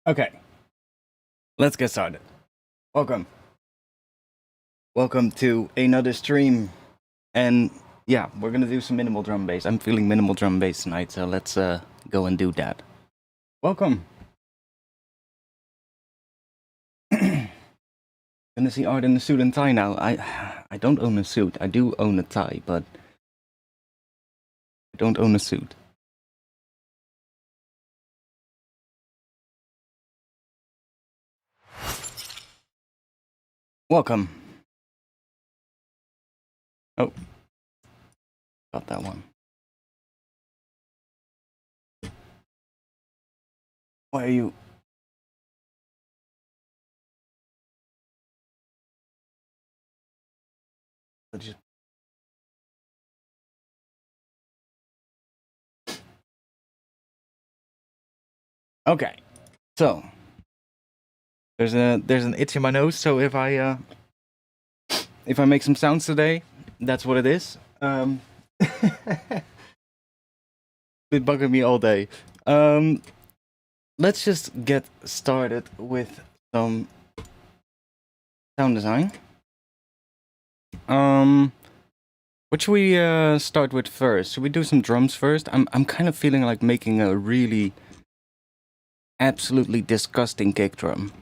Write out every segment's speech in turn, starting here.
Okay, let's get started. Welcome. Welcome to another stream. And yeah, we're gonna do some minimal drum bass. I'm feeling minimal drum bass tonight, so let's go and do that. Welcome. Gonna see art in a suit and tie now. I don't own a suit. I do own a tie, but I don't own a suit. Welcome. Oh, got that one. Why are you? Okay, so there's an itch in my nose. So if I make some sounds today, that's what it is. Been bugging me all day. Let's just get started with some sound design. What should we start with first? Should we do some drums first? I'm kind of feeling like making a really absolutely disgusting kick drum.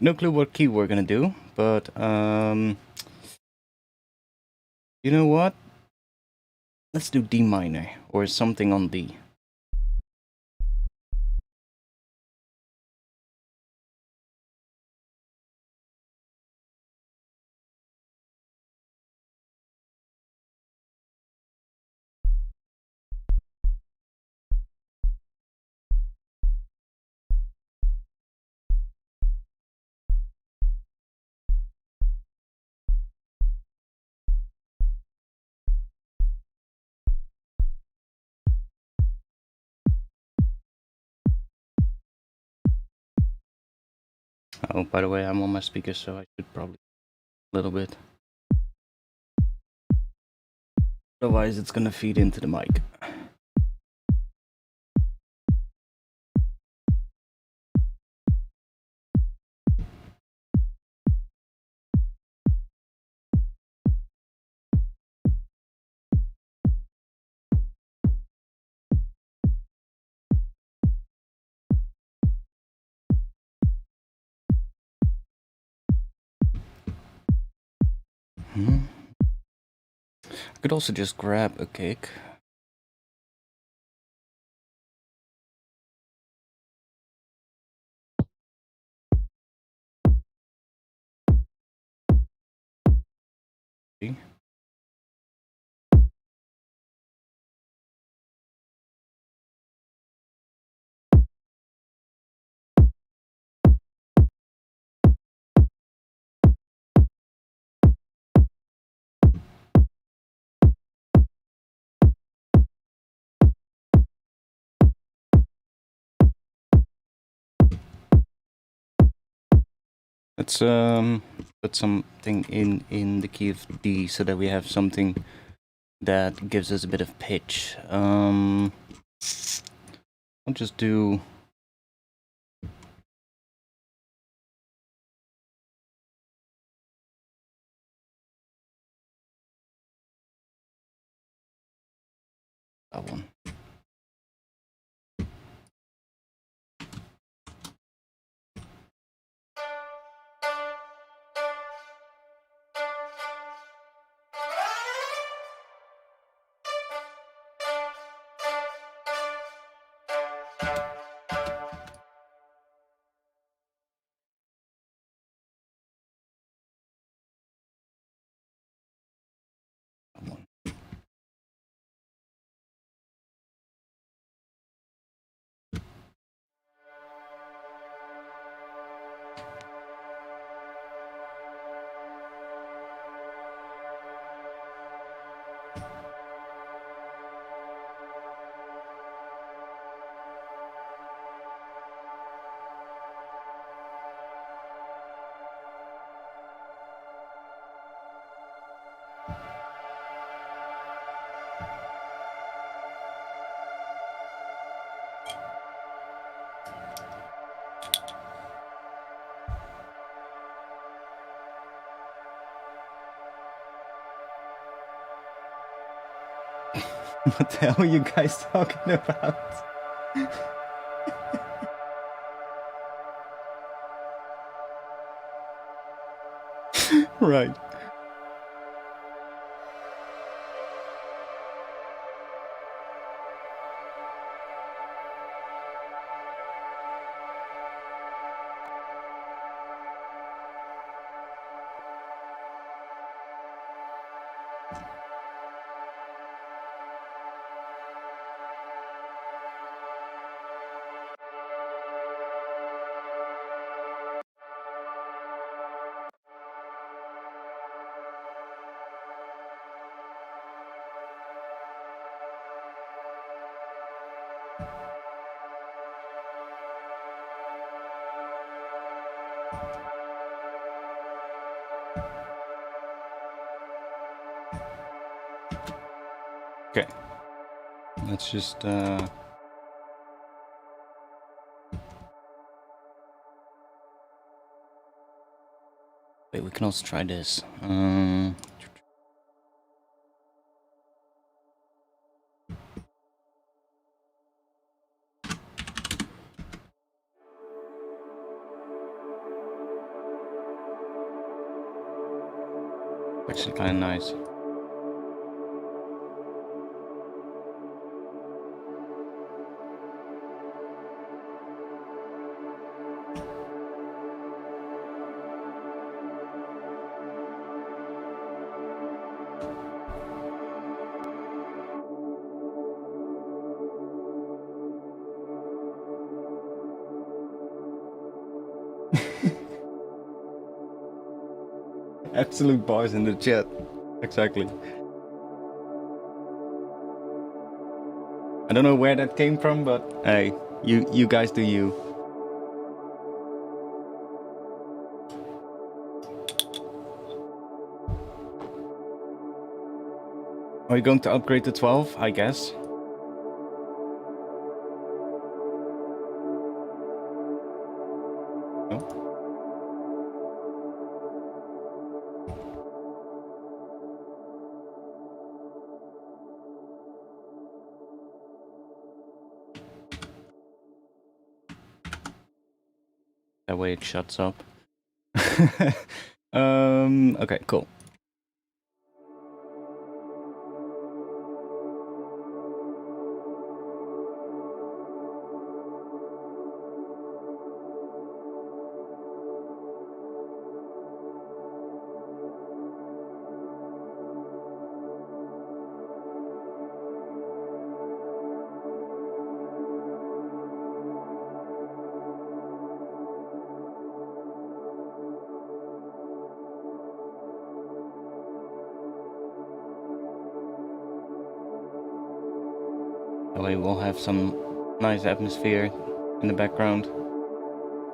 No clue what key we're gonna do, but you know what? Let's do D minor or something on D. Oh, by the way, I'm on my speaker, so I should probably a little bit. Otherwise, it's gonna feed into the mic. I could also just grab a kick. See? Let's put something in the key of D so that we have something that gives us a bit of pitch. I'll just do that one. What the hell are you guys talking about? Right. Okay. Let's just wait, we can also try this. Actually kind of nice. Absolute bars in the chat. Exactly. I don't know where that came from, but hey, you guys do you. Are you going to upgrade to 12? I guess. No? That way it shuts up. Okay, cool. That way we'll have some nice atmosphere in the background.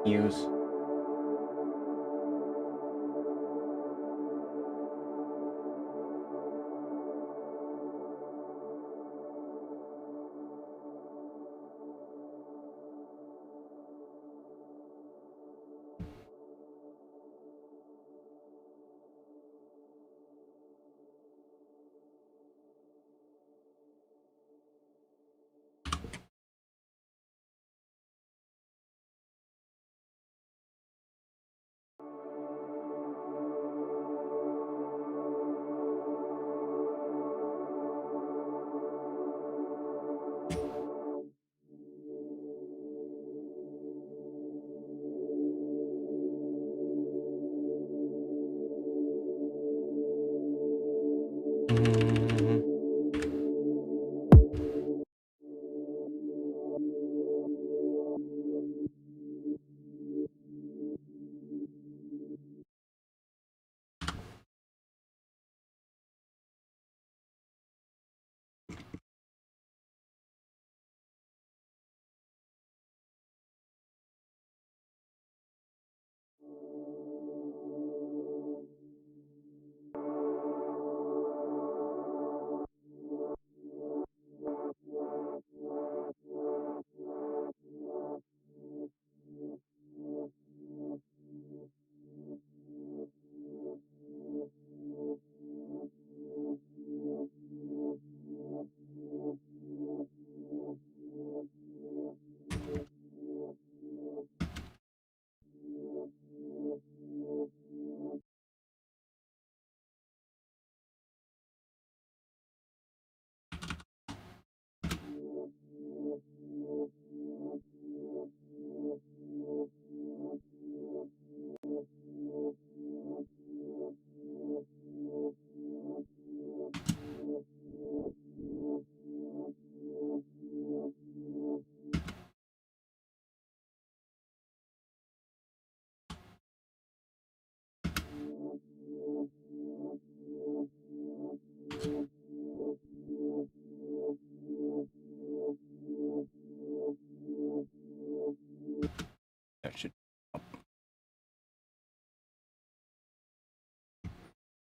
Use.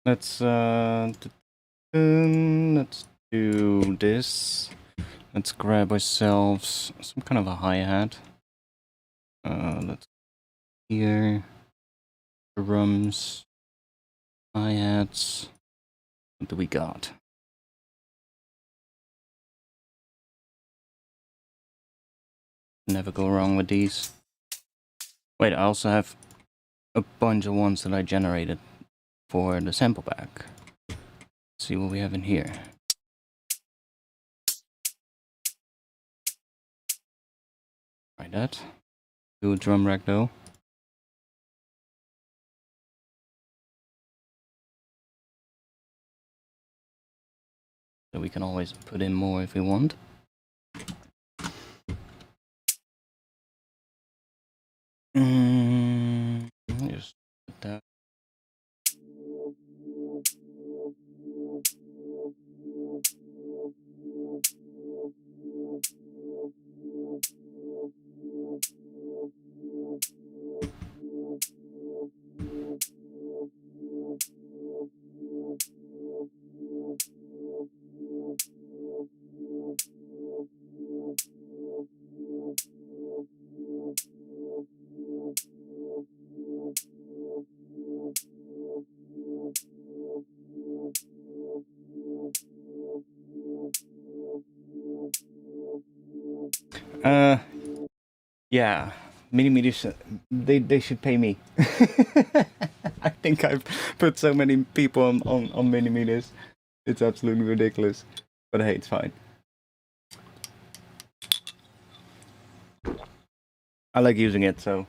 Let's do this. Let's grab ourselves some kind of a hi-hat. Let's here. Drums. Hi-hats. What do we got? Never go wrong with these. Wait, I also have a bunch of ones that I generated for the sample pack. Let's see what we have in here. Try that. Do a drum rack though. So we can always put in more if we want. Just put that. Yeah, mini meters. They should pay me. I think I've put so many people on mini meters. It's absolutely ridiculous. But hey, it's fine. I like using it, so.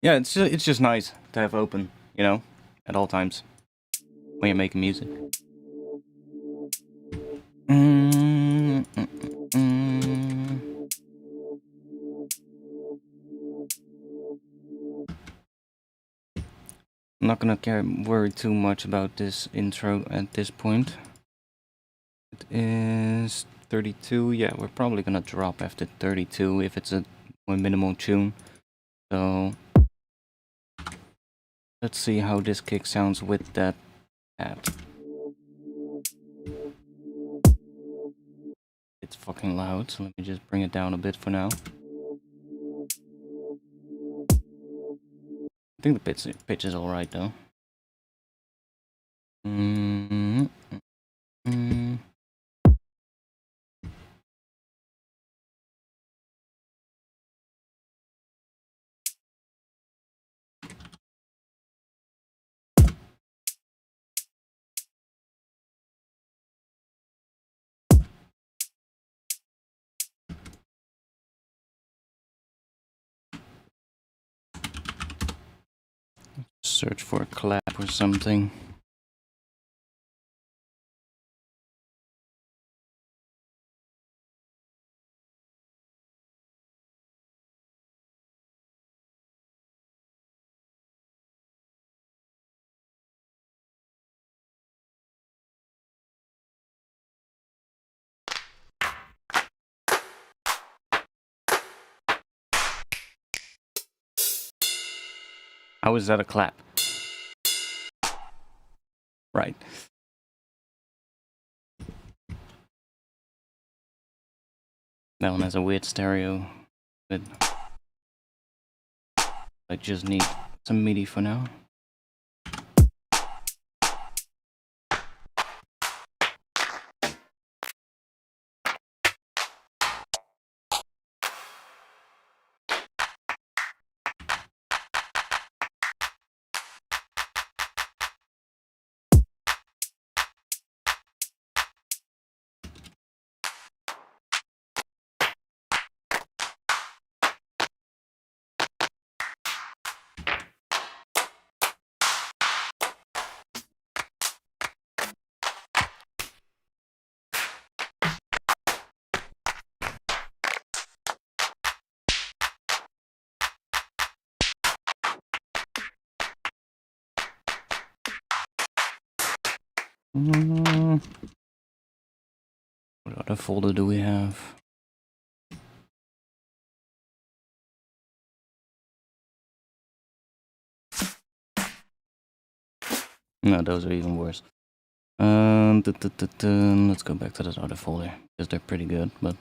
Yeah, it's just nice to have open, you know, at all times when you're making music. I'm not gonna worry too much about this intro at this point. It is 32. Yeah, we're probably gonna drop after 32 if it's a more minimal tune. So let's see how this kick sounds with that hat. It's fucking loud, so let me just bring it down a bit for now. I think the pitch is alright though. Search for a clap or something. How is that a clap? Right. That one has a weird stereo, but I just need some MIDI for now. What other folder do we have? No, those are even worse. Let's go back to that other folder, because they're pretty good, but...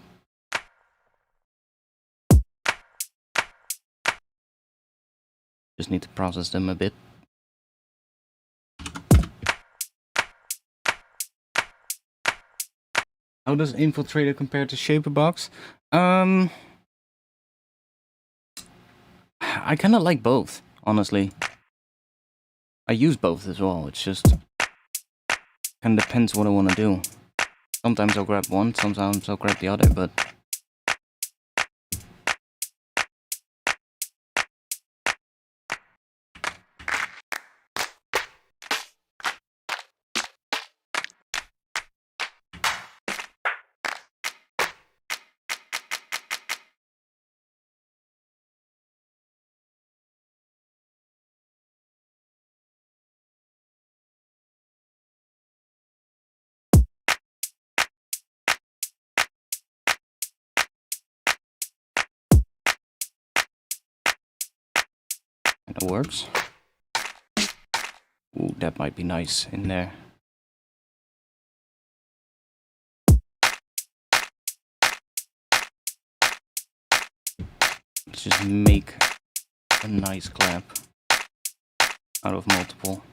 just need to process them a bit. How does Infiltrator compare to Shaperbox? I kind of like both, honestly. I use both as well, it's just... kind of depends what I want to do. Sometimes I'll grab one, sometimes I'll grab the other, but... that works. Ooh, that might be nice in there. Let's just make a nice clap out of multiple.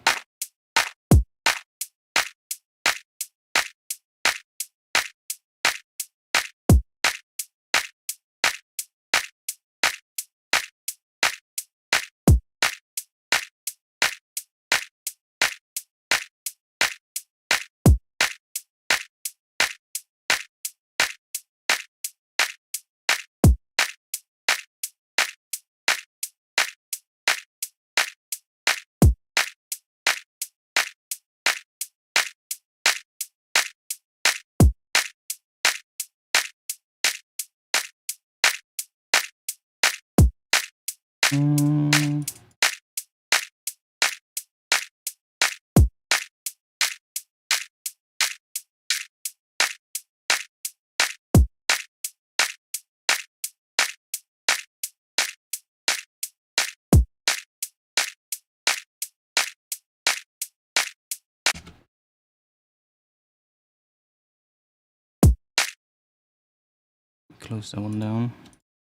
Close that one down.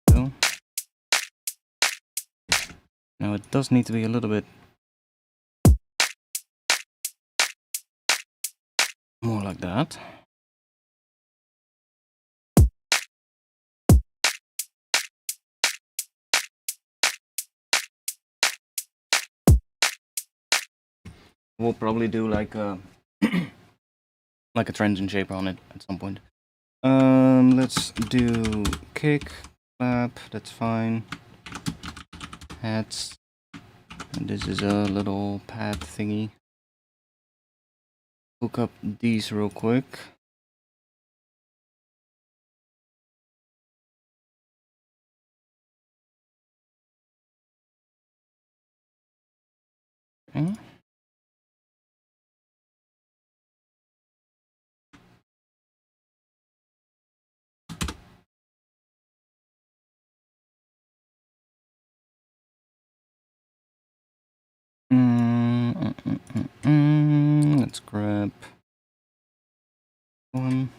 So. Now it does need to be a little bit more like that. We'll probably do like a like a transient shaper on it at some point. Let's do kick, clap, that's fine. Hats. And this is a little pad thingy. Hook up these real quick. Okay. Let's grab one.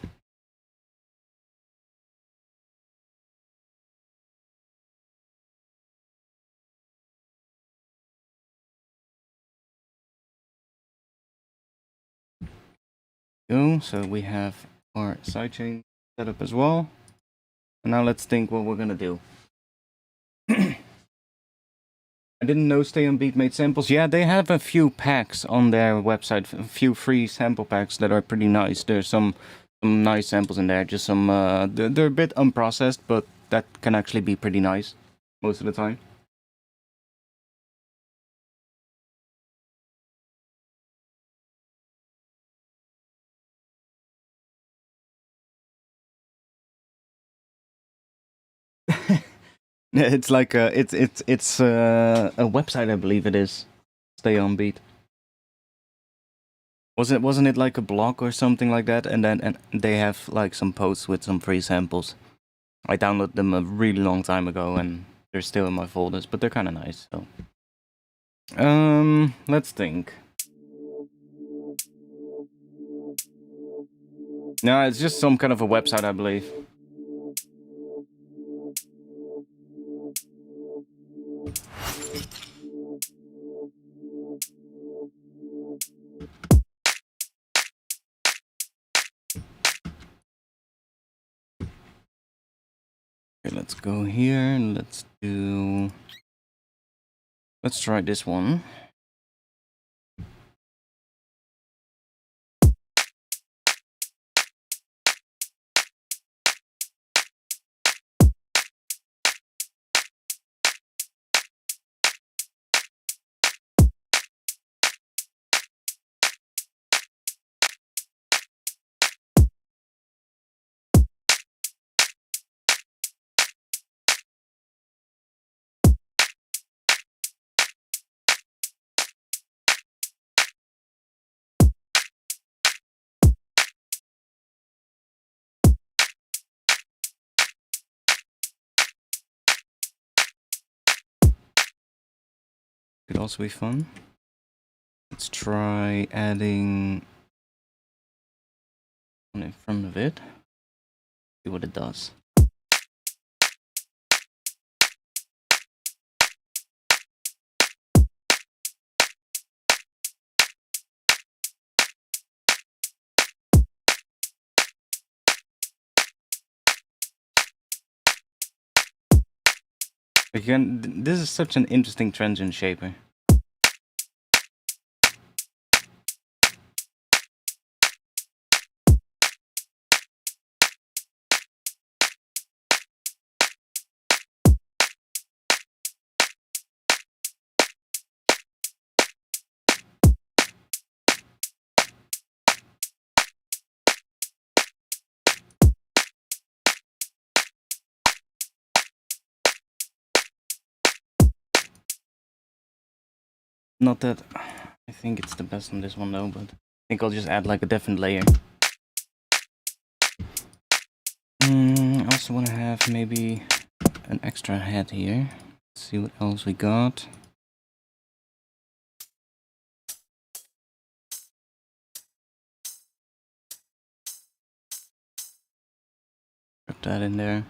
Go. So we have our sidechain set up as well. And now let's think what we're gonna do. I didn't know Stay on Beat made samples. Yeah, they have a few packs on their website, a few free sample packs that are pretty nice. There's some nice samples in there. Just some, they're a bit unprocessed, but that can actually be pretty nice most of the time. It's like it's a website, I believe it is. Stay on Beat. Wasn't it like a blog or something like that? And they have like some posts with some free samples. I downloaded them a really long time ago, and they're still in my folders, but they're kind of nice. So, let's think. No, it's just some kind of a website, I believe. Okay, let's go here and let's try this one. Could also be fun. Let's try adding one in front of it. See what it does. Again, this is such an interesting transient shaper. Not that I think it's the best on this one though, but I think I'll just add like a different layer. I also want to have maybe an extra head here. Let's see what else we got. Put that in there.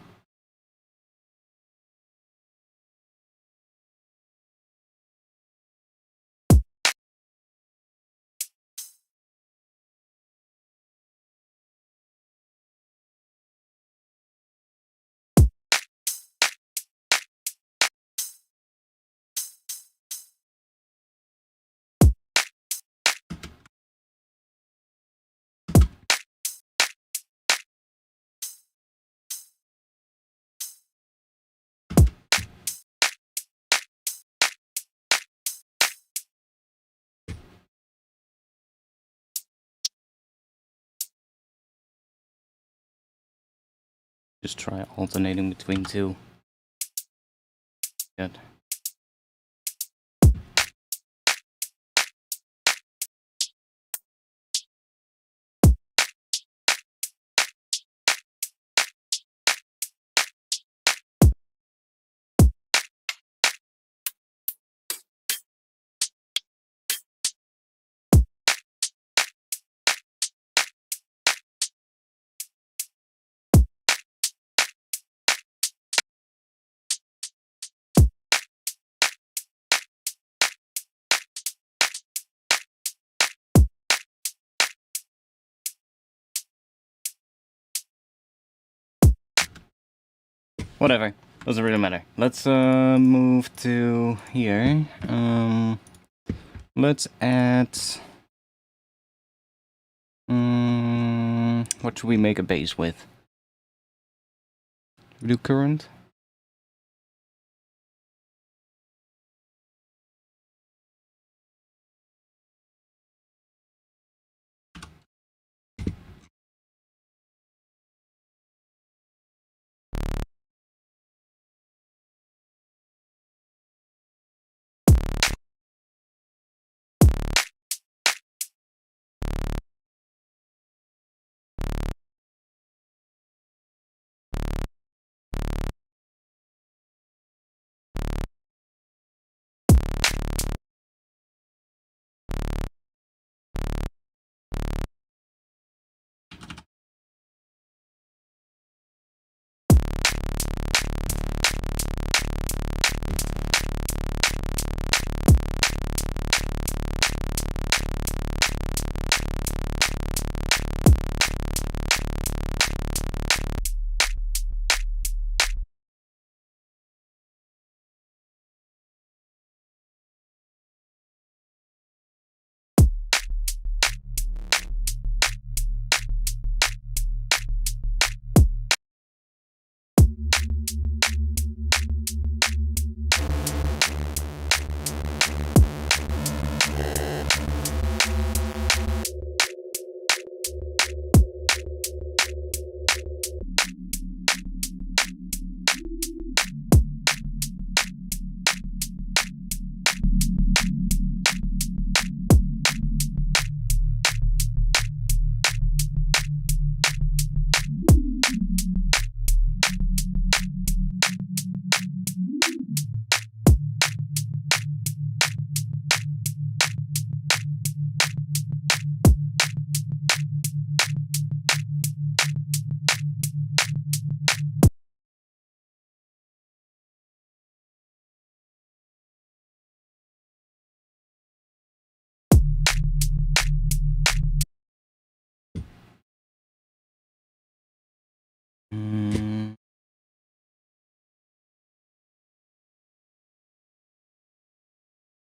Just try alternating between two. Good. Whatever, doesn't really matter. Let's move to here. Let's add. What should we make a base with? Should we do current?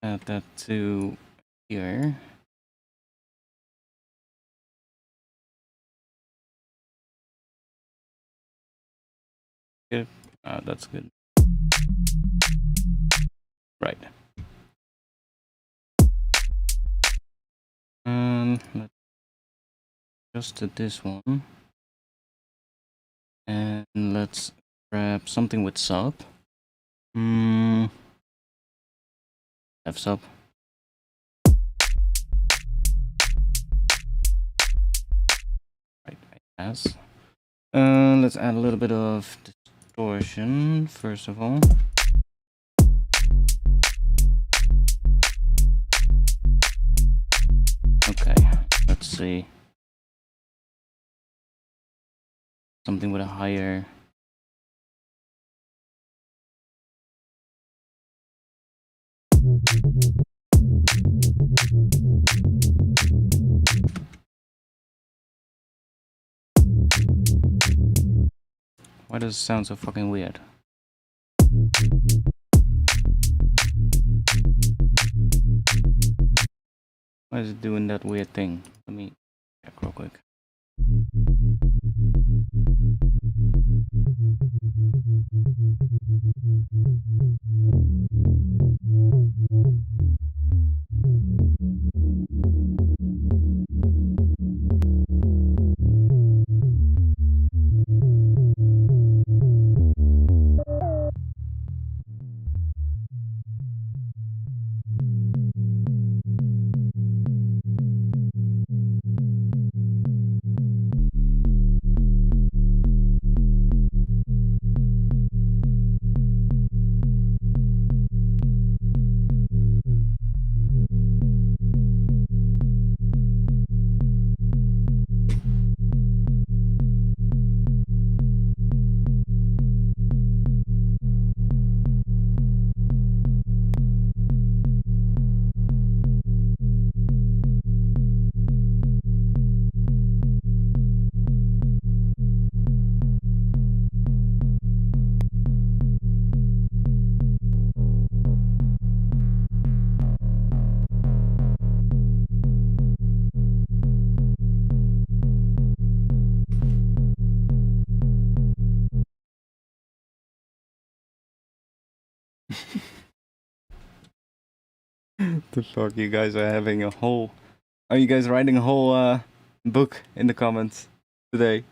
add that to here. Yep, that's good. Right. And let's just do this one. And let's grab something with sub. F sub. Right, yes. Let's add a little bit of distortion first of all. Okay, let's see. Something with a higher. Why does it sound so fucking weird? Why is it doing that weird thing? Let me check real quick. The fuck, you guys are having a whole... Are you guys writing a whole book in the comments today?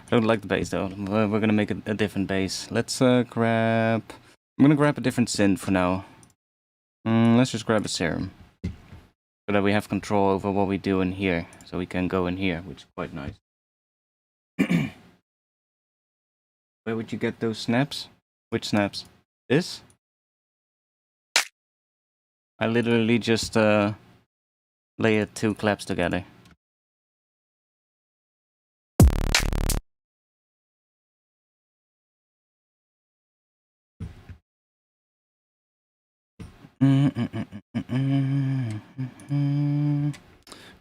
I don't like the bass though. We're gonna make a different bass. Let's grab... I'm gonna grab a different synth for now. Let's just grab a serum. So that we have control over what we do in here. So we can go in here, which is quite nice. Where would you get those snaps? Which snaps? This? I literally just layered 2 claps together.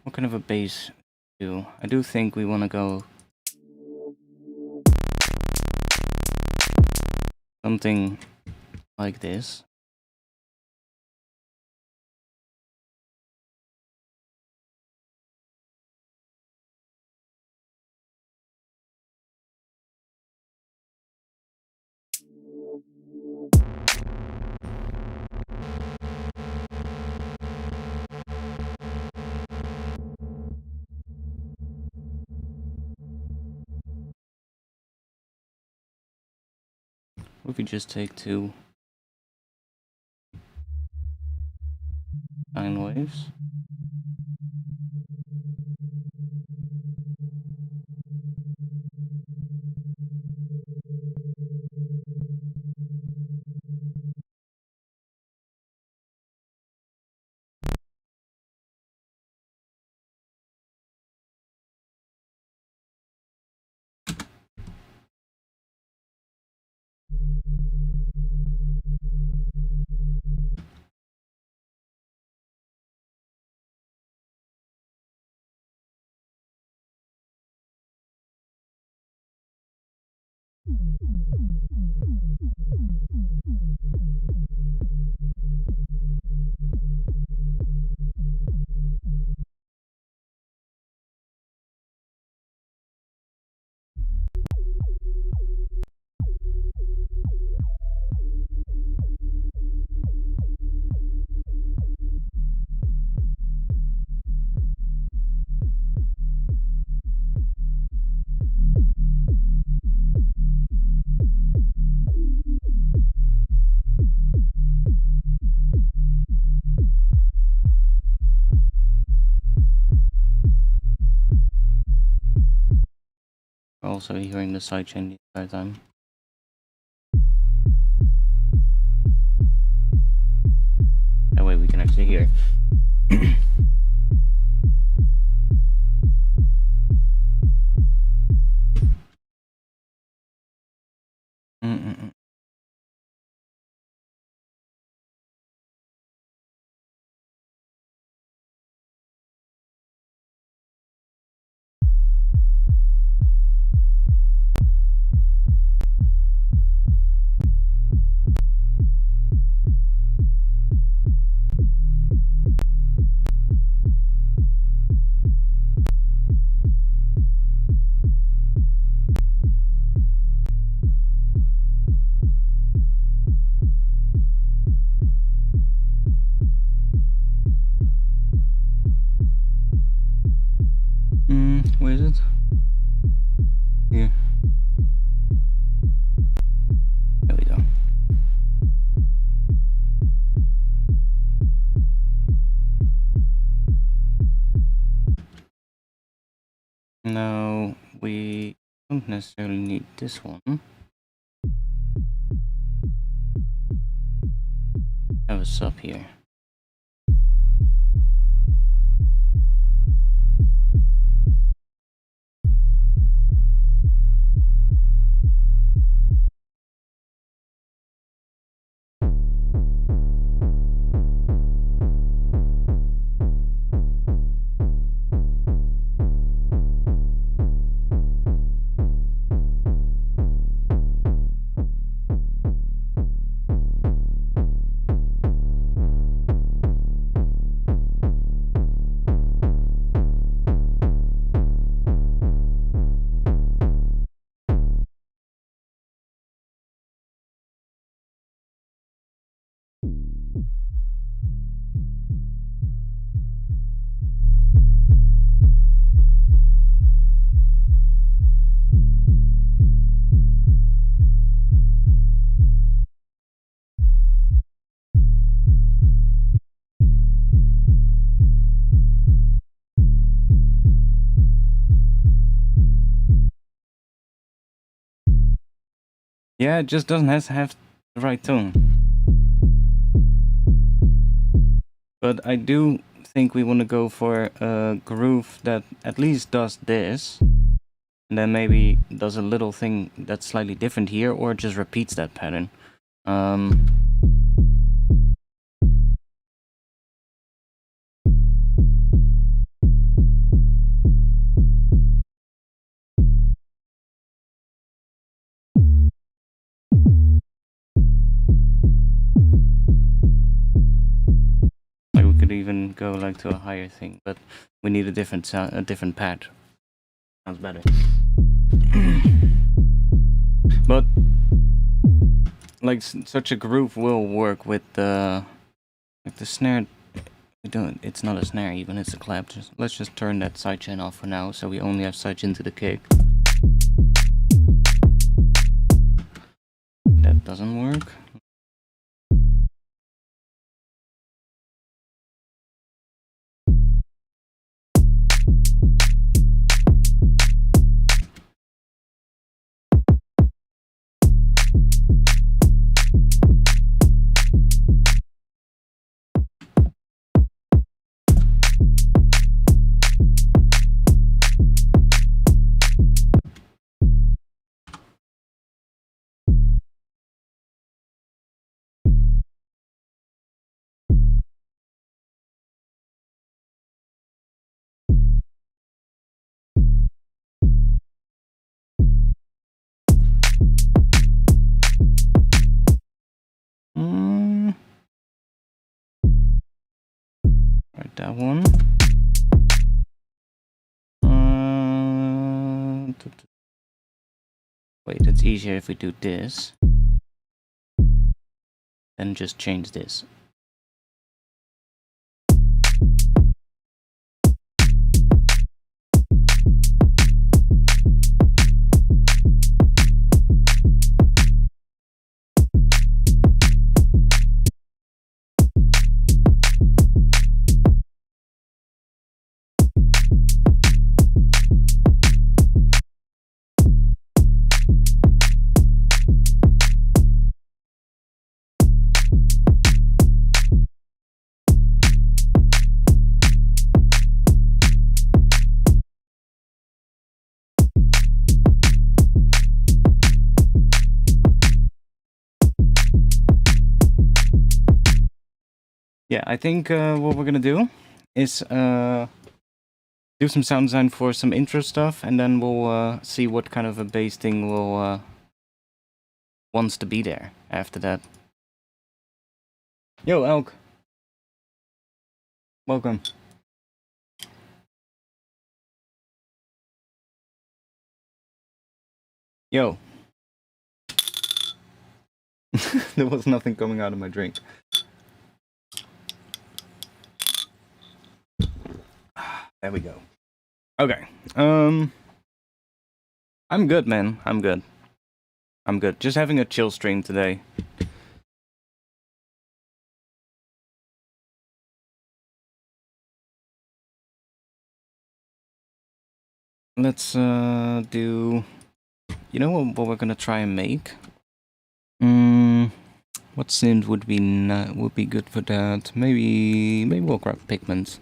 What kind of a bass do? I do think we want to go something like this. What if we just take 2 sine waves? Also hearing the sidechain the entire time. That way we can actually hear. Where is it? Here. There we go. Now we don't necessarily need this one. Have a sub here. Yeah, it just doesn't have the right tone. But I do think we want to go for a groove that at least does this. And then maybe does a little thing that's slightly different here, or just repeats that pattern. Like we could even go like to a higher thing, but we need a different sound, a different pad. Sounds better. But like such a groove will work with the like the snare. It's not a snare even, it's a clap. Let's just turn that sidechain off for now, so we only have sidechain to the kick. That that doesn't work. Right, that one. Wait, it's easier if we do this. Then just change this. Yeah, I think what we're gonna do is do some sound design for some intro stuff, and then we'll see what kind of a bass thing will wants to be there after that. Yo, Elk. Welcome. Yo. There was nothing coming out of my drink. There we go. Okay. I'm good, man. I'm good. Just having a chill stream today. Let's do. You know what we're gonna try and make? What synth would be good for that? Maybe we'll grab pigments.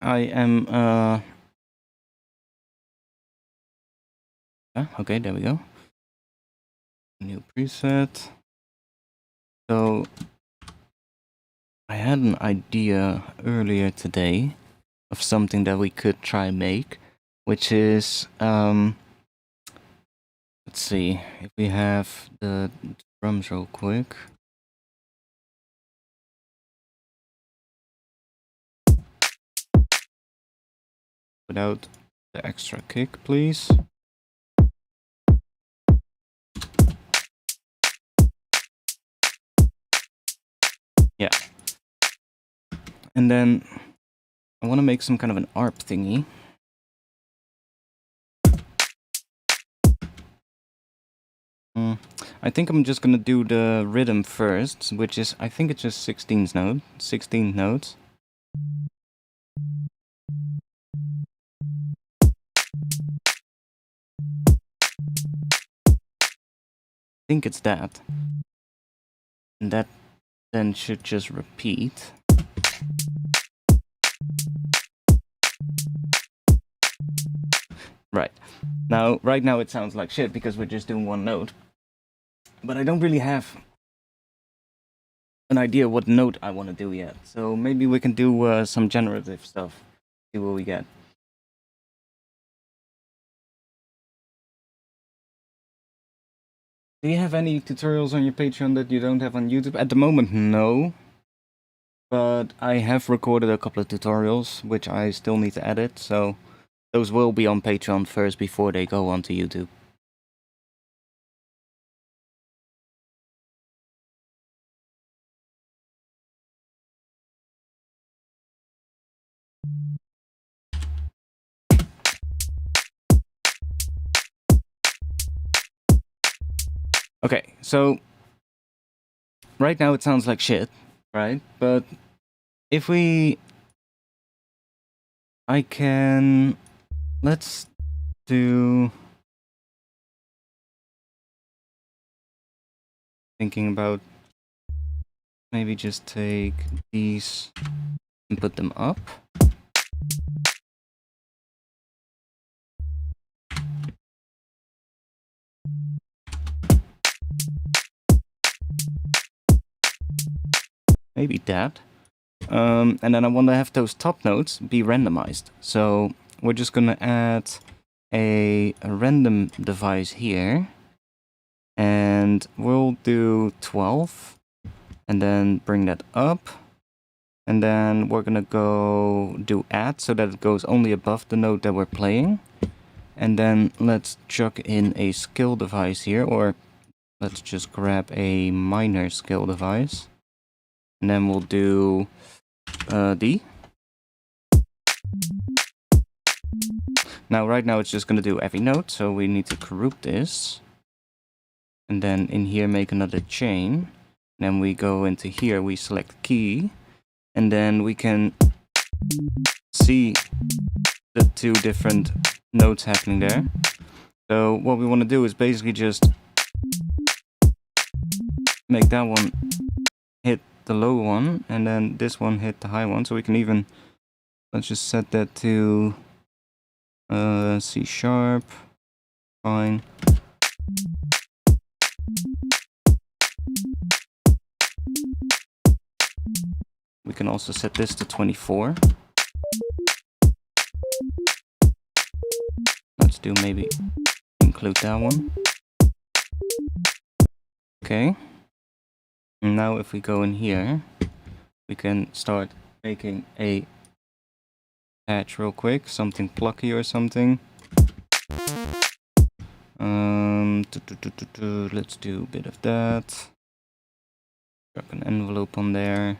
I am okay, there we go. New preset. So I had an idea earlier today of something that we could try and make, which is let's see if we have the drums real quick. Without the extra kick, please. Yeah. And then I want to make some kind of an ARP thingy. I think I'm just gonna do the rhythm first, which is, I think it's just 16 notes. I think it's that. And that then should just repeat. Right. Right now it sounds like shit because we're just doing one note. But I don't really have an idea what note I want to do yet. So maybe we can do some generative stuff. See what we get. Do you have any tutorials on your Patreon that you don't have on YouTube? At the moment, no. But I have recorded a couple of tutorials, which I still need to edit, so those will be on Patreon first before they go onto YouTube. Okay, so right now it sounds like shit, right? But if let's do, thinking about, maybe just take these and put them up. Maybe that. And then I want to have those top notes be randomized. So we're just gonna add a random device here. And we'll do 12. And then bring that up. And then we're gonna go do add so that it goes only above the note that we're playing. And then let's chuck in a scale device here, or let's just grab a minor scale device. And then we'll do D. Now, right now it's just going to do every note, so we need to group this. And then in here make another chain. Then we go into here, we select key. And then we can see the two different notes happening there. So what we want to do is basically just make that one hit the low one, and then this one hit the high one. So we can even, let's just set that to C sharp. Fine. We can also set this to 24. Let's do maybe include that one. Okay. And now if we go in here, we can start making a patch real quick, something plucky or something. Let's do a bit of that. Drop an envelope on there.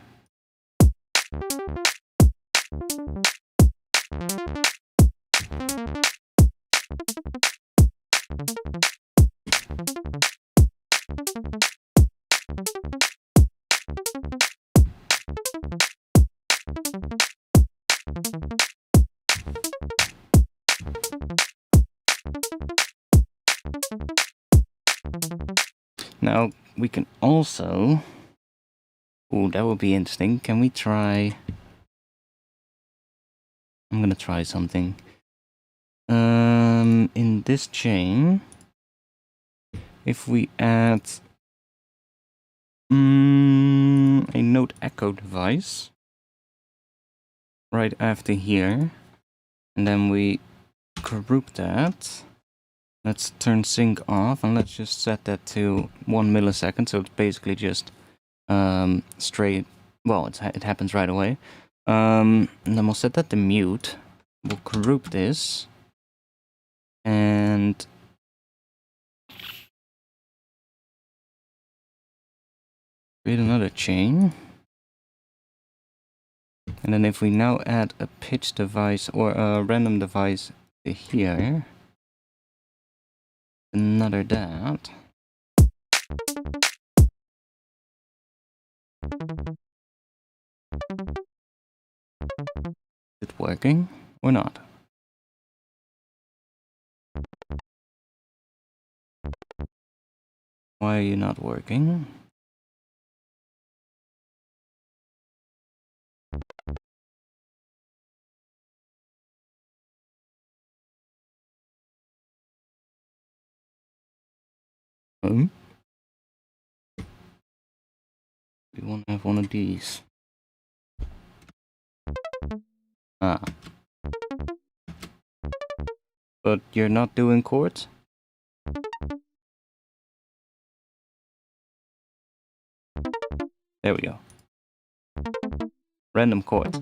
Now we can also, ooh, that would be interesting. Can we try? I'm gonna try something. In this chain, if we add a note echo device right after here, and then we group that. Let's turn sync off, and let's just set that to 1 millisecond, so it's basically just straight, well, it happens right away. And then we'll set that to mute. We'll group this, and create another chain. And then if we now add a pitch device or a random device to here, another that. Is it working or not? Why are you not working? We want to have one of these. Ah. But you're not doing chords? There we go. Random chords.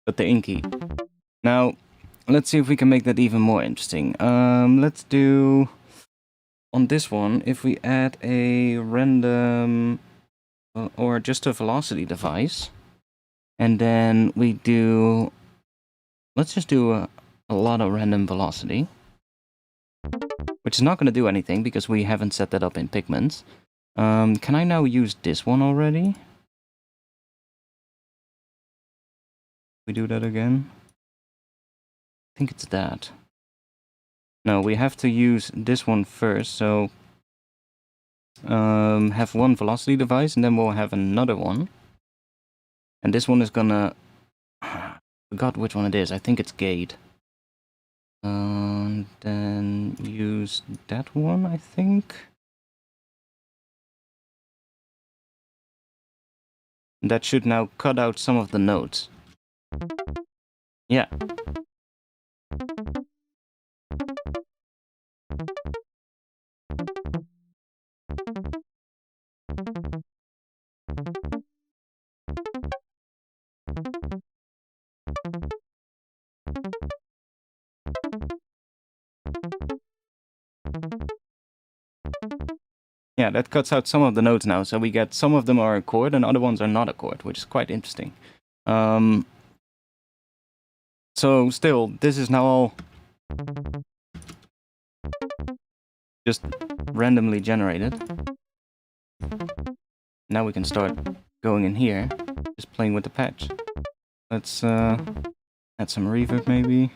But they're in key. Now, let's see if we can make that even more interesting. Let's do, on this one, if we add a random or just a velocity device, and then we do, let's just do a a lot of random velocity, which is not going to do anything because we haven't set that up in Pigments. Can I now use this one already? We do that again? I think it's that. No, we have to use this one first, so have one velocity device and then we'll have another one. And this one is gonna... I forgot which one it is, I think it's gate. Then use that one, I think. That should now cut out some of the notes. Yeah. Yeah, that cuts out some of the notes now, so we get some of them are a chord and other ones are not a chord, which is quite interesting. So still, this is now all just randomly generated. Now we can start going in here, just playing with the patch. Let's add some reverb maybe.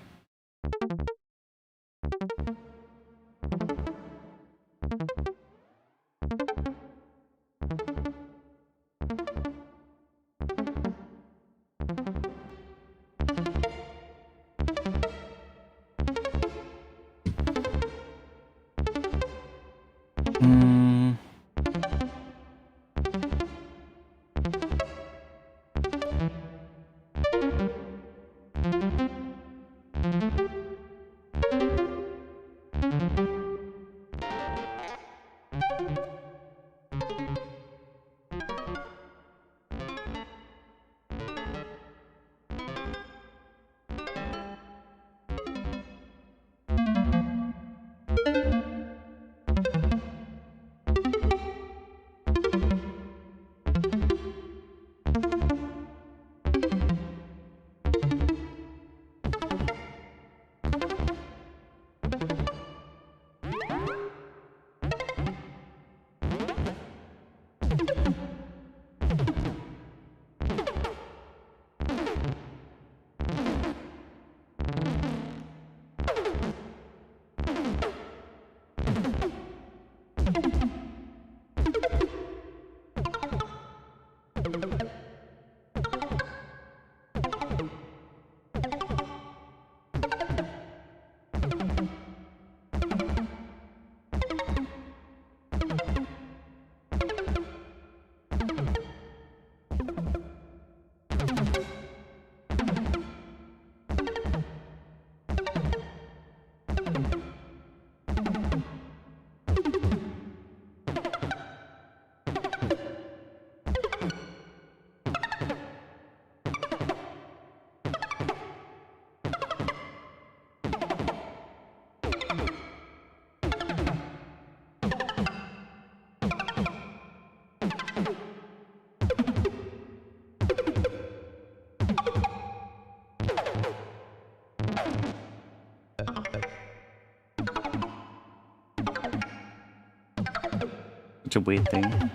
Such a weird thing.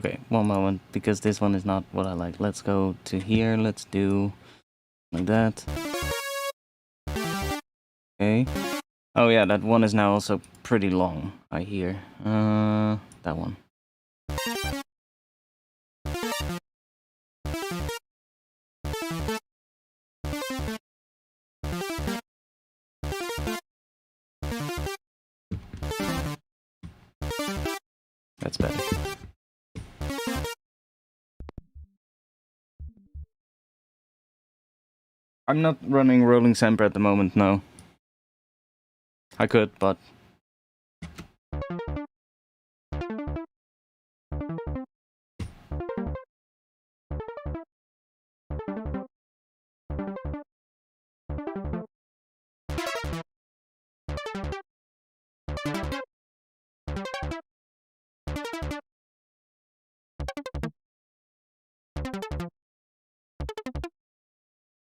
Okay, one moment, because this one is not what I like. Let's go to here, let's do like that. Okay. Oh yeah, that one is now also pretty long, I hear. That one. That's better. I'm not running rolling sample at the moment, no. I could, but...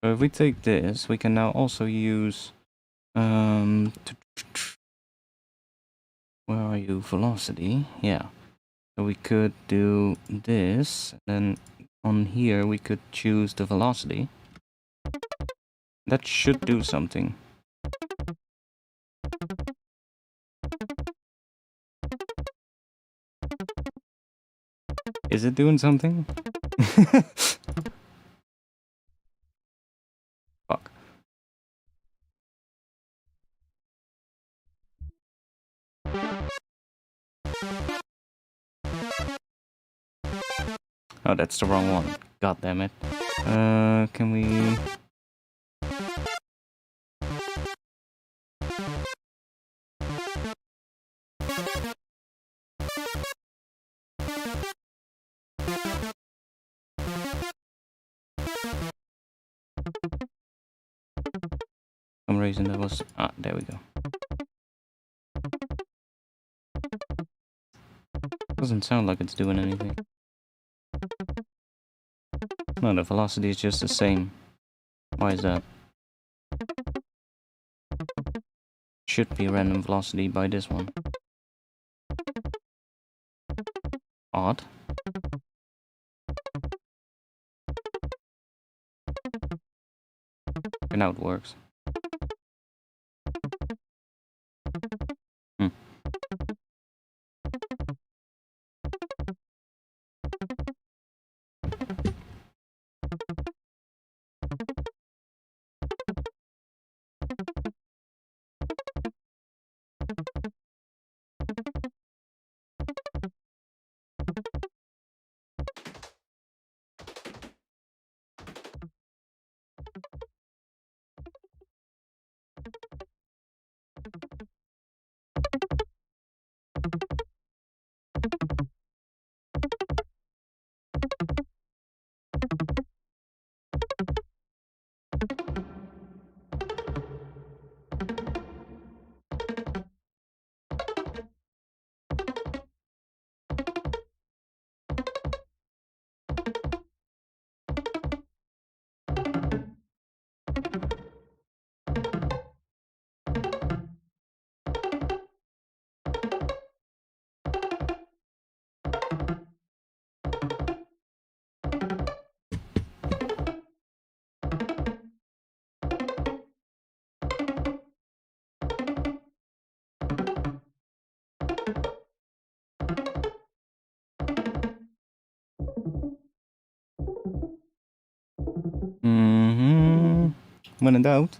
So if we take this, we can now also use... where are you? Velocity? Yeah. So we could do this, and then on here we could choose the velocity. That should do something. Is it doing something? Fuck. Oh, that's the wrong one. God damn it. Can we... For some reason that was... Ah, there we go. Doesn't sound like it's doing anything. No, the velocity is just the same. Why is that? Should be random velocity by this one. Odd. And now it works. Hmm. When in doubt.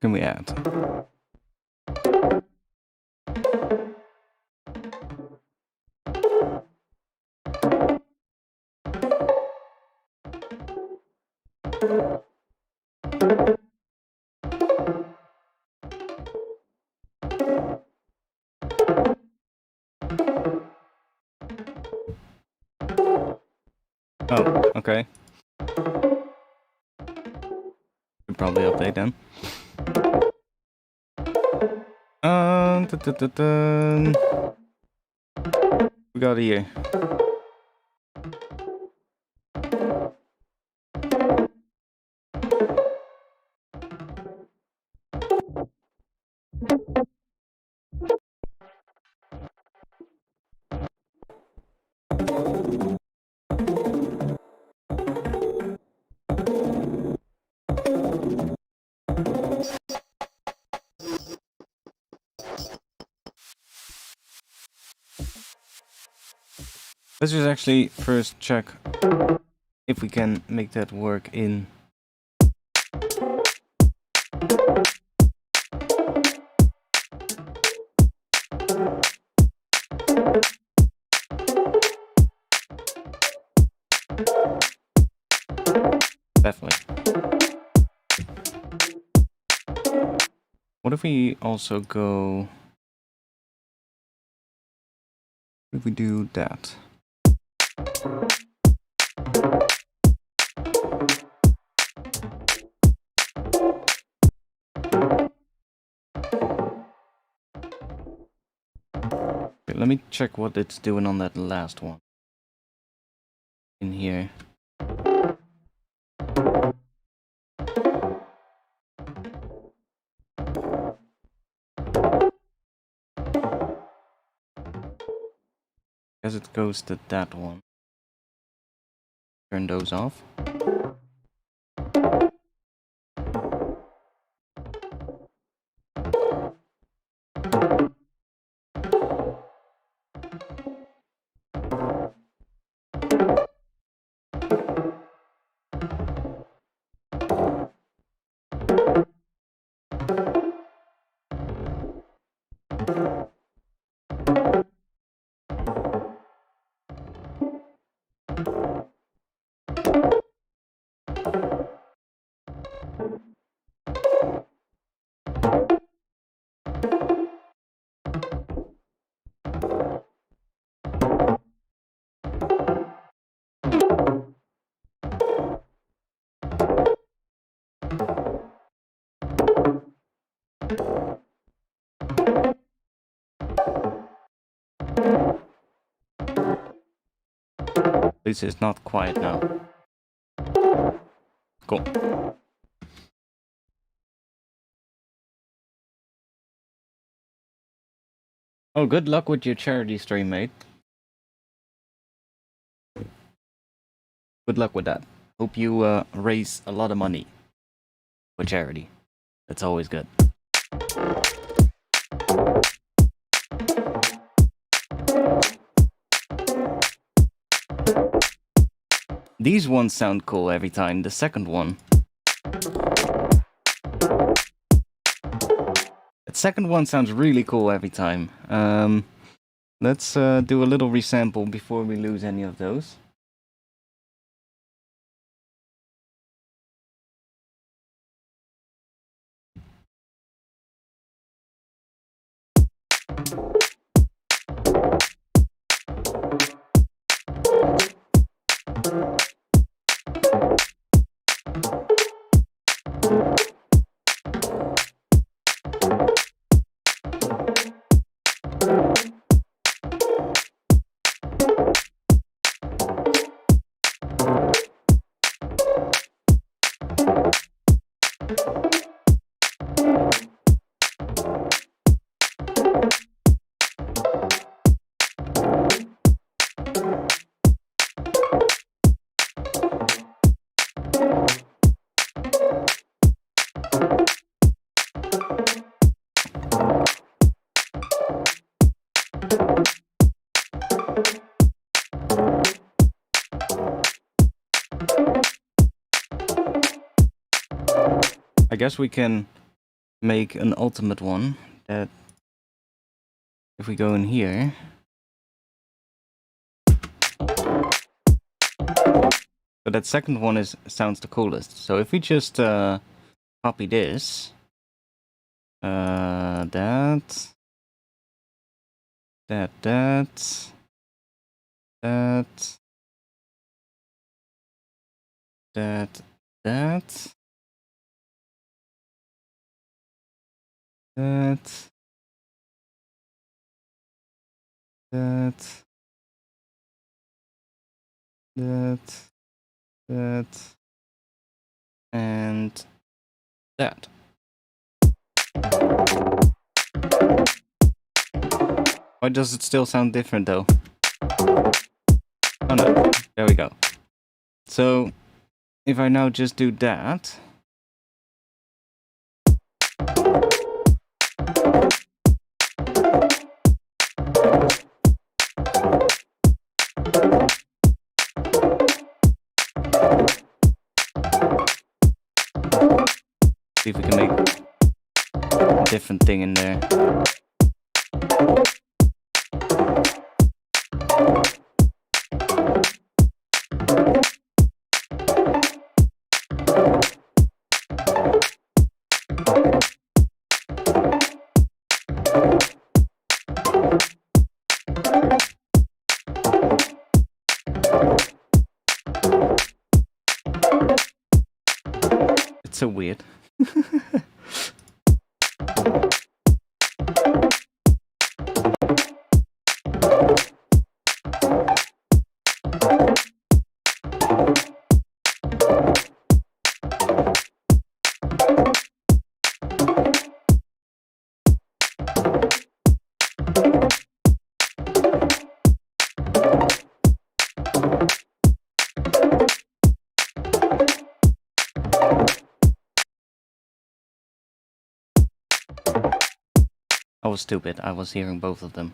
Can we add? Oh, okay. Should probably update then. We got here. Let's just actually first check if we can make that work in. Definitely. What if we also go... What if we do that? Okay, let me check what it's doing on that last one. In here. Guess it goes to that one. Turn those off. This is not quiet now. Cool. Oh, good luck with your charity stream, mate. Good luck with that. Hope you raise a lot of money for charity. That's always good. These ones sound cool every time. The second one. That second one sounds really cool every time. Let's do a little resample before we lose any of those. I guess we can make an ultimate one that if we go in here, So that second one sounds the coolest. So if we just copy this, that, that, that, that, that, that, that, that, that, and that. Why does it still sound different though? Oh no, there we go. So if I now just do that, see if we can make a different thing in there. It's so weird. I was stupid, I was hearing both of them.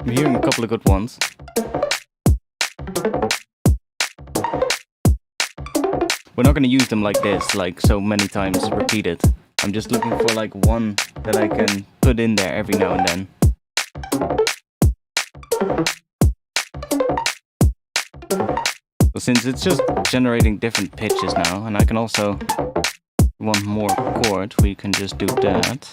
I'm hearing a couple of good ones. We're not going to use them like this, like so many times repeated. I'm just looking for like one that I can put in there every now and then. So since it's just generating different pitches now, and I can also want more chord, we can just do that.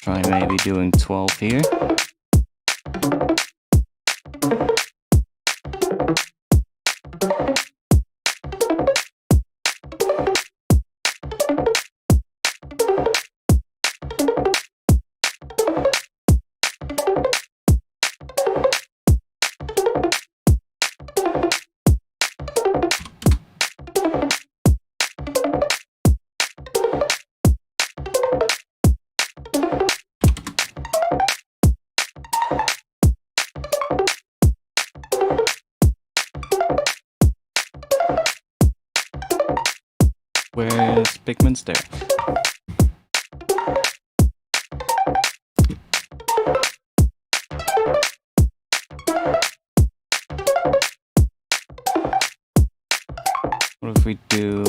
Try maybe doing 12 here. Where's pigments? There. What if we do...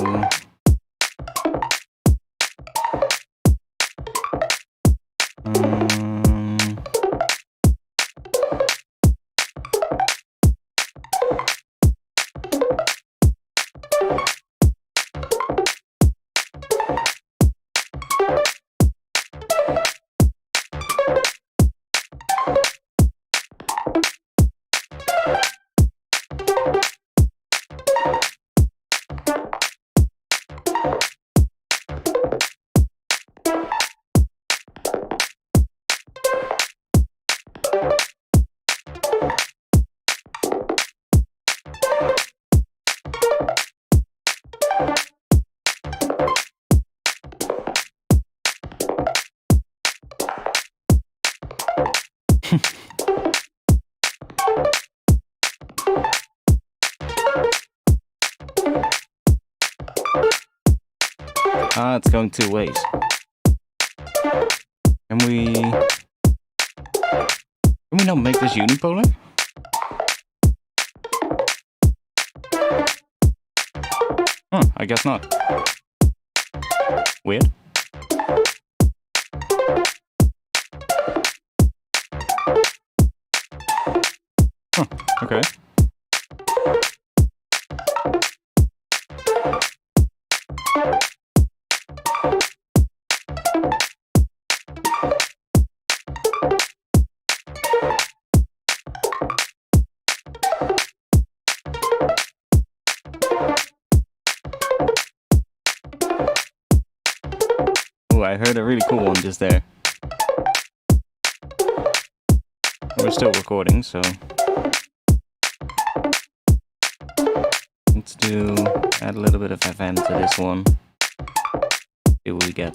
it's going two ways. Can we not make this unipolar? Huh, I guess not. Weird. Huh, okay. Oh, I heard a really cool one just there. We're still recording, so let's add a little bit of FM to this one. See what we get.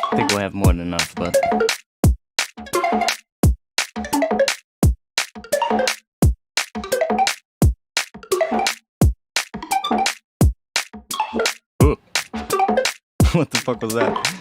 I think we'll have more than enough, but... Ooh. What the fuck was that?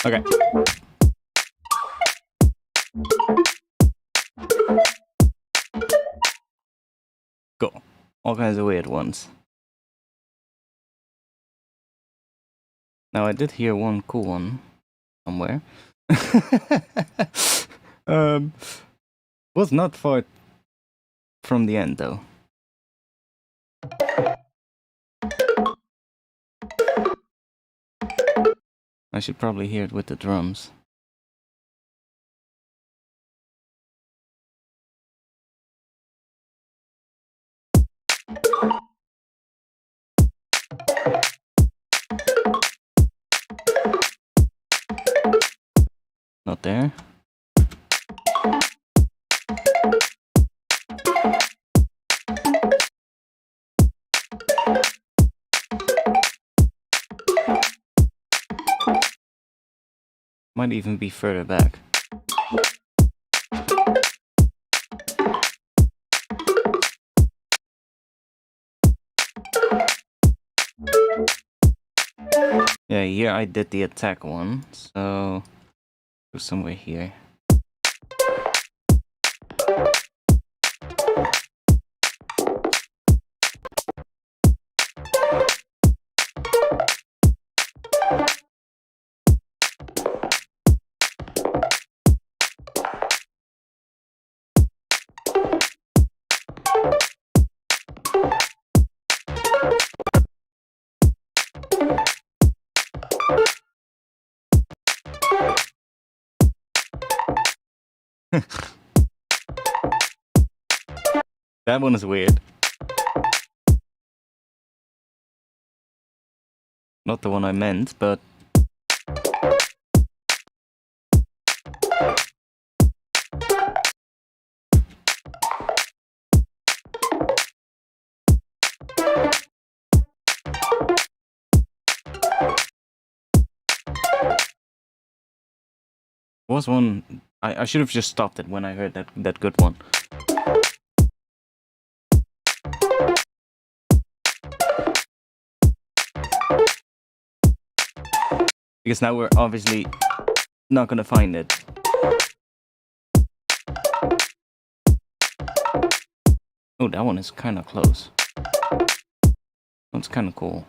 Okay. Cool. All kinds of weird ones. Now I did hear one cool one somewhere. Was not far from the end though. I should probably hear it with the drums. Not there. Might even be further back. Yeah, here I did the attack one, so go somewhere here. That one is weird. Not the one I meant, but... was one... I should have just stopped it when I heard that good one. Because now we're obviously not gonna find it. Oh, that one is kind of close. That's kind of cool.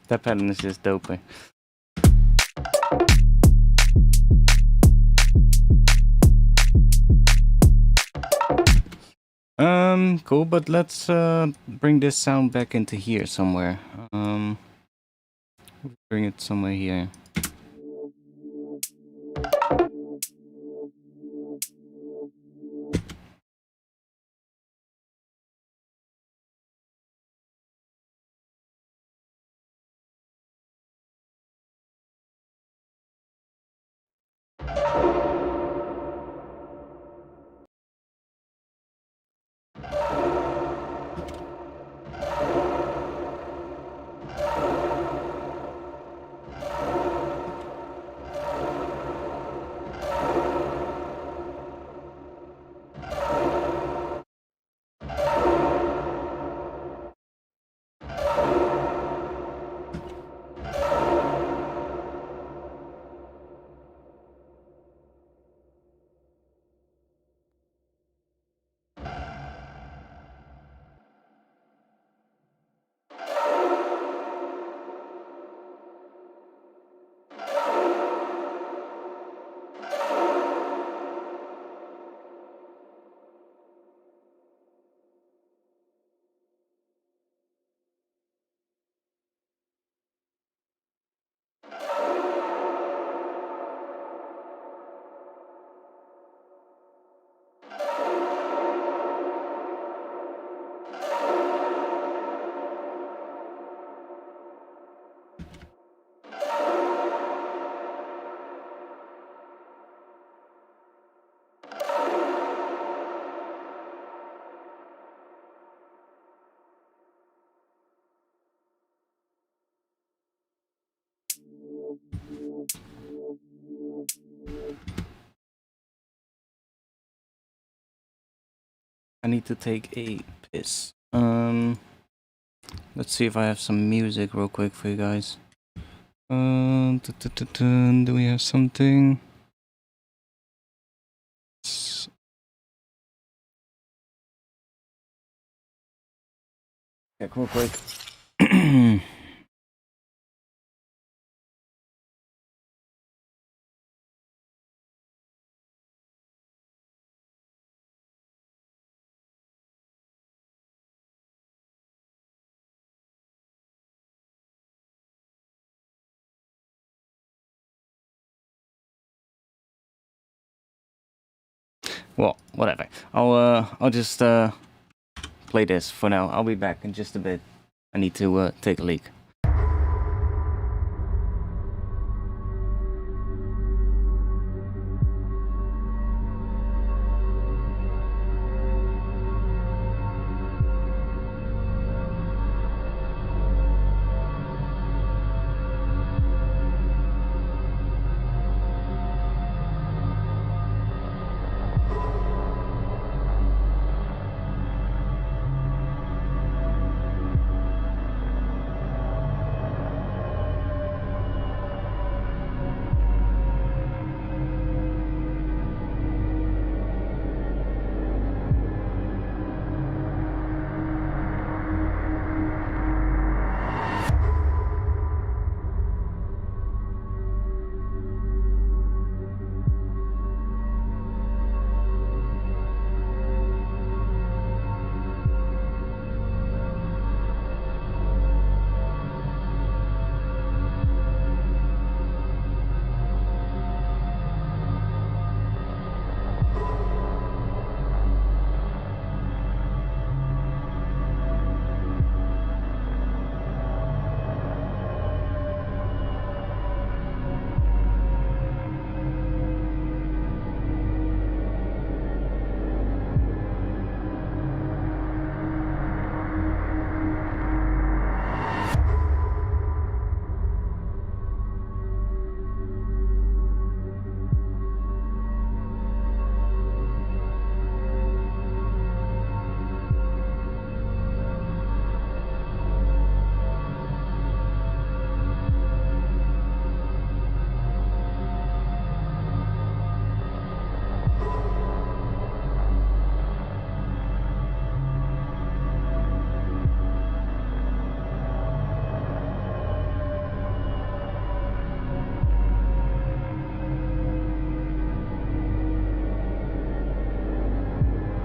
That pattern is just dope. Cool, but let's bring this sound back into here somewhere. Bring it somewhere here. I need to take a piss. Let's see if I have some music real quick for you guys. Do we have something? Check real quick. Well, whatever. I'll just play this for now. I'll be back in just a bit. I need to take a leak.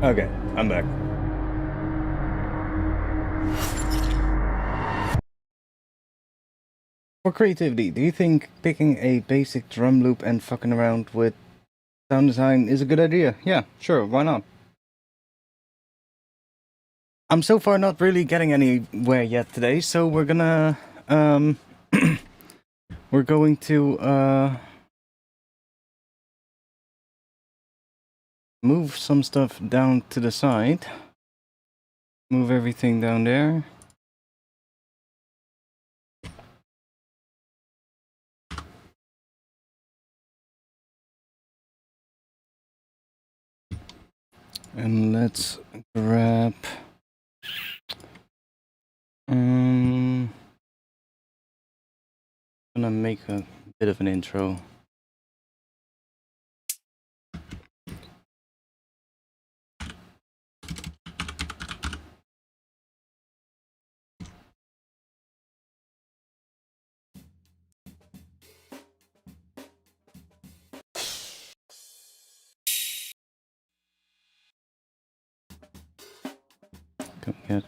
Okay, I'm back. For creativity, do you think picking a basic drum loop and fucking around with sound design is a good idea? Yeah, sure, why not? I'm so far not really getting anywhere yet today, so we're gonna, we're going to, move some stuff down to the side. Move everything down there. And let's grab... I'm gonna make a bit of an intro. Come get.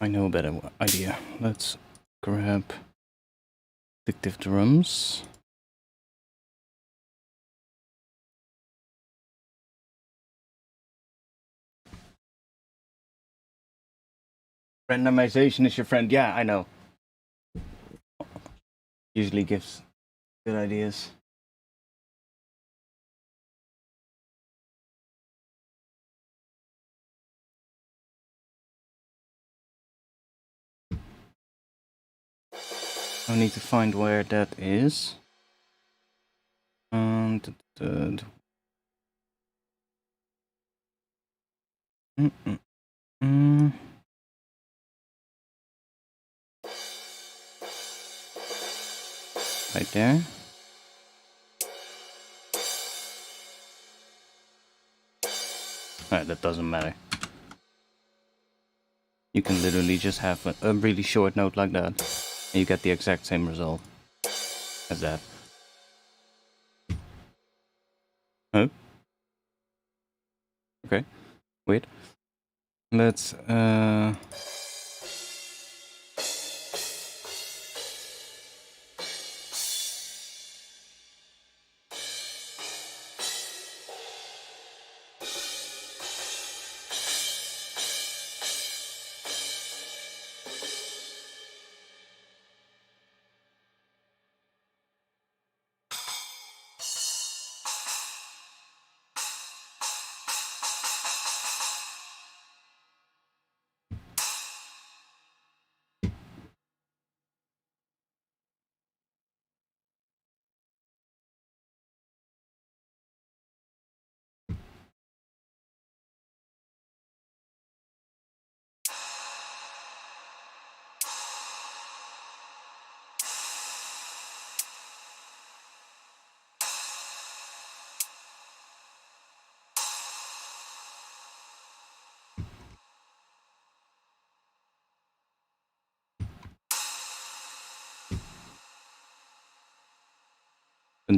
I know a better idea. Let's grab addictive drums. Randomization is your friend. Yeah, I know. Usually gives Good ideas. I need to find where that is. Right there. Alright, that doesn't matter. You can literally just have a really short note like that, and you get the exact same result as that. Oh. Okay. Wait. Let's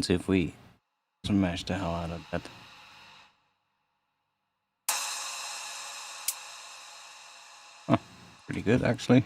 see if we smash the hell out of that. Huh. Pretty good, actually.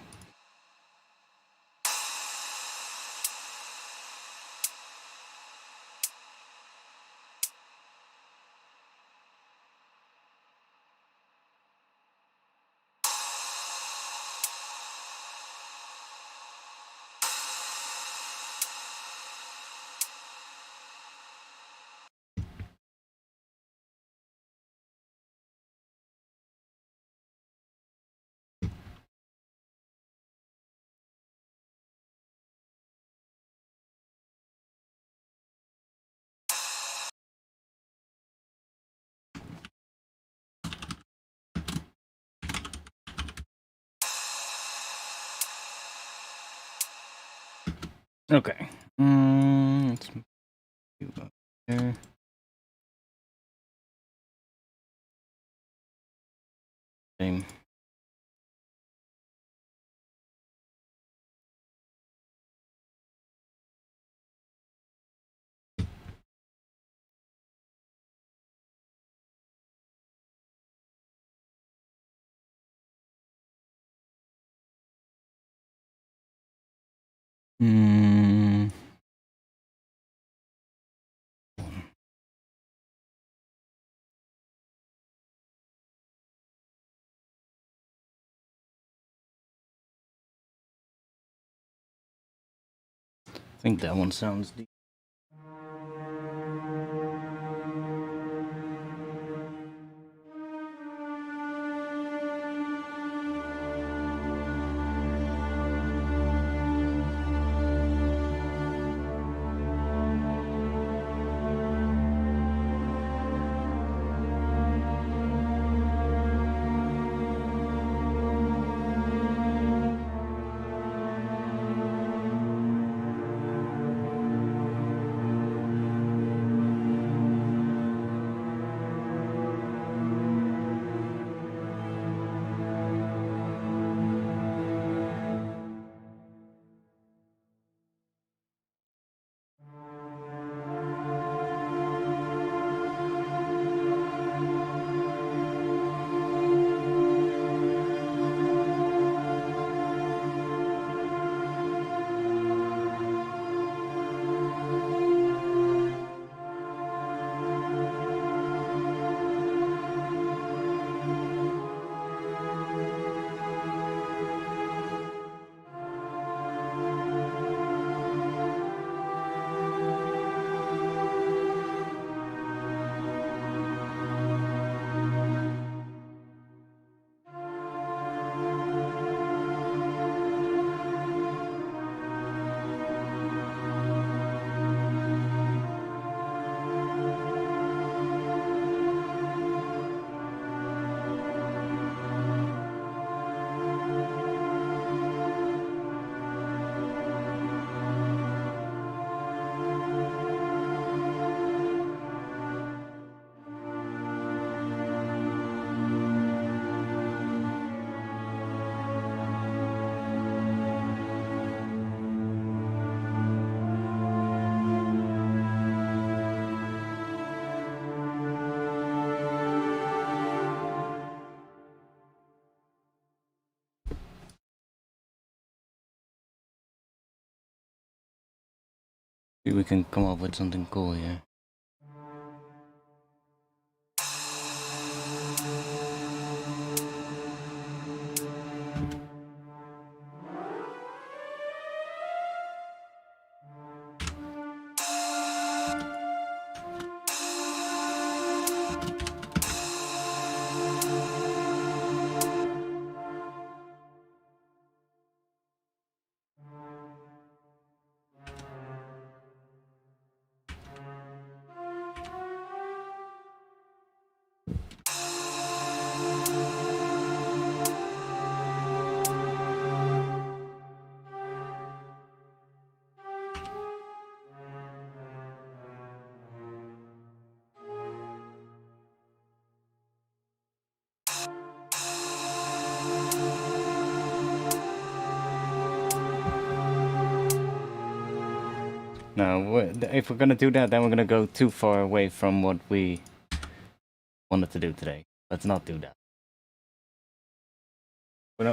Okay. Let's move up there. Same. I think that one sounds deep. See if we can come up with something cool here. No, if we're gonna do that, then we're gonna go too far away from what we wanted to do today. Let's not do that.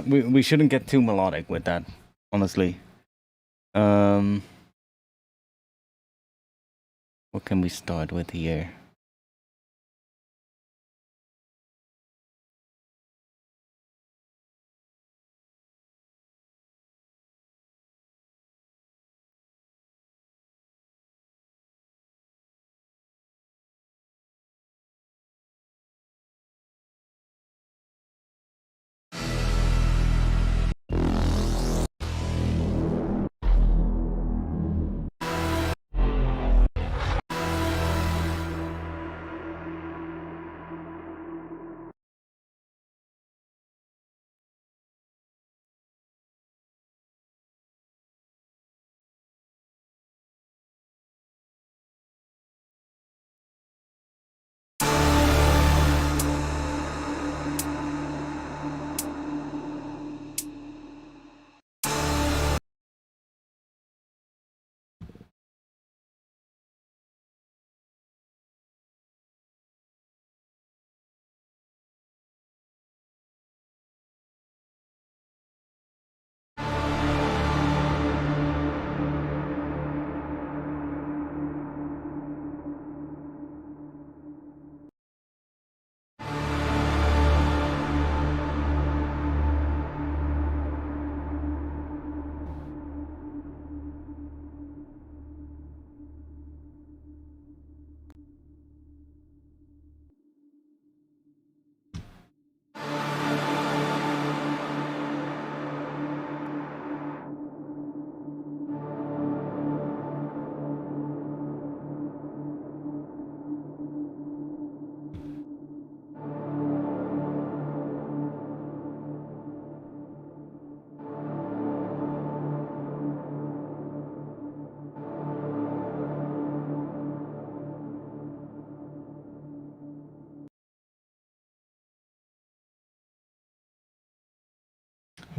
We shouldn't get too melodic with that, honestly. What can we start with here?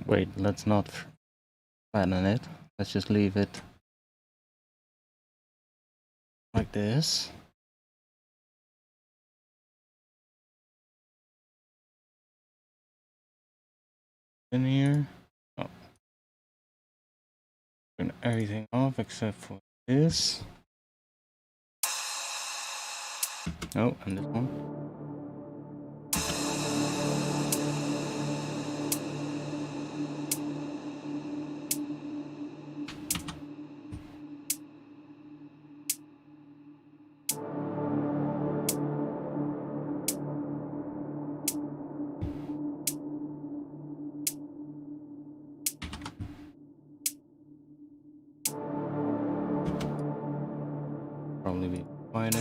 Wait, let's not flatten it. Let's just leave it like this. In here. Oh. Turn everything off except for this. Oh, and this one. Probably be finer.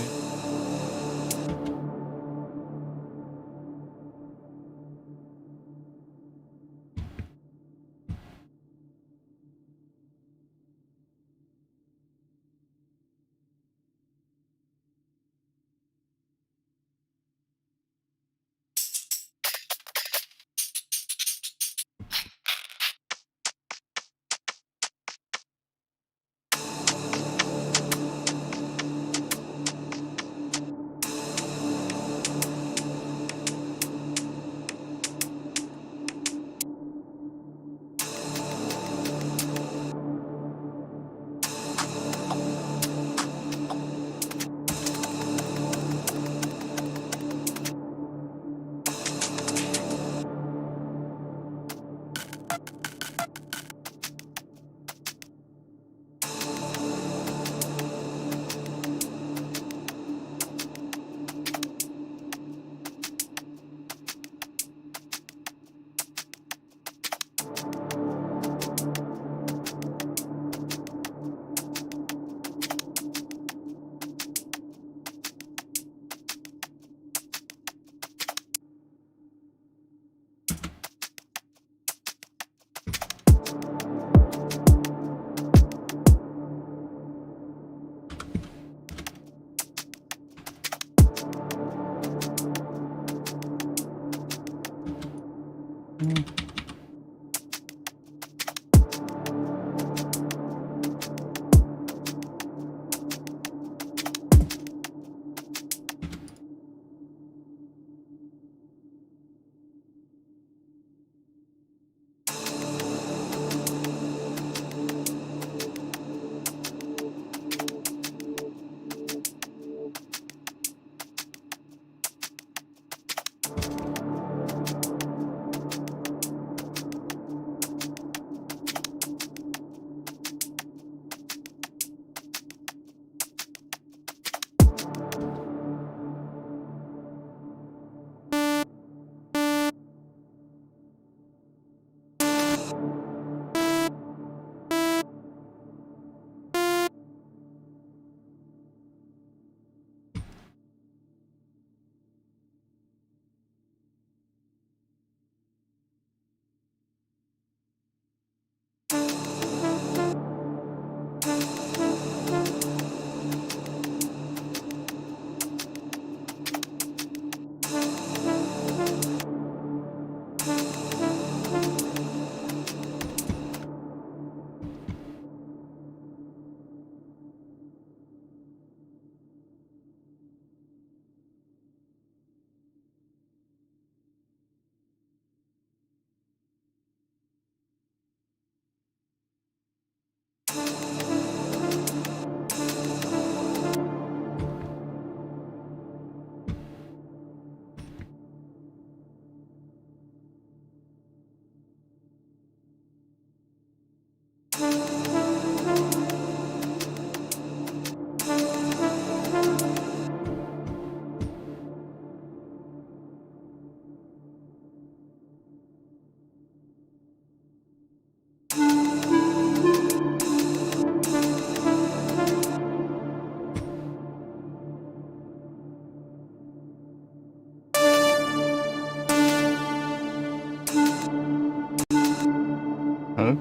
Huh?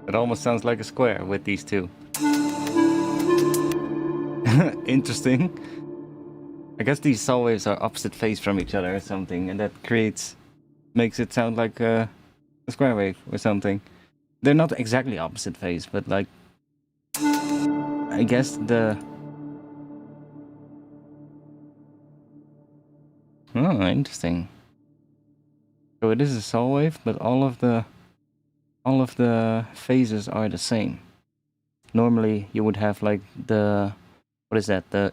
It almost sounds like a square with these two. Interesting. I guess these saw waves are opposite phase from each other or something, and that makes it sound like a square wave or something. They're not exactly opposite phase, but like, I guess Oh, interesting. So it is a saw wave, but all of the phases are the same. Normally you would have like the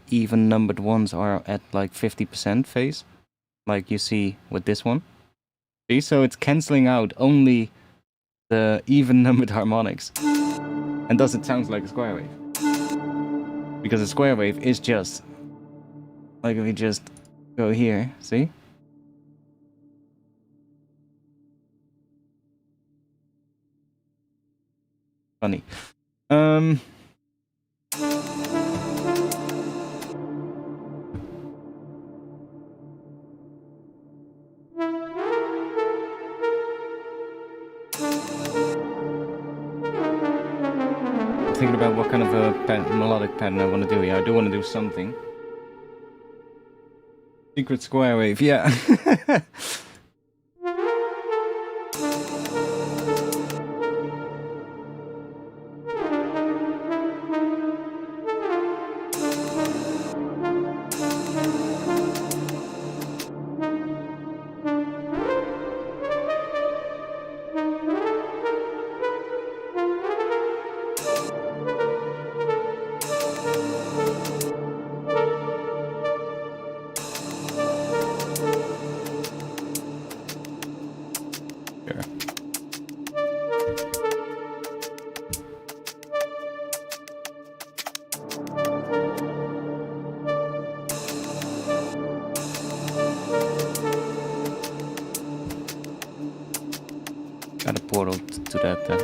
even numbered ones are at like 50% phase, like you see with this one. See, so it's cancelling out only the even numbered harmonics, and thus it sounds like a square wave. Because a square wave is just like if we just go here, see? Funny. Thinking about what kind of a melodic pattern I want to do here. I do want to do something. Secret square wave, yeah. Got a portal to that then.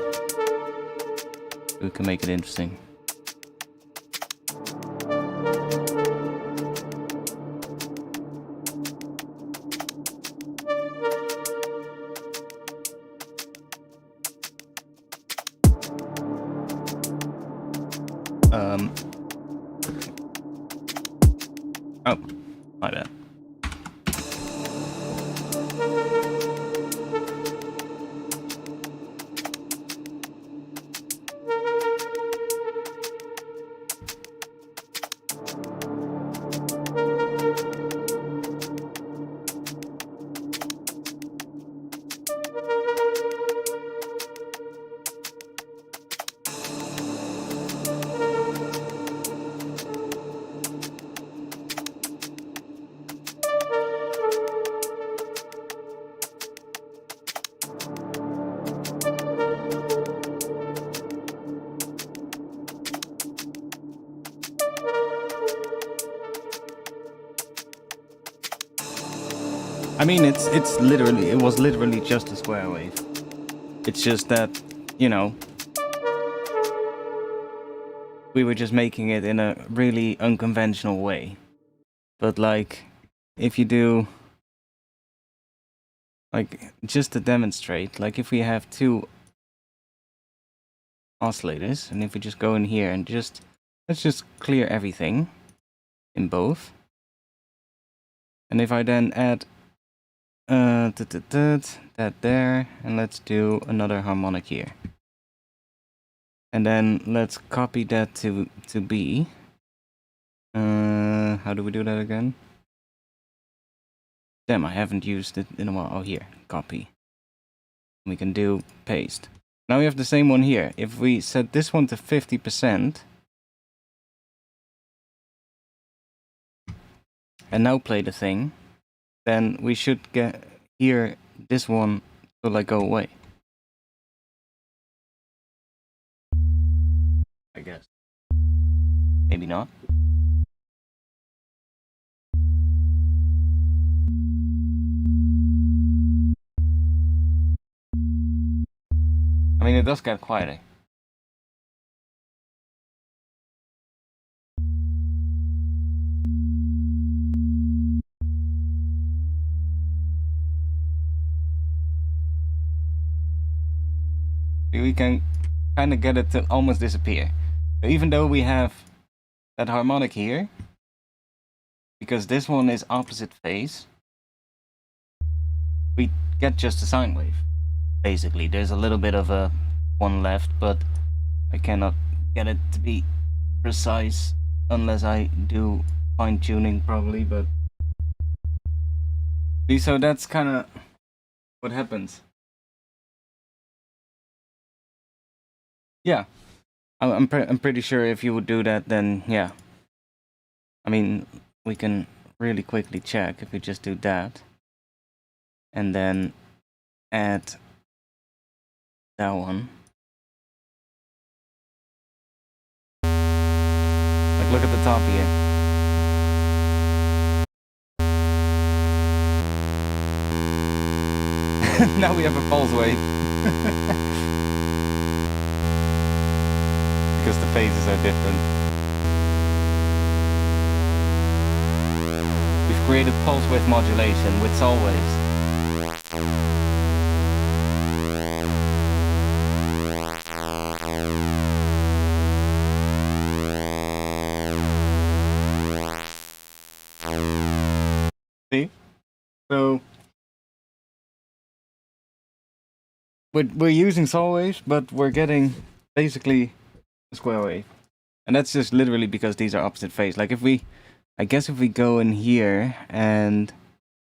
We can make it interesting. Oh, my bad. I mean, it was literally just a square wave. It's just that, you know, we were just making it in a really unconventional way. But like, if you do, like, just to demonstrate, like if we have two oscillators, and if we just go in here and let's just clear everything in both. And if I then add that there, and let's do another harmonic here. And then let's copy that to B. How do we do that again? Damn, I haven't used it in a while. Oh, here, copy. We can do paste. Now we have the same one here. If we set this one to 50%, and now play the thing, then we should get hear this one to like go away. I guess. Maybe not. I mean, it does get quieter. We can kind of get it to almost disappear. So even though we have that harmonic here, because this one is opposite phase, we get just a sine wave. Basically, there's a little bit of a one left, but I cannot get it to be precise unless I do fine tuning probably, but see, so that's kind of what happens. Yeah, I'm pretty sure if you would do that, then yeah. I mean, we can really quickly check if we just do that, and then add that one. Like, look at the top here. Now we have a pulse wave. Because the phases are different. We've created pulse width modulation with saw waves. See? So we're using saw waves, but we're getting basically a square wave. And that's just literally because these are opposite phase. Like if we, I guess if we go in here and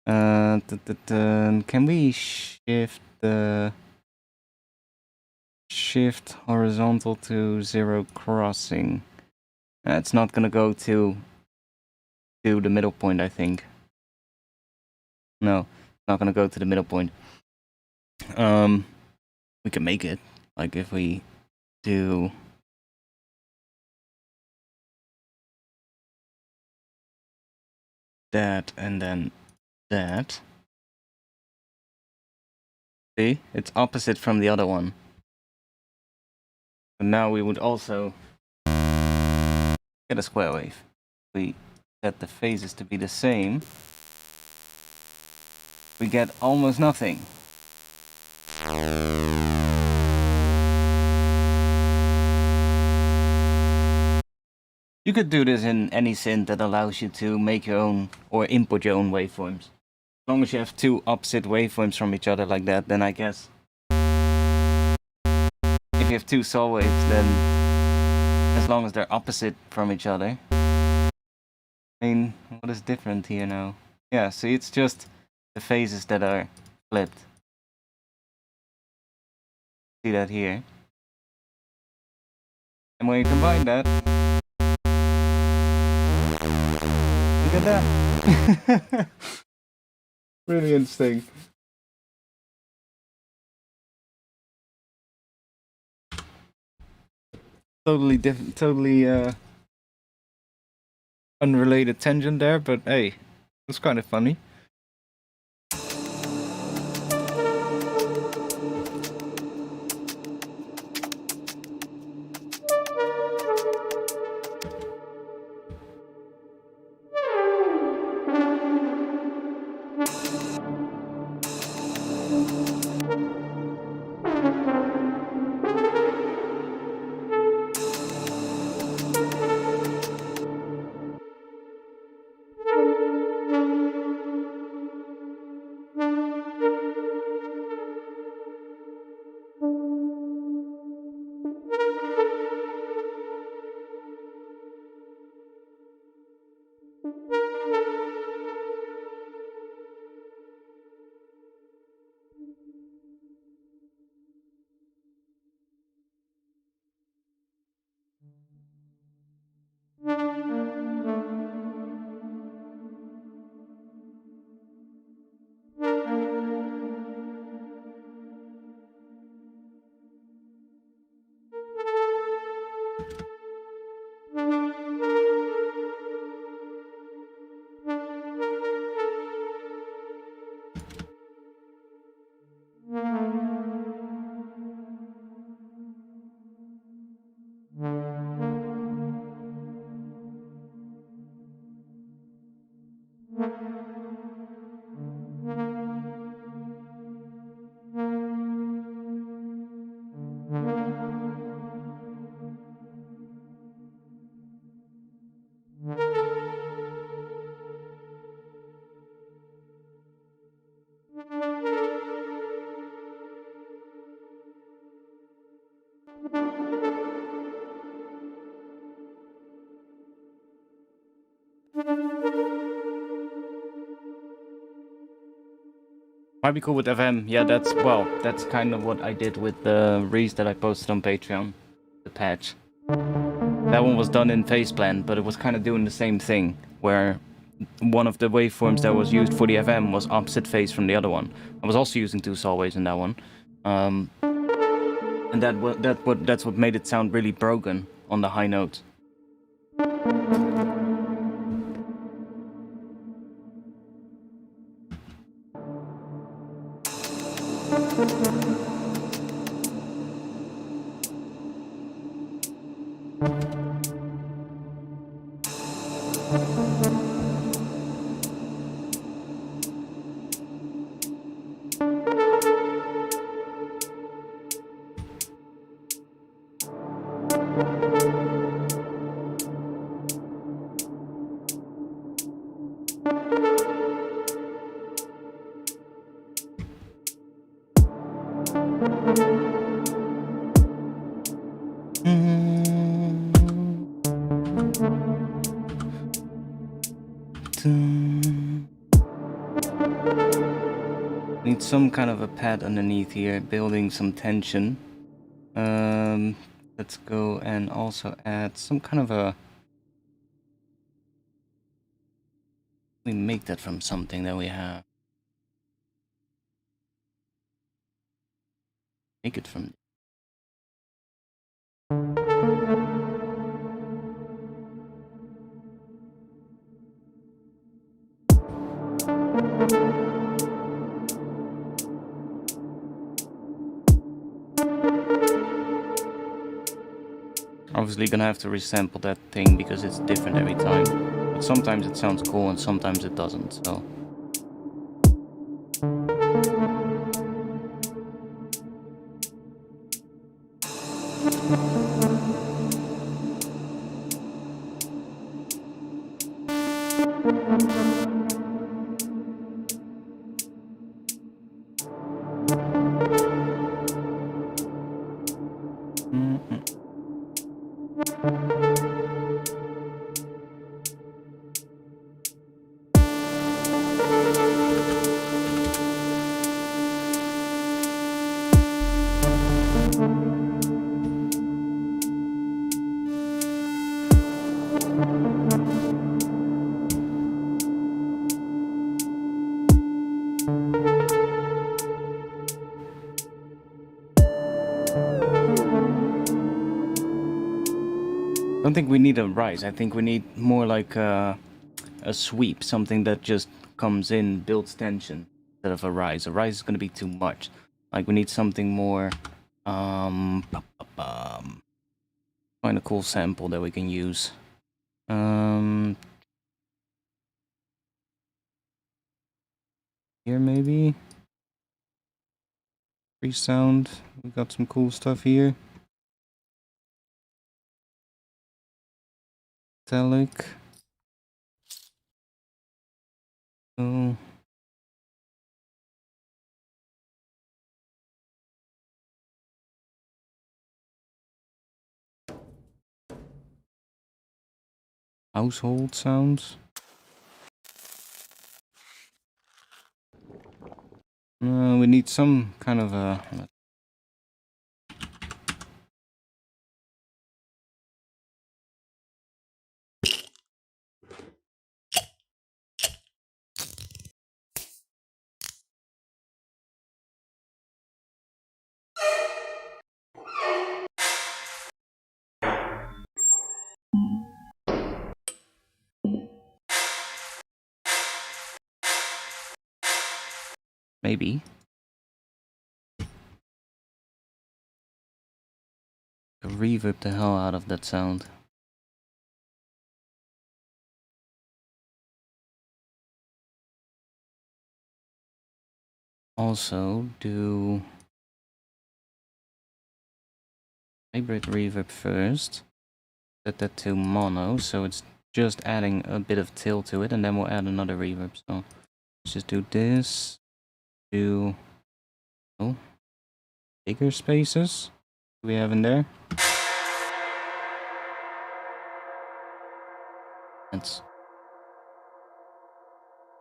can we shift the shift horizontal to 0 crossing? It's not gonna go to the middle point, I think. No, not gonna go to the middle point. We can make it, like if we do that and then that. See, it's opposite from the other one. And now we would also get a square wave. We set the phases to be the same. We get almost nothing. You could do this in any synth that allows you to make your own or input your own waveforms. As long as you have two opposite waveforms from each other like that, then I guess if you have two saw waves, then as long as they're opposite from each other. I mean, what is different here now? Yeah, see, it's just the phases that are flipped. See that here. And when you combine that, look at that. Really interesting. Totally different, totally unrelated tangent there, but hey, it's kind of funny. Might be cool with FM. Yeah, that's kind of what I did with the reels that I posted on Patreon. The patch. That one was done in Faceplan, but it was kind of doing the same thing, where one of the waveforms that was used for the FM was opposite phase from the other one. I was also using two saw waves in that one. And that's what made it sound really broken on the high notes. Need some kind of a pad underneath here, building some tension. Let's go and also add some kind of a... We make that from something that we have. Make it from... Obviously gonna have to resample that thing because it's different every time. But sometimes it sounds cool and sometimes it doesn't, so... I don't think we need a rise. I think we need more like a sweep, something that just comes in, builds tension, instead of a rise. A rise is going to be too much. Like, we need something more... Find a cool sample that we can use. Here, maybe? Free sound. We got some cool stuff here. Metallic. Oh. Household sounds. We need some kind of a... Maybe. Reverb the hell out of that sound. Also, do hybrid reverb first. Set that to mono, so it's just adding a bit of tilt to it, and then we'll add another reverb. So let's just do this. Do bigger spaces. What do we have in there?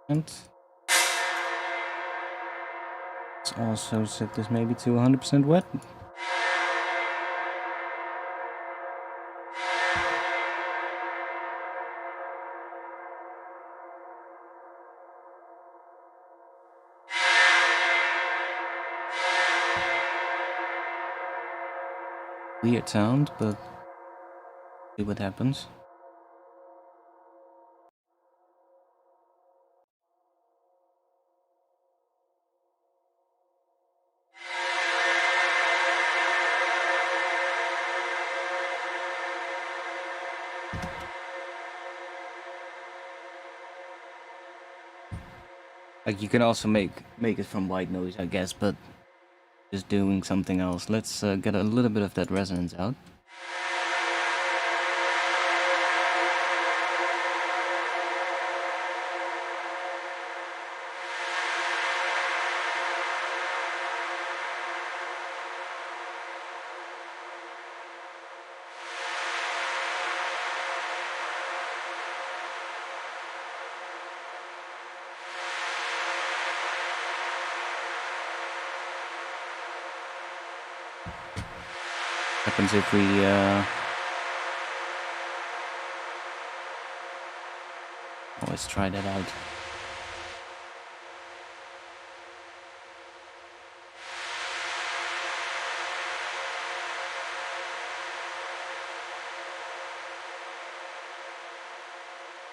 And Let's also set this maybe to 100% wet. Weird sound, but see what happens. Like, you can also make it from white noise, I guess, but just doing something else. Let's get a little bit of that resonance out. Happens if we always try that out.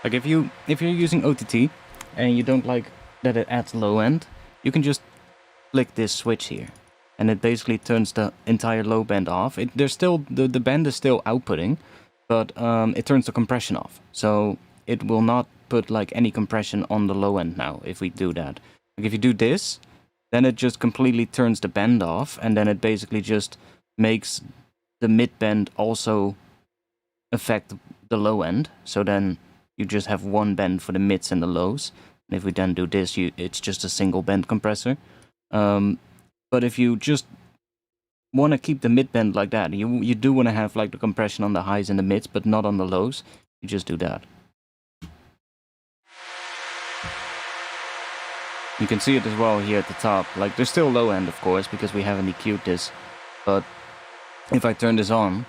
Like, if you're using OTT and you don't like that it adds low end, you can just flick this switch here, and it basically turns the entire low band off. There's still the band is still outputting, but it turns the compression off. So it will not put like any compression on the low end now if we do that. Like, if you do this, then it just completely turns the band off, and then it basically just makes the mid band also affect the low end. So then you just have one band for the mids and the lows. And if we then do this, it's just a single band compressor. But if you just want to keep the mid band like that, you do want to have like the compression on the highs and the mids, but not on the lows. You just do that. You can see it as well here at the top. Like, there's still low end, of course, because we haven't EQ'd this. But if I turn this on,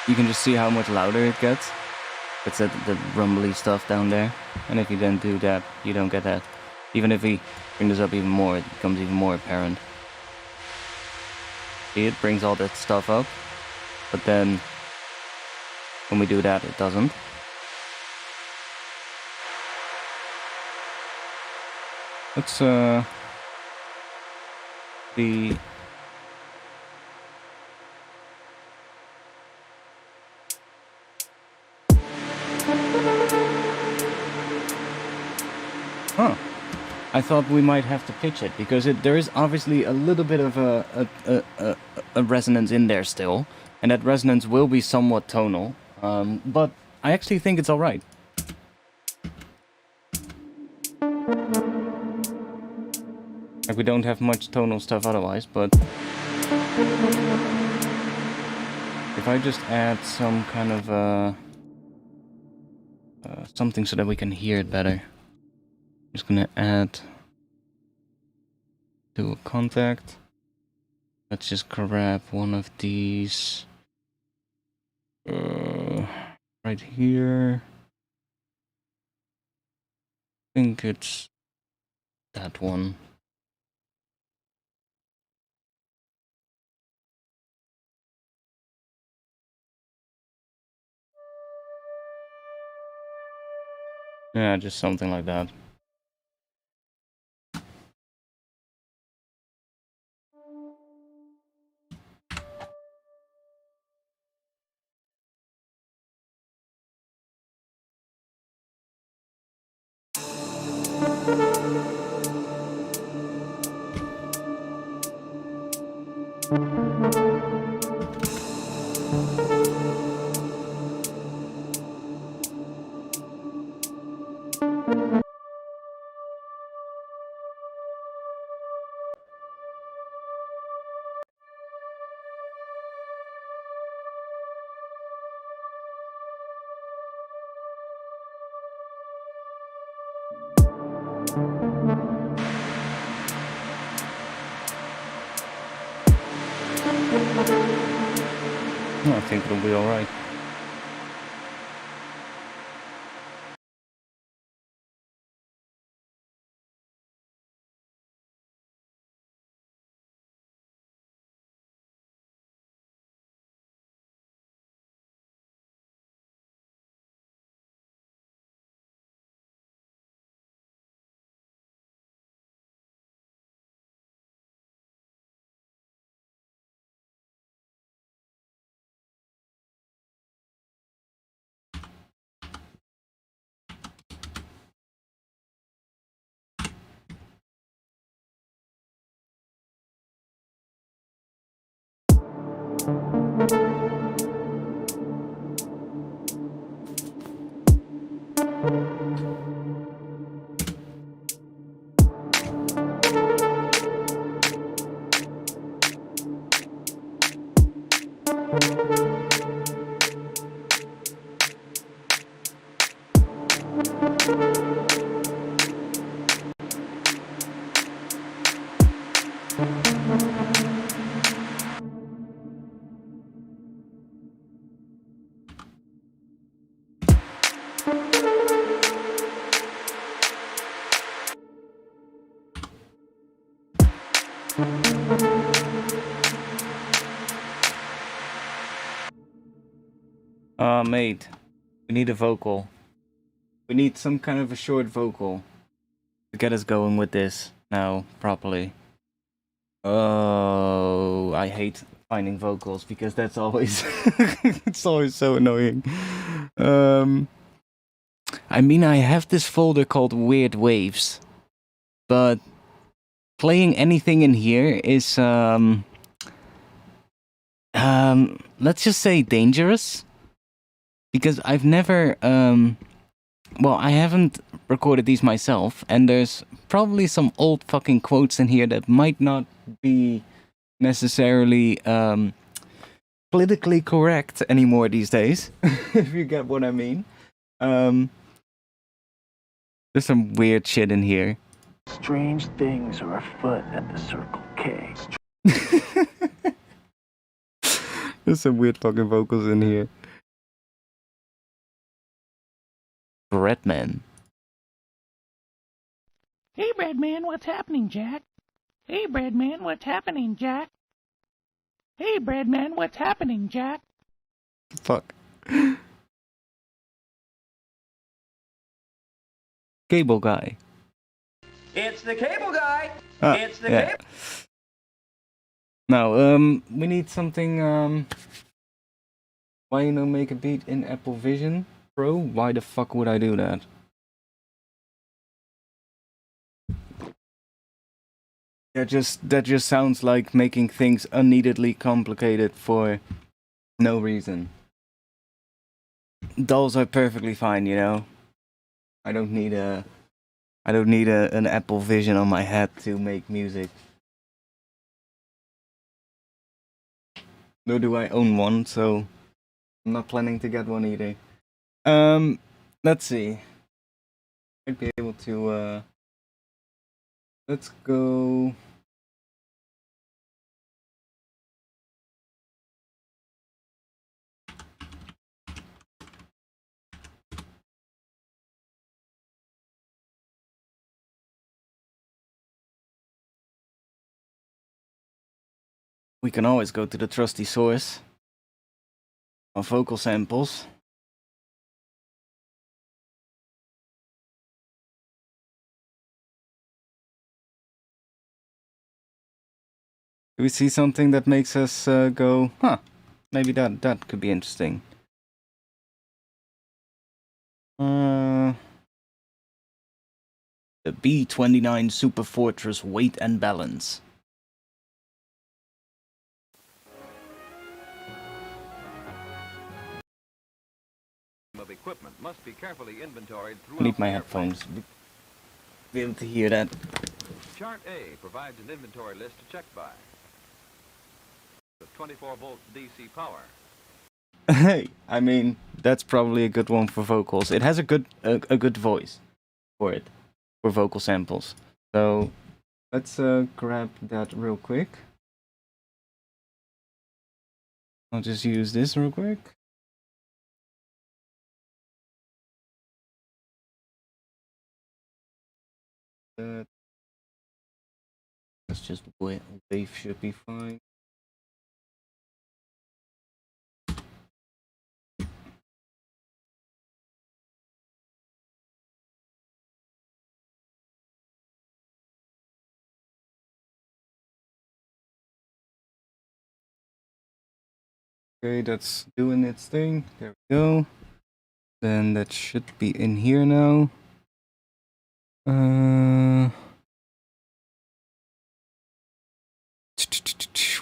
you can just see how much louder it gets. It's the rumbly stuff down there. And if you then do that, you don't get that. Even if we bring this up even more, it becomes even more apparent. See, it brings all that stuff up. But then, when we do that, it doesn't. Let's, the... Huh. I thought we might have to pitch it, because there is obviously a little bit of a resonance in there still, and that resonance will be somewhat tonal, but I actually think it's alright. Like, we don't have much tonal stuff otherwise, but if I just add some kind of something so that we can hear it better. I'm just gonna add to a contact. Let's just grab one of these right here. I think it's that one. Yeah, just something like that. I think it'll be alright. Mate, we need a vocal. We need some kind of a short vocal to get us going with this now properly. Oh, I hate finding vocals because that's always it's always so annoying. I mean, I have this folder called Weird Waves, but playing anything in here is let's just say dangerous, because I've never well, I haven't recorded these myself, and there's probably some old fucking quotes in here that might not be necessarily politically correct anymore these days, if you get what I mean. There's some weird shit in here. Strange things are afoot at the Circle K. There's some weird fucking vocals in here. Breadman. Hey, Breadman, what's happening, Jack? Hey, Breadman, what's happening, Jack? Hey, Breadman, what's happening, Jack? Fuck. Cable guy. It's the cable guy. It's the yeah. cable. Now, we need something. Why make a beat in Apple Vision Pro? Why the fuck would I do that? That just sounds like making things unneededly complicated for no reason. Dolls are perfectly fine, you know. I don't need an Apple Vision on my head to make music. Nor do I own one, so I'm not planning to get one either. Let's see. I'd be able to let's go. We can always go to the trusty source of vocal samples. Do we see something that makes us go, huh, maybe that could be interesting. The B29 Super Fortress Weight and Balance. Of equipment must be carefully inventoried I need throughout my the headphones to be able to hear that. Chart A provides an inventory list to check by. With 24-volt DC power. Hey, I mean, that's probably a good one for vocals. It has a good voice for it, for vocal samples. So let's grab that real quick. I'll just use this real quick. That's just wave should be fine. Okay, that's doing its thing. There we go. Then that should be in here now.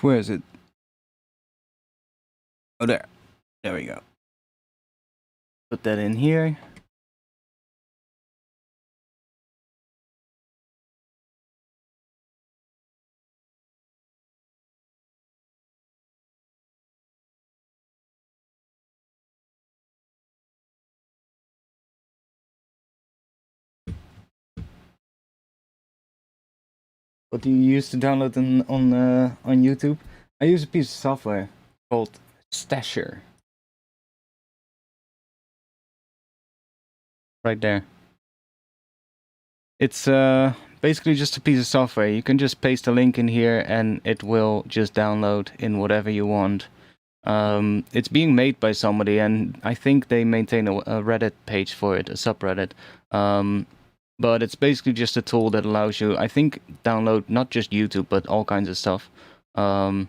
Where is it? Oh, there. There we go. Put that in here. What do you use to download on YouTube? I use a piece of software called Stasher. Right there. It's basically just a piece of software. You can just paste a link in here and it will just download in whatever you want. It's being made by somebody, and I think they maintain a Reddit page for it, a subreddit. But it's basically just a tool that allows you, I think, download not just YouTube, but all kinds of stuff. I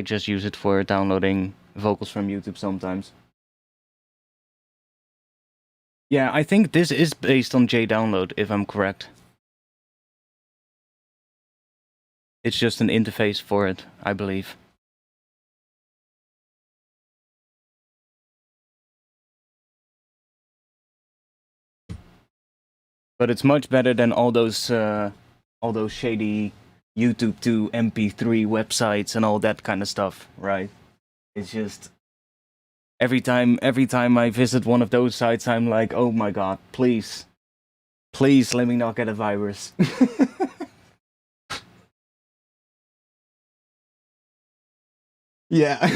just use it for downloading vocals from YouTube sometimes. Yeah, I think this is based on JDownload, if I'm correct. It's just an interface for it, I believe. But it's much better than all those shady YouTube to MP3 websites and all that kind of stuff, right? It's just every time I visit one of those sites, I'm like, oh my god, please let me not get a virus. Yeah.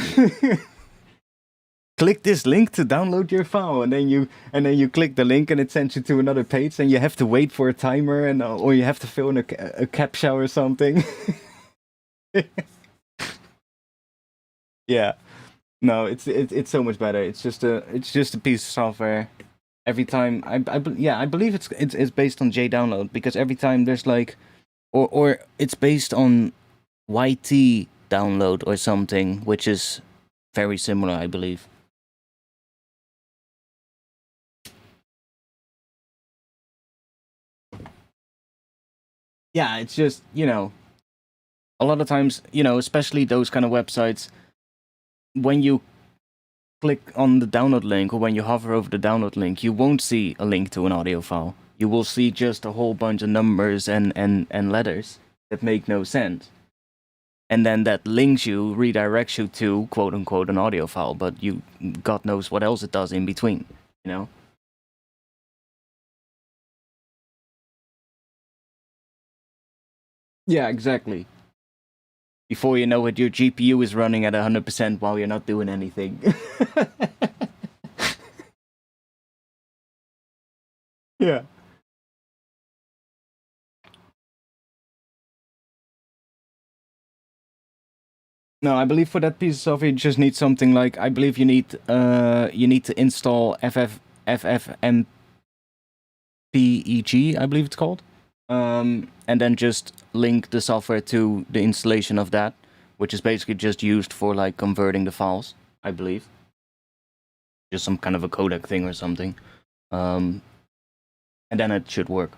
Click this link to download your file, and then you click the link and it sends you to another page, and you have to wait for a timer, and or you have to fill in a captcha or something. Yeah, no, it's so much better. It's just a piece of software. Every time I believe it's based on JDownload, because every time there's like, or it's based on YT download or something, which is very similar, I believe. Yeah, it's just, you know, a lot of times, you know, especially those kind of websites, when you click on the download link, or when you hover over the download link, you won't see a link to an audio file. You will see just a whole bunch of numbers and letters that make no sense. And then that links you, redirects you to, quote-unquote, an audio file, but you, God knows what else it does in between, you know? Yeah, exactly. Before you know it, your GPU is running at 100% while you're not doing anything. Yeah. No, I believe for that piece of software you just need something like, I believe you need to install FFmpeg, I believe it's called. And then just link the software to the installation of that, which is basically just used for like converting the files, I believe. Just some kind of a codec thing or something. And then it should work.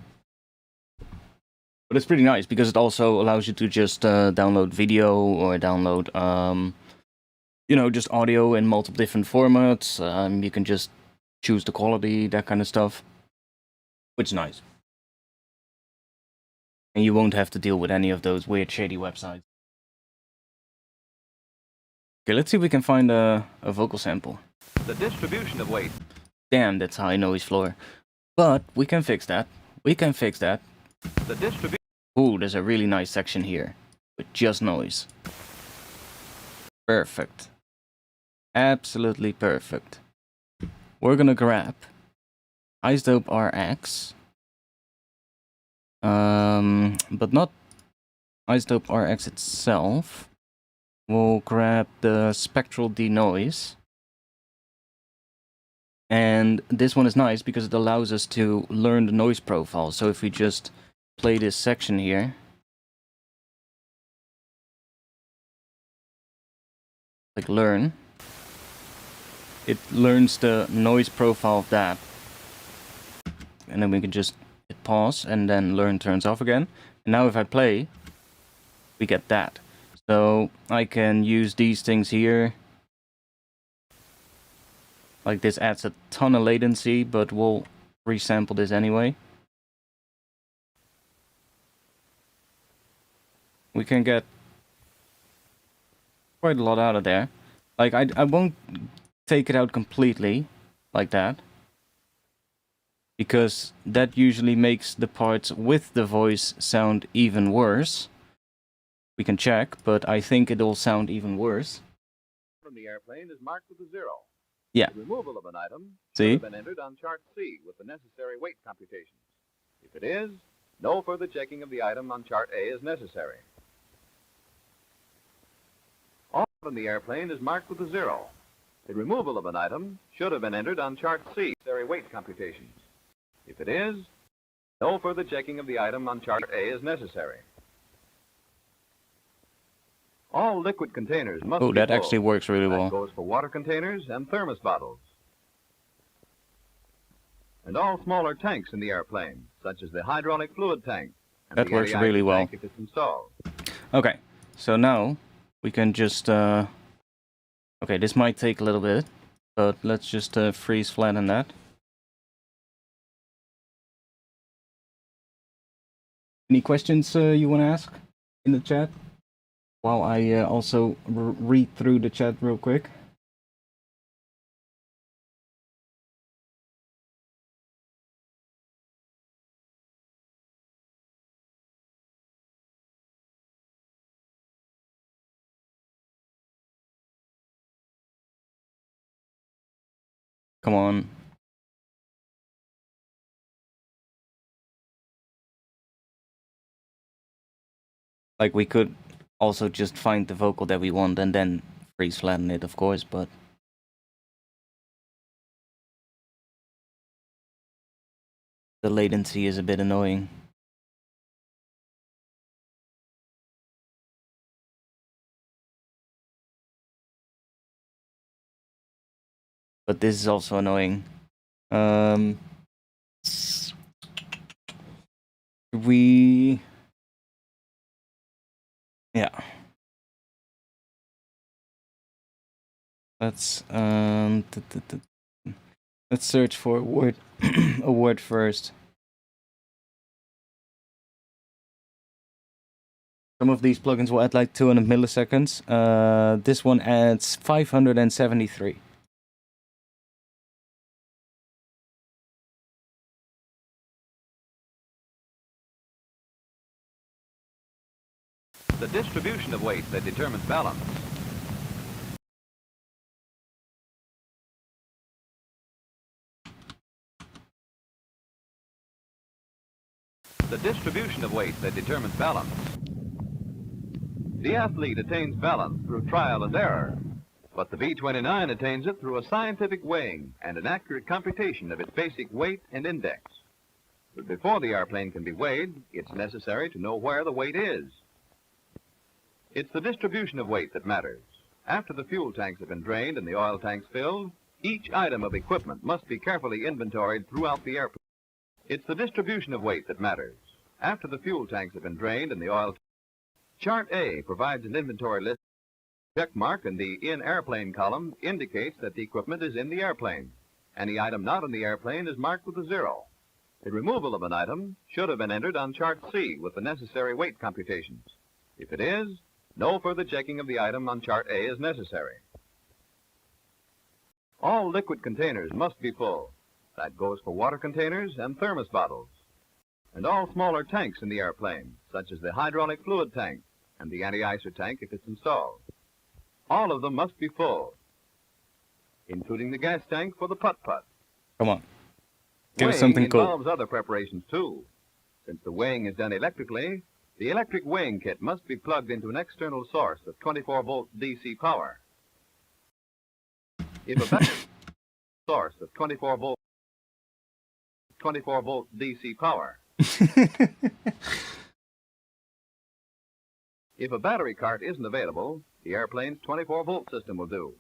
But it's pretty nice because it also allows you to just download video or download, you know, just audio in multiple different formats. You can just choose the quality, that kind of stuff, which is nice. And you won't have to deal with any of those weird, shady websites. Okay, let's see if we can find a vocal sample. The distribution of weight. Damn, that's high noise floor. But we can fix that. We can fix that. The distribution. Ooh, there's a really nice section here with just noise. Perfect. Absolutely perfect. We're gonna grab isotope RX. But not isotope RX itself. We'll grab the spectral denoise. And this one is nice because it allows us to learn the noise profile. So if we just play this section here, like learn, it learns the noise profile of that. And then we can just hit pause and then learn turns off again. And now if I play, we get that. So I can use these things here. Like this adds a ton of latency, but we'll resample this anyway. We can get quite a lot out of there. Like I won't take it out completely like that, because that usually makes the parts with the voice sound even worse. We can check, but I think it'll sound even worse. From the airplane is marked with a 0. Yeah. The removal of an item See? should have been entered on chart C with the necessary weight computations. If it is, no further checking of the item on chart A is necessary. All from the airplane is marked with a 0. The removal of an item should have been entered on chart C, necessary weight computations. If it is, no further checking of the item on chart A is necessary. All liquid containers must be that full. actually works really well. That goes for water containers and thermos bottles. And all smaller tanks in the airplane, such as the hydraulic fluid tank and That the works anti-ice really well. tank if it's installed. Okay, so now we can just... Okay, this might take a little bit, but let's just freeze flatten that. Any questions you want to ask in the chat? While I also read through the chat real quick. Come on. Like, we could also just find the vocal that we want and then freeze flatten it, of course, but... the latency is a bit annoying. But this is also annoying. Yeah. Let's let's search for a word a word first. Some of these plugins will add like 200 milliseconds. This one adds 573. The distribution of weight that determines balance. The distribution of weight that determines balance. The athlete attains balance through trial and error, but the B-29 attains it through a scientific weighing and an accurate computation of its basic weight and index. But before the airplane can be weighed, it's necessary to know where the weight is. It's the distribution of weight that matters. After the fuel tanks have been drained and the oil tanks filled, each item of equipment must be carefully inventoried throughout the airplane. It's the distribution of weight that matters. After the fuel tanks have been drained and the oil... Chart A provides an inventory list. Check mark in the in airplane column indicates that the equipment is in the airplane. Any item not in the airplane is marked with a 0. The removal of an item should have been entered on chart C with the necessary weight computations. If it is, no further checking of the item on chart A is necessary. All liquid containers must be full. That goes for water containers and thermos bottles. And all smaller tanks in the airplane, such as the hydraulic fluid tank and the anti-icer tank if it's installed. All of them must be full. including the gas tank for the putt-putt. Come on. Give us Weighing something cool. involves other preparations too. Since the weighing is done electrically, the electric weighing kit must be plugged into an external source of 24-volt DC power. If a battery source of 24-volt DC power. If a battery cart isn't available, the airplane's 24-volt system will do.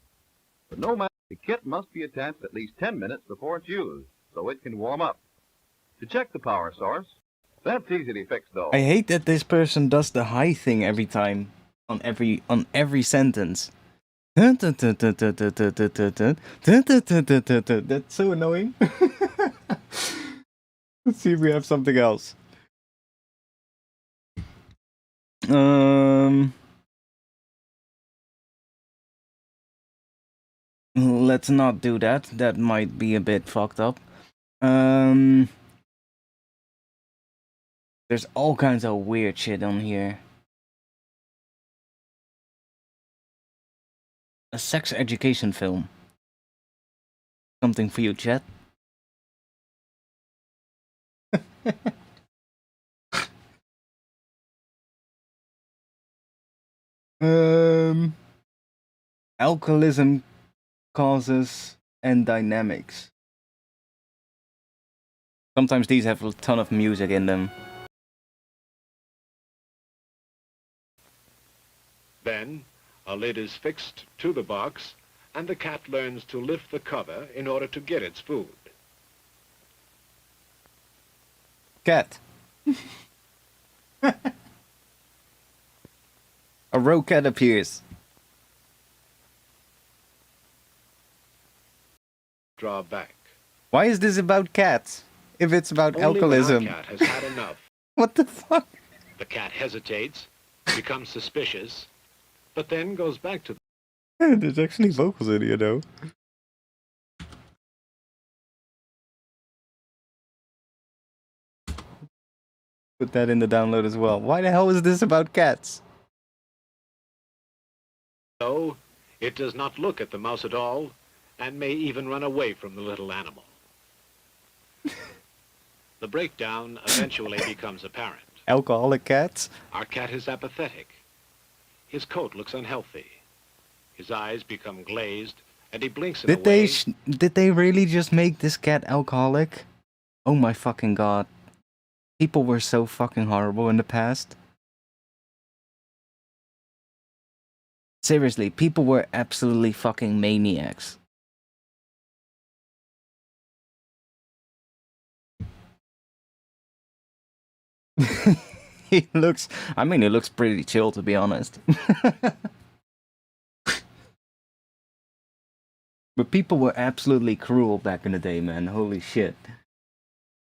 But no matter, the kit must be attached at least 10 minutes before it's used, so it can warm up. To check the power source, that's easily fixed though. I hate that this person does the high thing every time on every sentence. That's so annoying. Let's see if we have something else. Let's not do that. That might be a bit fucked up. There's all kinds of weird shit on here. A sex education film. Something for you, chat. Alcoholism causes and dynamics. Sometimes these have a ton of music in them. Then, a lid is fixed to the box, and the cat learns to lift the cover in order to get its food. Cat. A row cat appears. Draw back. Why is this about cats? If it's about Only alcoholism. when our cat has had enough. What the fuck? The cat hesitates, becomes suspicious, but then goes back to There's actually vocals in here though. Put that in the download as well. Why the hell is this about cats? So, it does not look at the mouse at all, and may even run away from the little animal. The breakdown eventually becomes apparent. Alcoholic cats? Our cat is apathetic. His coat looks unhealthy. His eyes become glazed, and he blinks in a way. Did they really just make this cat alcoholic? Oh my fucking god. People were so fucking horrible in the past. Seriously, people were absolutely fucking maniacs. He looks pretty chill, to be honest. But people were absolutely cruel back in the day, man. Holy shit.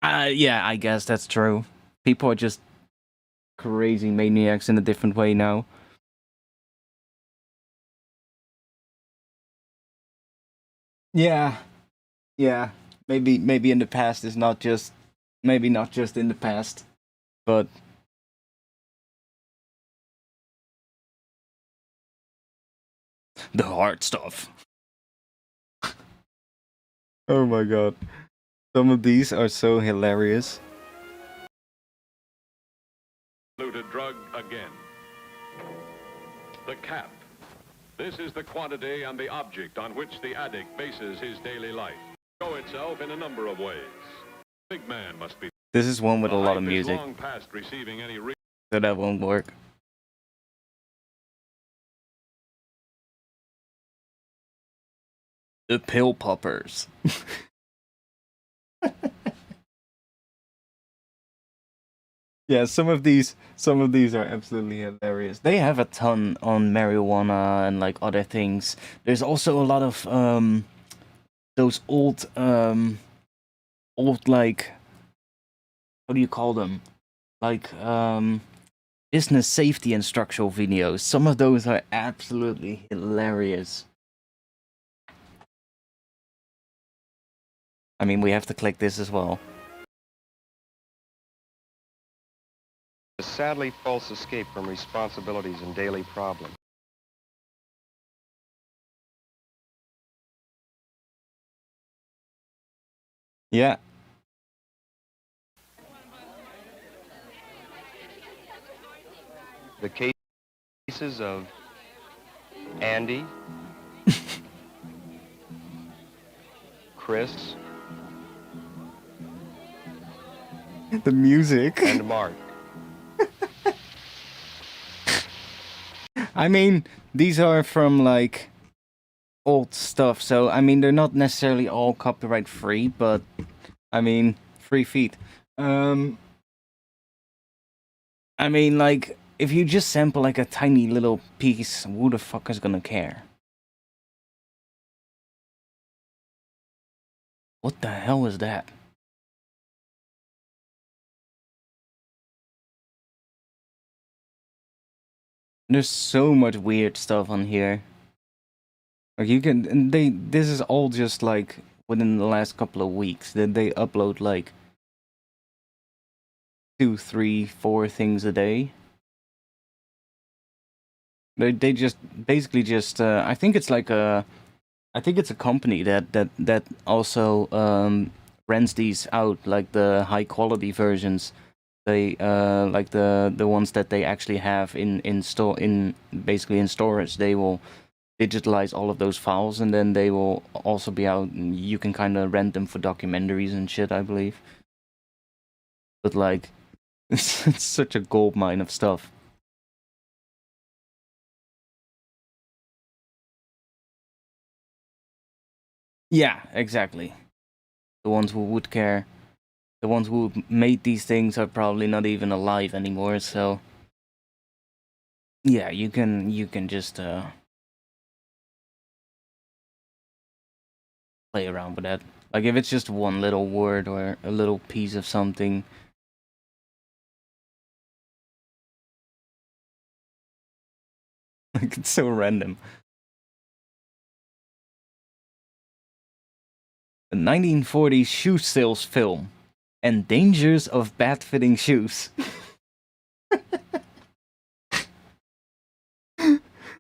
Yeah, I guess that's true. People are just crazy maniacs in a different way now. Yeah. Yeah. Maybe in the past is not just... Maybe not just in the past. But... the hard stuff. Oh my god. Some of these are so hilarious. Diluted drug again. The cap. This is the quantity and the object on which the addict bases his daily life. Show itself in a number of ways. Big man must be. This is one with a lot of music. Long past receiving any So that won't work. The pill poppers. Yeah, some of these are absolutely hilarious. They have a ton on marijuana and like other things. There's also a lot of those old like, what do you call them? Like business safety instructional videos. Some of those are absolutely hilarious. I mean, we have to click this as well. A sadly false escape from responsibilities and daily problems. Yeah. The cases of Andy, Chris, The music. and Mark. I mean, these are from like old stuff, so I mean they're not necessarily all copyright free, but I mean free feed. I mean, like, if you just sample like a tiny little piece, who the fuck is gonna care? What the hell is that? There's so much weird stuff on here. Like you can, and this is all just like within the last couple of weeks that they upload like 2, 3, 4 things a day. They just basically just I think it's like I think it's a company that also rents these out, like the high quality versions. They like the ones that they actually have in store in basically in storage. They will digitalize all of those files, and then they will also be out. And you can kind of rent them for documentaries and shit, I believe. But like, it's such a gold mine of stuff. Yeah, exactly. The ones who would care, the ones who made these things are probably not even alive anymore. So yeah, you can just play around with that. Like if it's just one little word or a little piece of something. Like it's so random. A 1940s shoe sales film and dangers of bad-fitting shoes.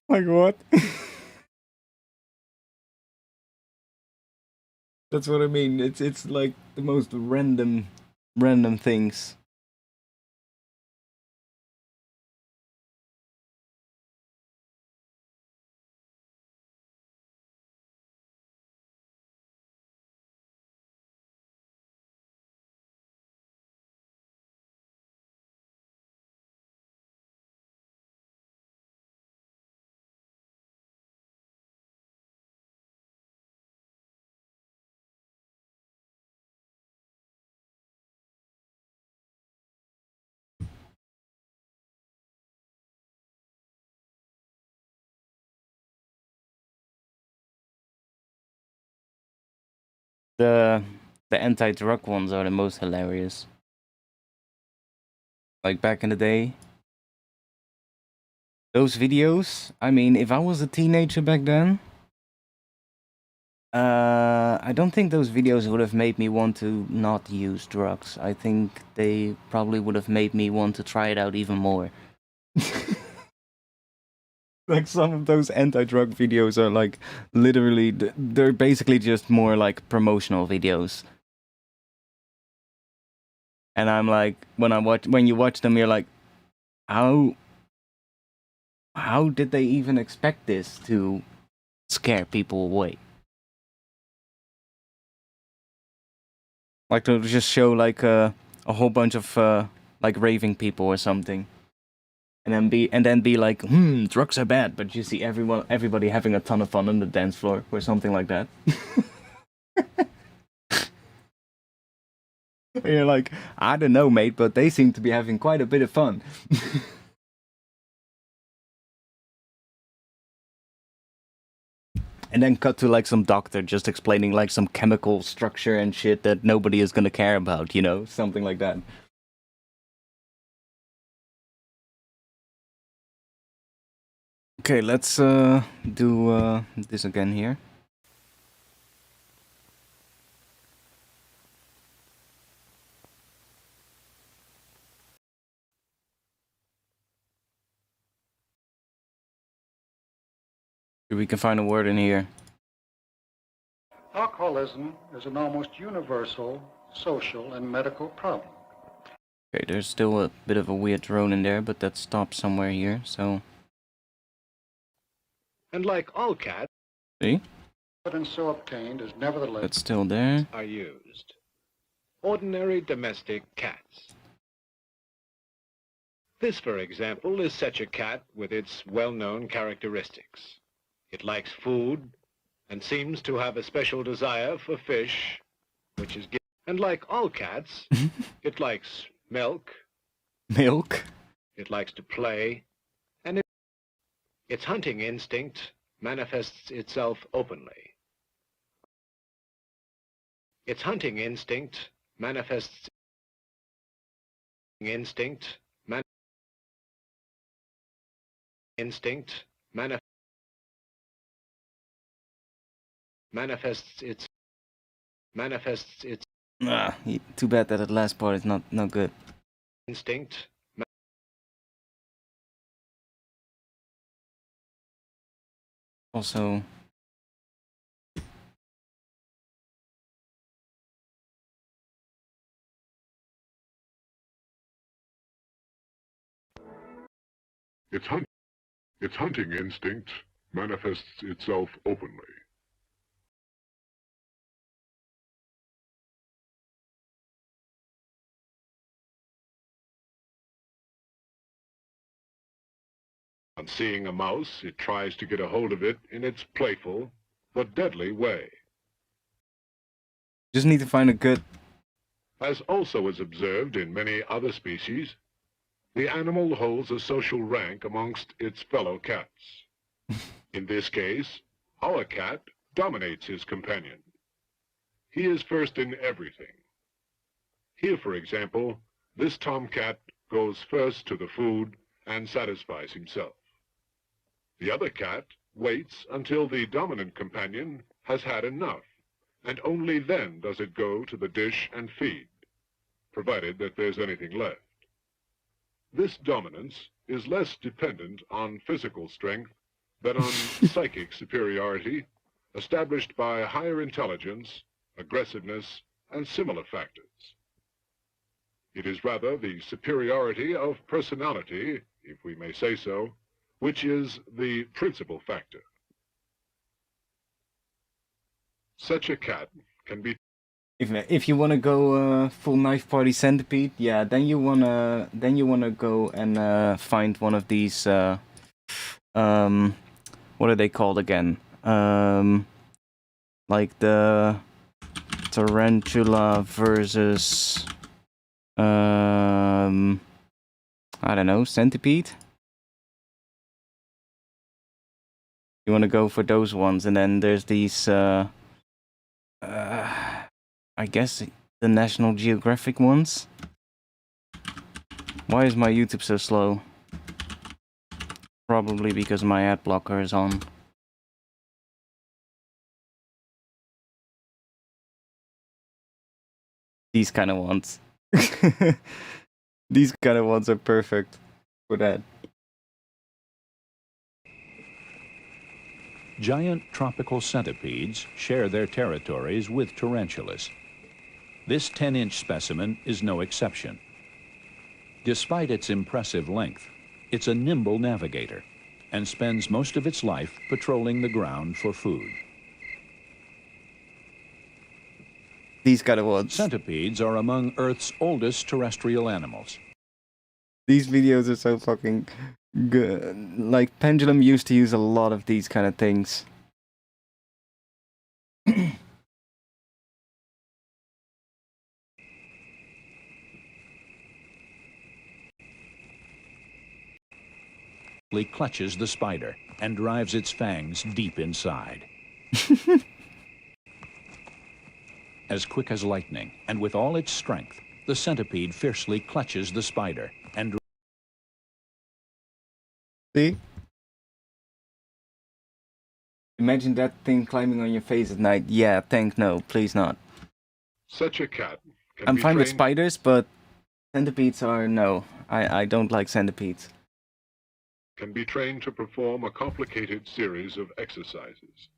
Like what? That's what I mean. It's like the most random things. The anti-drug ones are the most hilarious. Like back in the day, those videos. I mean, if I was a teenager back then, I don't think those videos would have made me want to not use drugs. I think they probably would have made me want to try it out even more. Like some of those anti-drug videos are like literally they're basically just more like promotional videos. And I'm like when you watch them you're like how did they even expect this to scare people away? Like to just show like a whole bunch of like raving people or something. And then be like, drugs are bad, but you see everybody having a ton of fun on the dance floor or something like that. And you're like, I don't know, mate, but they seem to be having quite a bit of fun. And then cut to like some doctor just explaining like some chemical structure and shit that nobody is gonna care about, you know, something like that. Okay, let's do this again here. We can find a word in here. Alcoholism is an almost universal social and medical problem. Okay, there's still a bit of a weird drone in there, but that stops somewhere here, so... And like all cats, See? Evidence so obtained is nevertheless That's still there. are used. Ordinary domestic cats. This, for example, is such a cat with its well-known characteristics. It likes food and seems to have a special desire for fish, which is given. And like all cats, it likes milk, Milk? it likes to play, and its hunting instinct manifests itself openly. Its hunting instinct manifests instinct manifests its Ah, too bad that the last part is not good. instinct Also... Its hunting instinct manifests itself openly. On seeing a mouse, it tries to get a hold of it in its playful but deadly way. Just need to find a good... As also is observed in many other species, the animal holds a social rank amongst its fellow cats. In this case, our cat dominates his companion. He is first in everything. Here, for example, this tomcat goes first to the food and satisfies himself. The other cat waits until the dominant companion has had enough, and only then does it go to the dish and feed, provided that there's anything left. This dominance is less dependent on physical strength than on psychic superiority, established by higher intelligence, aggressiveness, and similar factors. It is rather the superiority of personality, if we may say so, which is the principal factor. Such a cat can be... If you wanna go full knife party centipede, yeah, then you wanna go and find one of these what are they called again? Like the tarantula versus I don't know, centipede. You wanna go for those ones, and then there's these I guess the National Geographic ones. Why is my YouTube so slow? Probably because my ad blocker is on. These kind of ones. These kind of ones are perfect for that. Giant tropical centipedes share their territories with tarantulas. This 10-inch specimen is no exception. Despite its impressive length, it's a nimble navigator and spends most of its life patrolling the ground for food. These kind of ones. Centipedes are among Earth's oldest terrestrial animals. These videos are so fucking good. Like, Pendulum used to use a lot of these kind of things. Clutches the spider and drives its fangs deep inside. As quick as lightning, and with all its strength, the centipede fiercely clutches the spider and... See? Imagine that thing climbing on your face at night. Yeah, thank no, please not. Such a cat can I'm be fine with trained... spiders, but centipedes are no. I don't like centipedes. Can be trained to perform a complicated series of exercises,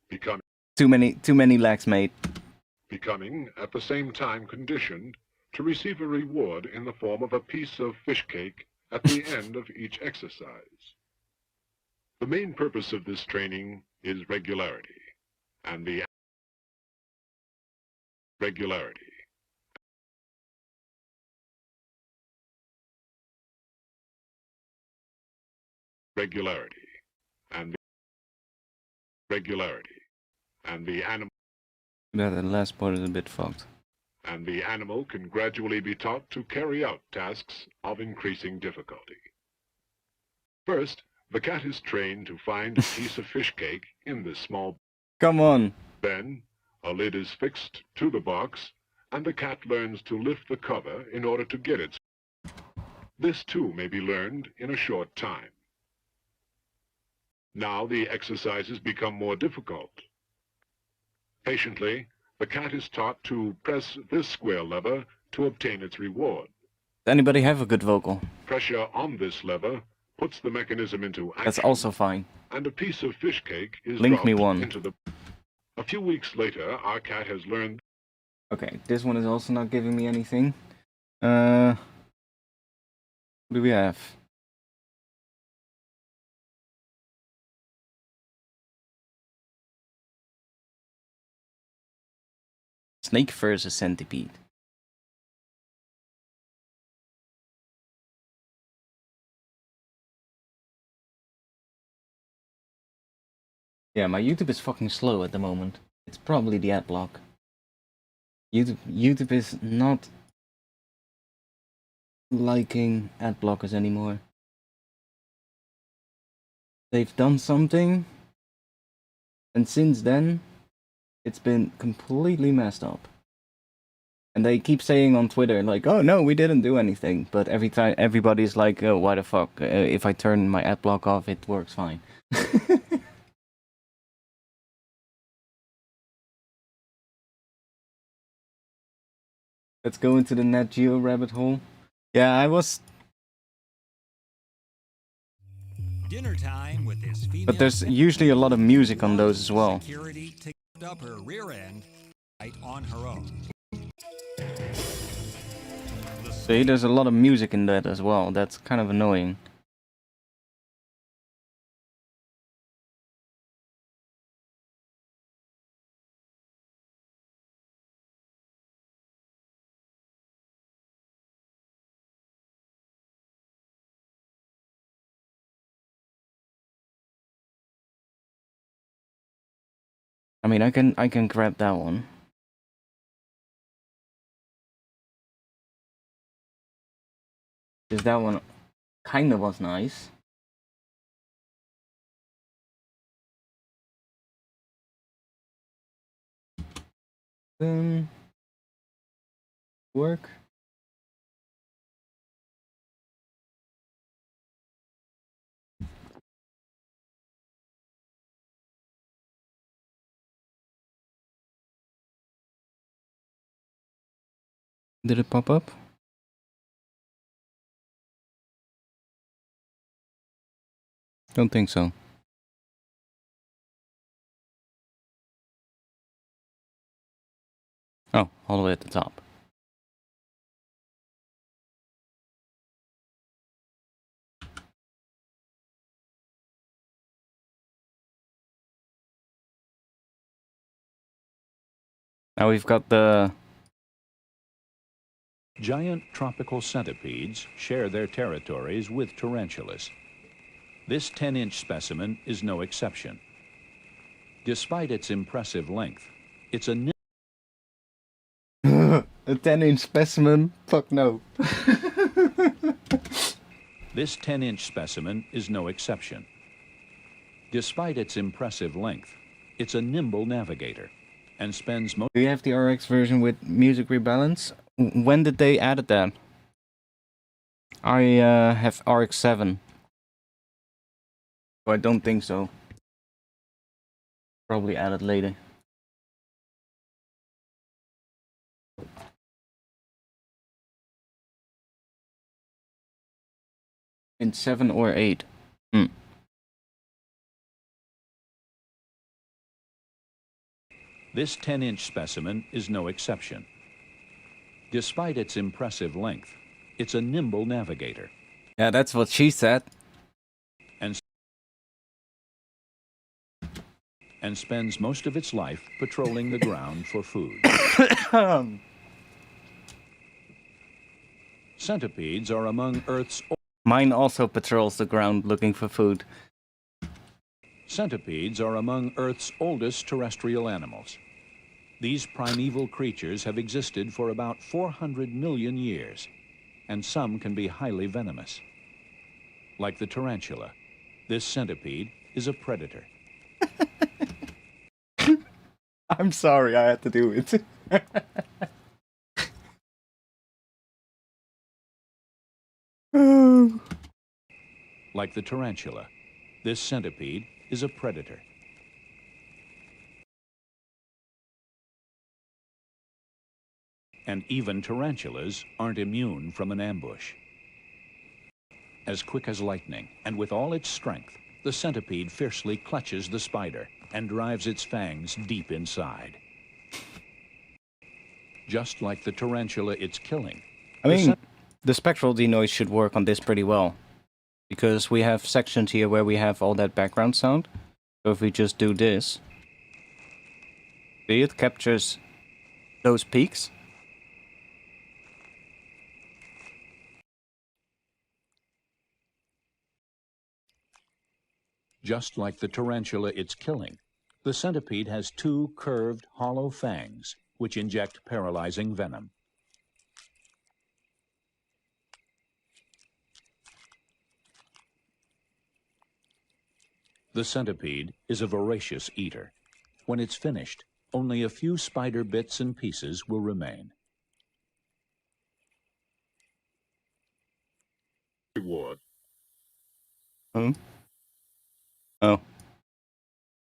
becoming Too many legs, mate. becoming at the same time conditioned to receive a reward in the form of a piece of fish cake at the end of each exercise. The main purpose of this training is regularity, and the regularity. Regularity, and the regularity, and the animal. Yeah, the last part is a bit fucked. And the animal can gradually be taught to carry out tasks of increasing difficulty. First, the cat is trained to find a piece of fish cake in this small. Come on. Then, a lid is fixed to the box, and the cat learns to lift the cover in order to get it. This too may be learned in a short time. Now the exercises become more difficult. Patiently, the cat is taught to press this square lever to obtain its reward. Does anybody have a good vocal? Pressure on this lever puts the mechanism into action. That's also fine. And a piece of fish cake is Link dropped me one. into the. A few weeks later, our cat has learned. Okay, this one is also not giving me anything. What do we have? Snake versus centipede. Yeah, my YouTube is fucking slow at the moment. It's probably the ad block. YouTube is not liking ad blockers anymore. They've done something, and since then, it's been completely messed up. And they keep saying on Twitter, like, oh no, we didn't do anything. But every time, everybody's like, oh, why the fuck? If I turn my ad block off, it works fine. Let's go into the Nat Geo rabbit hole. Yeah, I was... Dinner time with this female, but there's usually a lot of music on those as well. Security to get up her rear end right on her own. See, there's a lot of music in that as well. That's kind of annoying. I mean, I can grab that one. Because that one kind of was nice. Work. Did it pop up? Don't think so. Oh, all the way at the top. Now we've got the... Giant tropical centipedes share their territories with tarantulas. This 10-inch specimen is no exception. Despite its impressive length, it's a a 10-inch specimen? Fuck no. This 10-inch specimen is no exception. Despite its impressive length, it's a nimble navigator and spends most... Do you have the RX version with music rebalance? When did they add that? I have RX 7. So I don't think so. Probably added later. In 7 or 8. This 10-inch specimen is no exception. Despite its impressive length, it's a nimble navigator. Yeah, that's what she said. And spends most of its life patrolling the ground for food. Centipedes are among Earth's... Mine also patrols the ground looking for food. Centipedes are among Earth's oldest terrestrial animals. These primeval creatures have existed for about 400 million years, and some can be highly venomous. Like the tarantula, this centipede is a predator. I'm sorry, I had to do it. Like the tarantula, this centipede is a predator. And even tarantulas aren't immune from an ambush. As quick as lightning, and with all its strength, the centipede fiercely clutches the spider and drives its fangs deep inside. Just like the tarantula it's killing. I mean, the spectral denoise should work on this pretty well. Because we have sections here where we have all that background sound. So if we just do this, see, it captures those peaks. Just like the tarantula it's killing, the centipede has two curved, hollow fangs, which inject paralyzing venom. The centipede is a voracious eater. When it's finished, only a few spider bits and pieces will remain. Reward. Oh,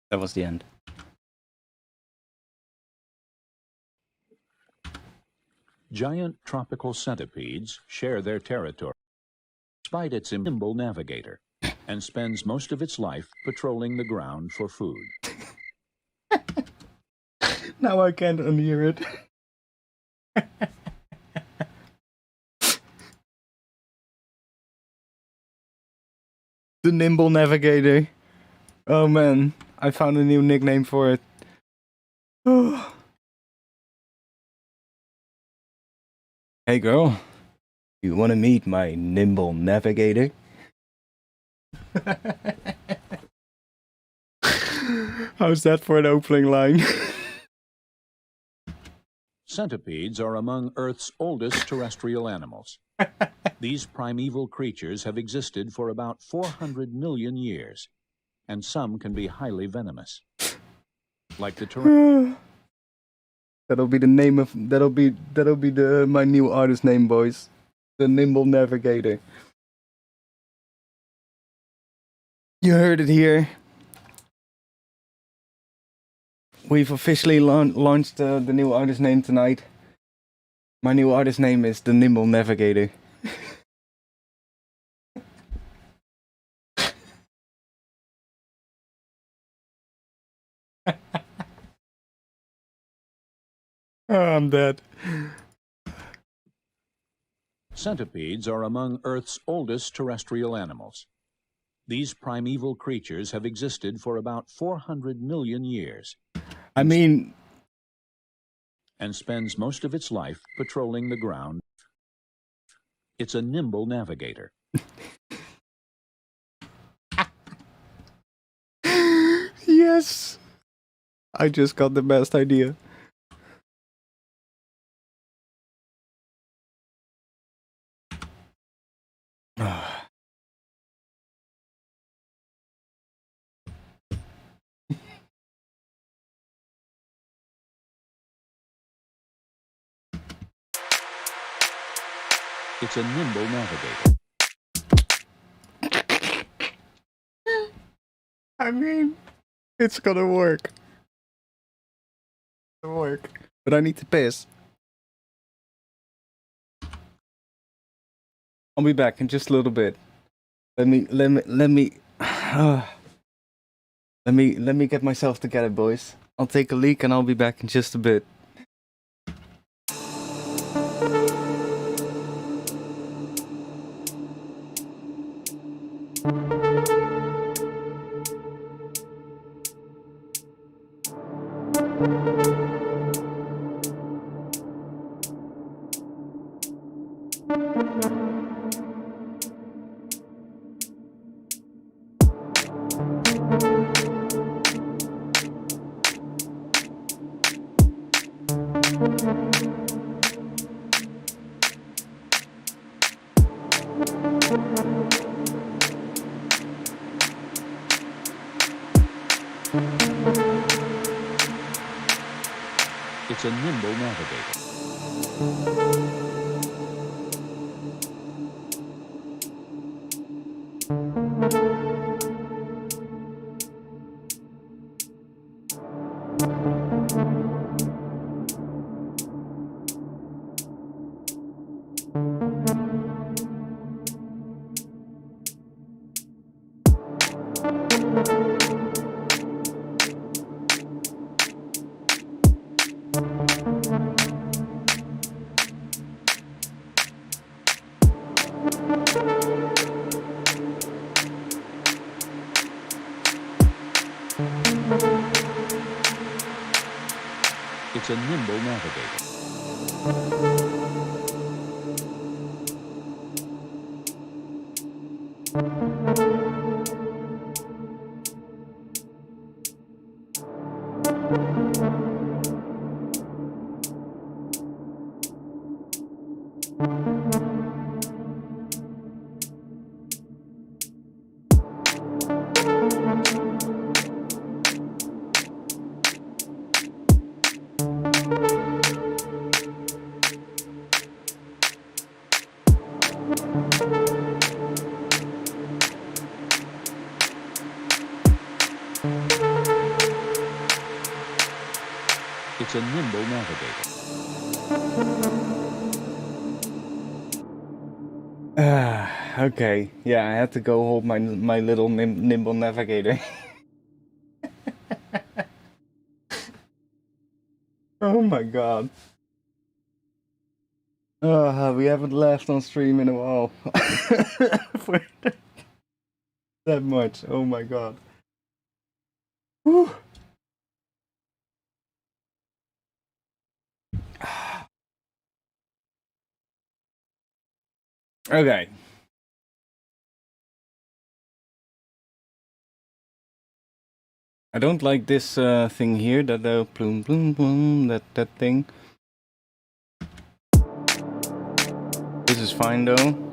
that was the end. Giant tropical centipedes share their territory, despite its nimble navigator, and spends most of its life patrolling the ground for food. Now I can't unhear it. The Nimble Navigator. Oh man, I found a new nickname for it. Hey girl, you wanna meet my Nimble Navigator? How's that for an opening line? Centipedes are among Earth's oldest terrestrial animals. These primeval creatures have existed for about 400 million years, and some can be highly venomous. Like the tarantula. That'll be the name of my new artist name, boys. The Nimble Navigator. You heard it here. We've officially launched the new artist name tonight. My new artist name is the Nimble Navigator. Oh, I'm dead. Centipedes are among Earth's oldest terrestrial animals. These primeval creatures have existed for about 400 million years. I mean... And spends most of its life patrolling the ground. It's a nimble navigator. Yes! I just got the best idea. It's a nimble navigator. I mean, it's gonna work. It'll work. But I need to piss. I'll be back in just a little bit. Let me let me get myself together, boys. I'll take a leak and I'll be back in just a bit. It's a nimble navigator. It's a nimble navigator. It's a nimble navigator. Okay, yeah, I had to go hold my little nimble navigator. Oh my god. We haven't laughed on stream in a while. For that much, oh my god. Whew. Okay. I don't like this thing here, that bloom bloom bloom, that thing. This is fine though.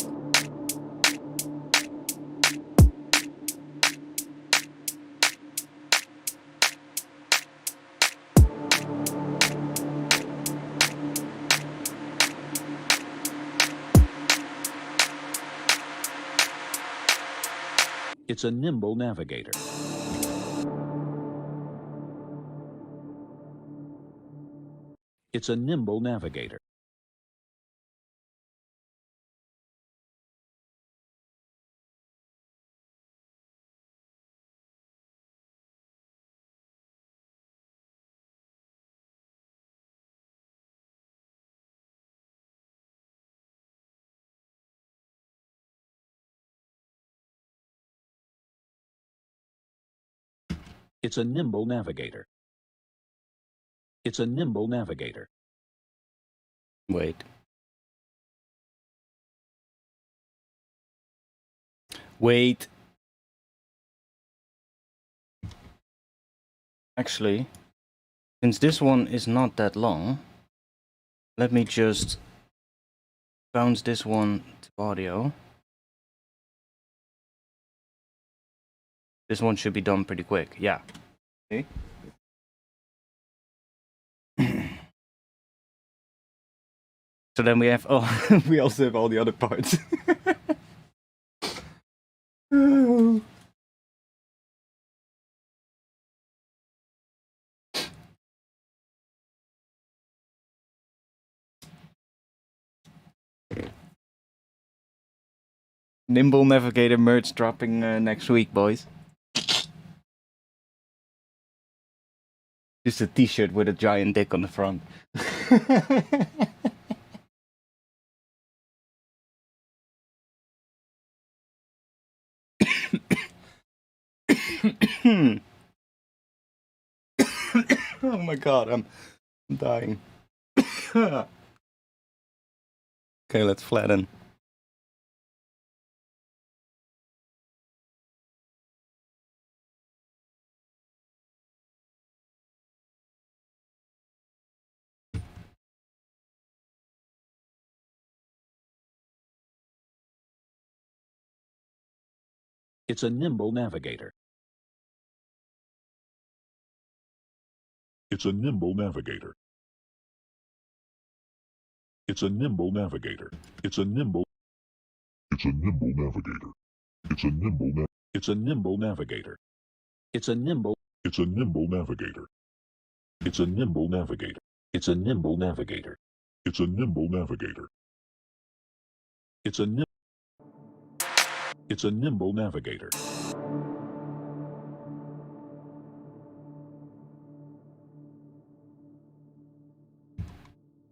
It's a nimble navigator. It's a nimble navigator. It's a nimble navigator. It's a nimble navigator. Wait. Wait. Actually, since this one is not that long, let me just bounce this one to audio. This one should be done pretty quick, yeah. Okay. So then we have, oh, we also have all the other parts. Nimble Navigator merch dropping next week, boys. Just a t-shirt with a giant dick on the front. Oh my god, I'm dying. Okay, let's flatten. It's a nimble navigator. It's a nimble navigator. It's a nimble navigator. It's a nimble. It's a nimble navigator. It's a nimble. It's a nimble navigator. It's a nimble. It's a nimble navigator. It's a nimble navigator. It's a nimble navigator. It's a nimble navigator. It's a nimble. It's a nimble navigator.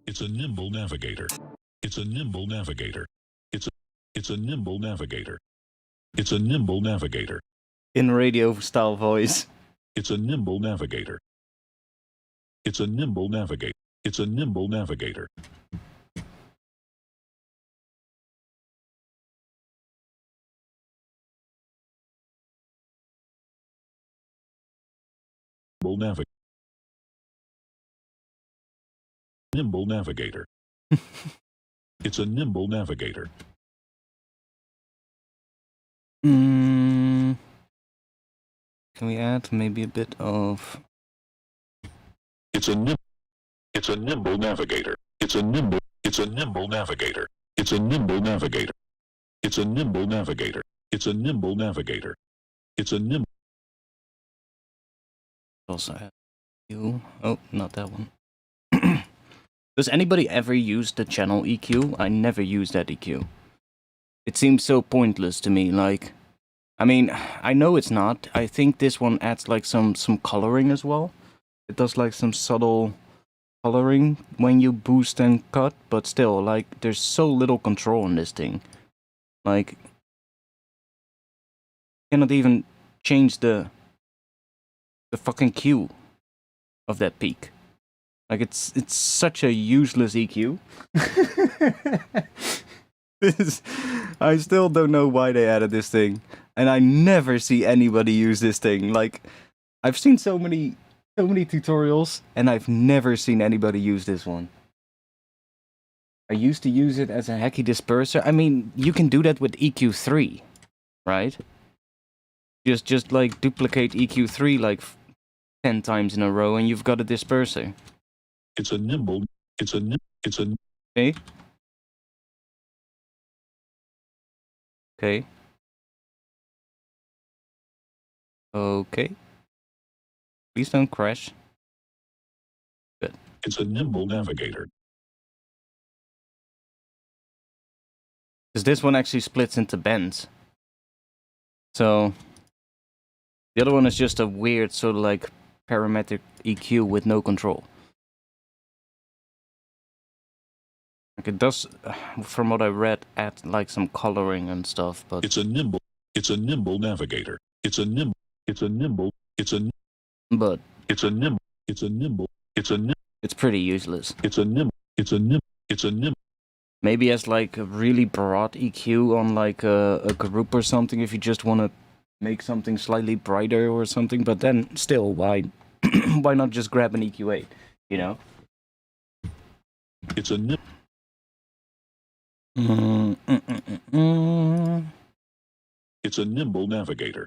It's a nimble navigator. It's a nimble navigator. It's a nimble navigator. It's a nimble navigator. In radio style voice. It's a nimble navigator. It's a nimble navigator. It's a nimble navigator. Nimble navigator. It's a nimble navigator. Can we add maybe a bit of... It's a nimble navigator. It's a nimble navigator. It's a nimble navigator. It's a nimble navigator. It's a nimble navigator. It's a nimble. Also add EQ. Oh, not that one. Does anybody ever use the channel EQ? I never use that EQ. It seems so pointless to me, like... I mean, I know it's not. I think this one adds like some coloring as well. It does like some subtle coloring when you boost and cut, but still, like, there's so little control on this thing. Like, you cannot even change the fucking Q of that peak. Like, it's such a useless EQ. I still don't know why they added this thing. And I never see anybody use this thing. Like, I've seen so many tutorials, and I've never seen anybody use this one. I used to use it as a hacky disperser. I mean, you can do that with EQ3, right? Just like duplicate EQ3 like 10 times in a row, and you've got a disperser. It's a nimble. It's a. Okay. Okay. Okay. Please don't crash. Good. It's a nimble navigator. Because this one actually splits into bends. So the other one is just a weird sort of like parametric EQ with no control. Like it does, from what I read, add like some coloring and stuff, but it's a nimble navigator. It's a nimble. But it's a nimble. It's pretty useless. It's a nimble. Maybe as like a really broad EQ on like a group or something, if you just want to make something slightly brighter or something. But then still, why not just grab an EQ8? You know? It's a nimble. It's a nimble navigator.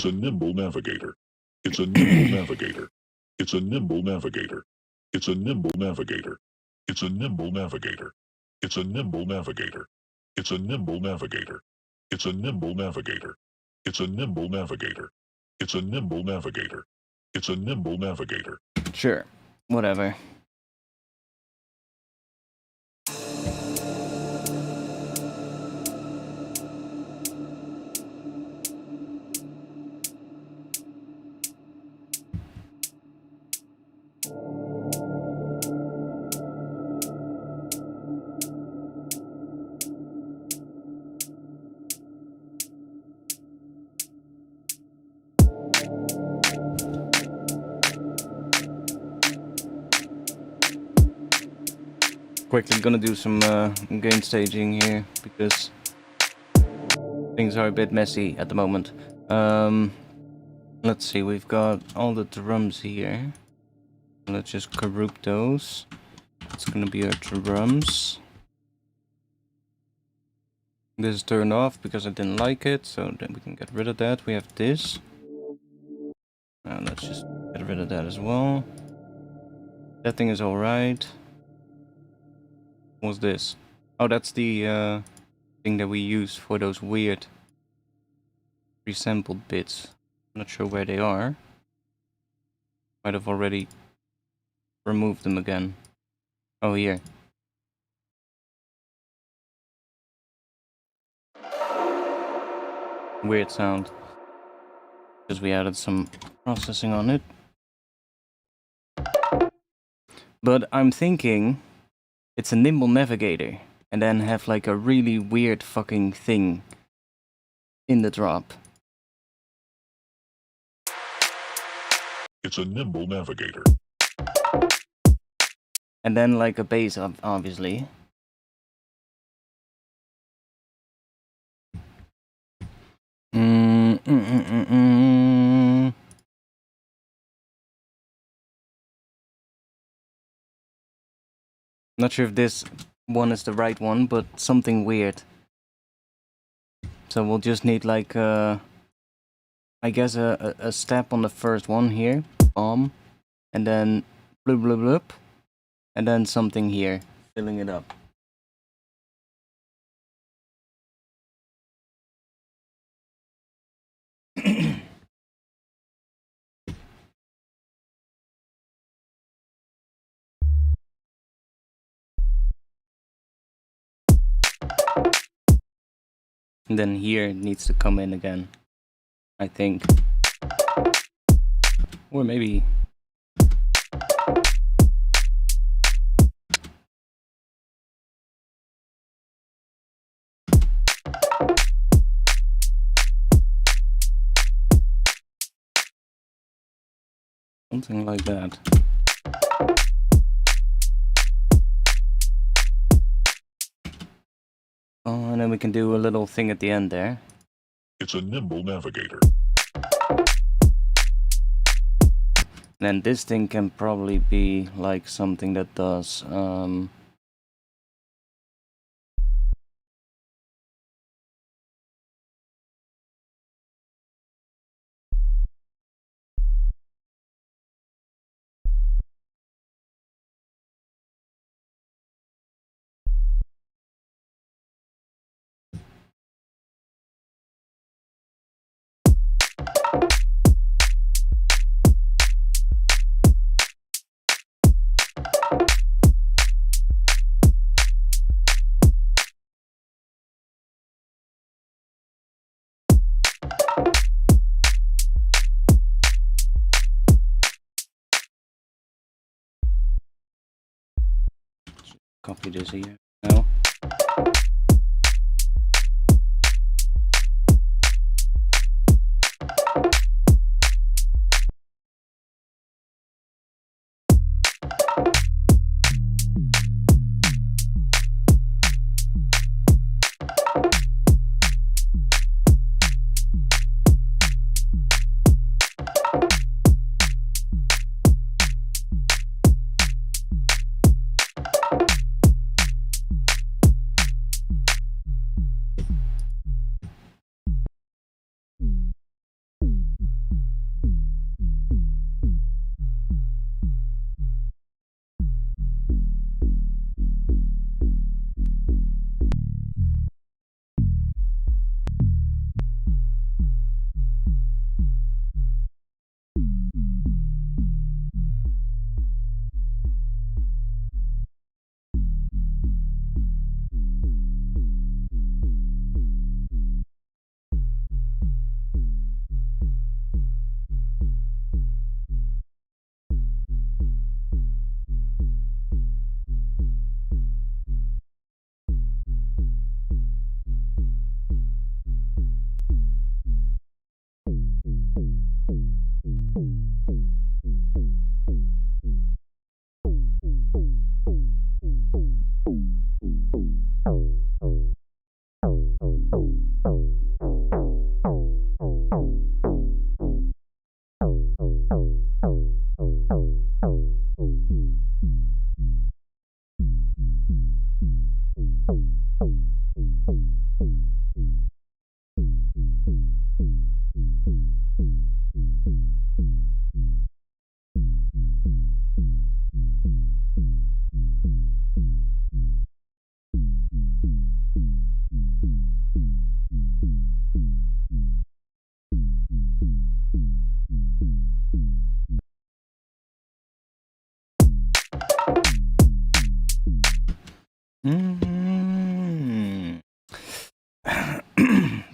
It's a nimble navigator. It's a nimble navigator. It's a nimble navigator. It's a nimble navigator. It's a nimble navigator. It's a nimble navigator. It's a nimble navigator. It's a nimble navigator. It's a nimble navigator. It's a nimble navigator. It's a nimble navigator. Sure, whatever. Quickly gonna do some gain staging here because things are a bit messy at the moment. Let's see, we've got all the drums here. Let's just group those. It's gonna be our drums. This is turned off because I didn't like it, so then we can get rid of that. We have this. Let's just get rid of that as well. That thing is alright. What's this? Oh, that's the thing that we use for those weird resampled bits. I'm not sure where they are. Might have already removed them again. Oh, here. Weird sound. Because we added some processing on it. But I'm thinking it's a nimble navigator, and then have like a really weird fucking thing in the drop. It's a nimble navigator. And then like a bass, obviously. Not sure if this one is the right one, but something weird. So we'll just need like I guess a step on the first one here, bomb, and then bloop bloop bloop, and then something here, filling it up. And then here it needs to come in again, I think. Or maybe... something like that. Oh, and then we can do a little thing at the end there. It's a nimble navigator. And this thing can probably be like something that does copy this here now.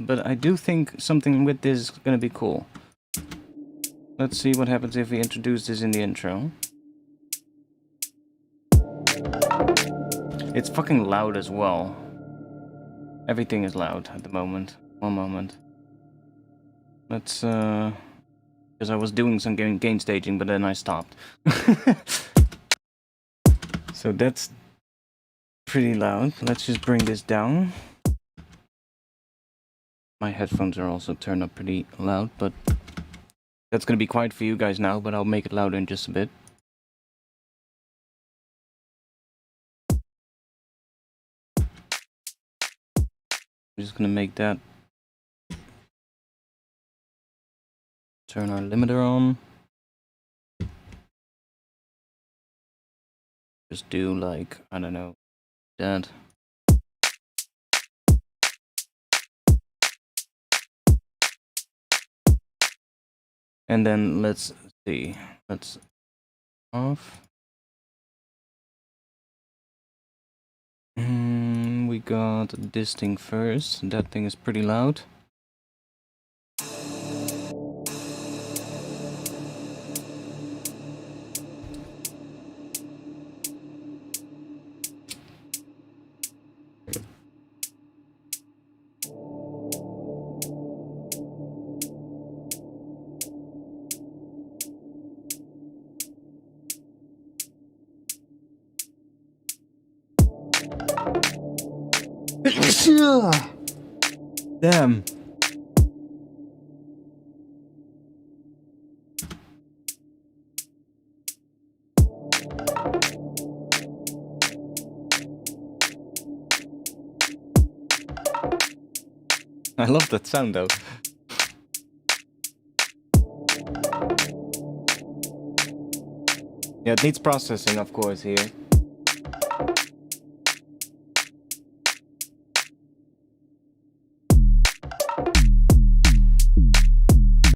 but I do think something with this is gonna be cool. Let's see what happens if we introduce this in the intro. It's fucking loud as well. Everything is loud at the moment. One moment. Let's, because I was doing some gain staging, but then I stopped. So that's pretty loud. Let's just bring this down. My headphones are also turned up pretty loud, but that's gonna be quiet for you guys now, but I'll make it louder in just a bit. I'm just gonna make that. Turn our limiter on. Just do like, I don't know, that. And then let's see, let's off. We got this thing first. That thing is pretty loud. Damn. I love that sound though. Yeah, it needs processing, of course, here.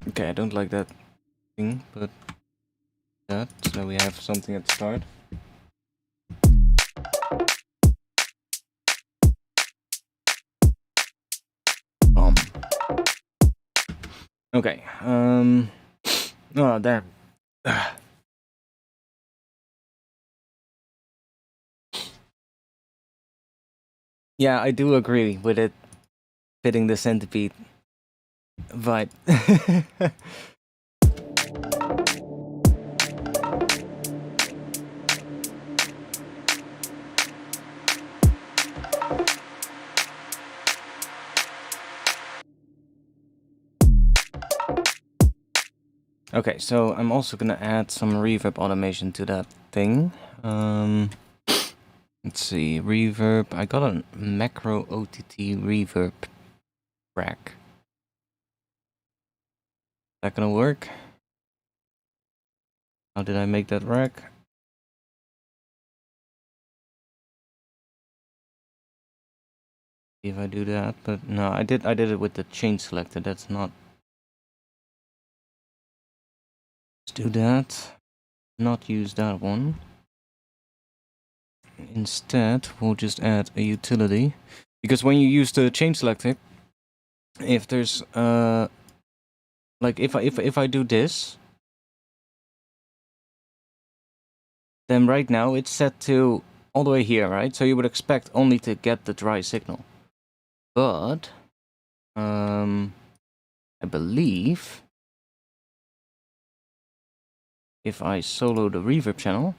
Okay, I don't like that thing, but that, so we have something at the start. Okay, oh damn. Yeah, I do agree with it fitting the centipede vibe. Okay, so I'm also gonna add some reverb automation to that thing. Let's see, reverb. I got a macro OTT reverb rack. That gonna work? How did I make that rack? See if I do that, but no, I did it with the chain selector. That's not. Let's do that. Not use that one. Instead, we'll just add a utility, because when you use the chain selector, if there's like if I do this, then right now it's set to all the way here, right? So you would expect only to get the dry signal, but I believe if I solo the reverb channel,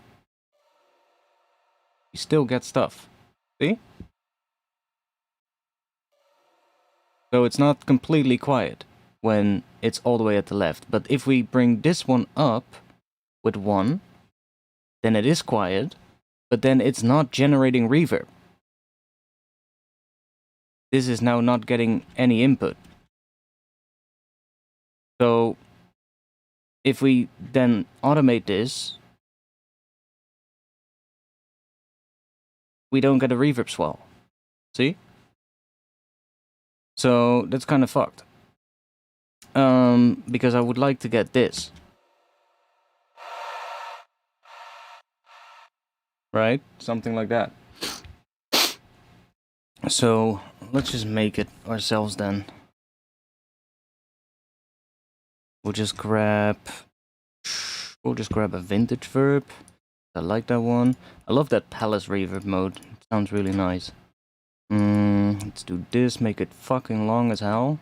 you still get stuff. See? So it's not completely quiet when it's all the way at the left. But if we bring this one up with 1, then it is quiet, but then it's not generating reverb. This is now not getting any input. So if we then automate this, we don't get a reverb swell. See? So that's kind of fucked. Because I would like to get this. Right? Something like that. So let's just make it ourselves then. We'll just grab a vintage verb. I like that one. I love that palace reverb mode. It sounds really nice. Let's do this, make it fucking long as hell.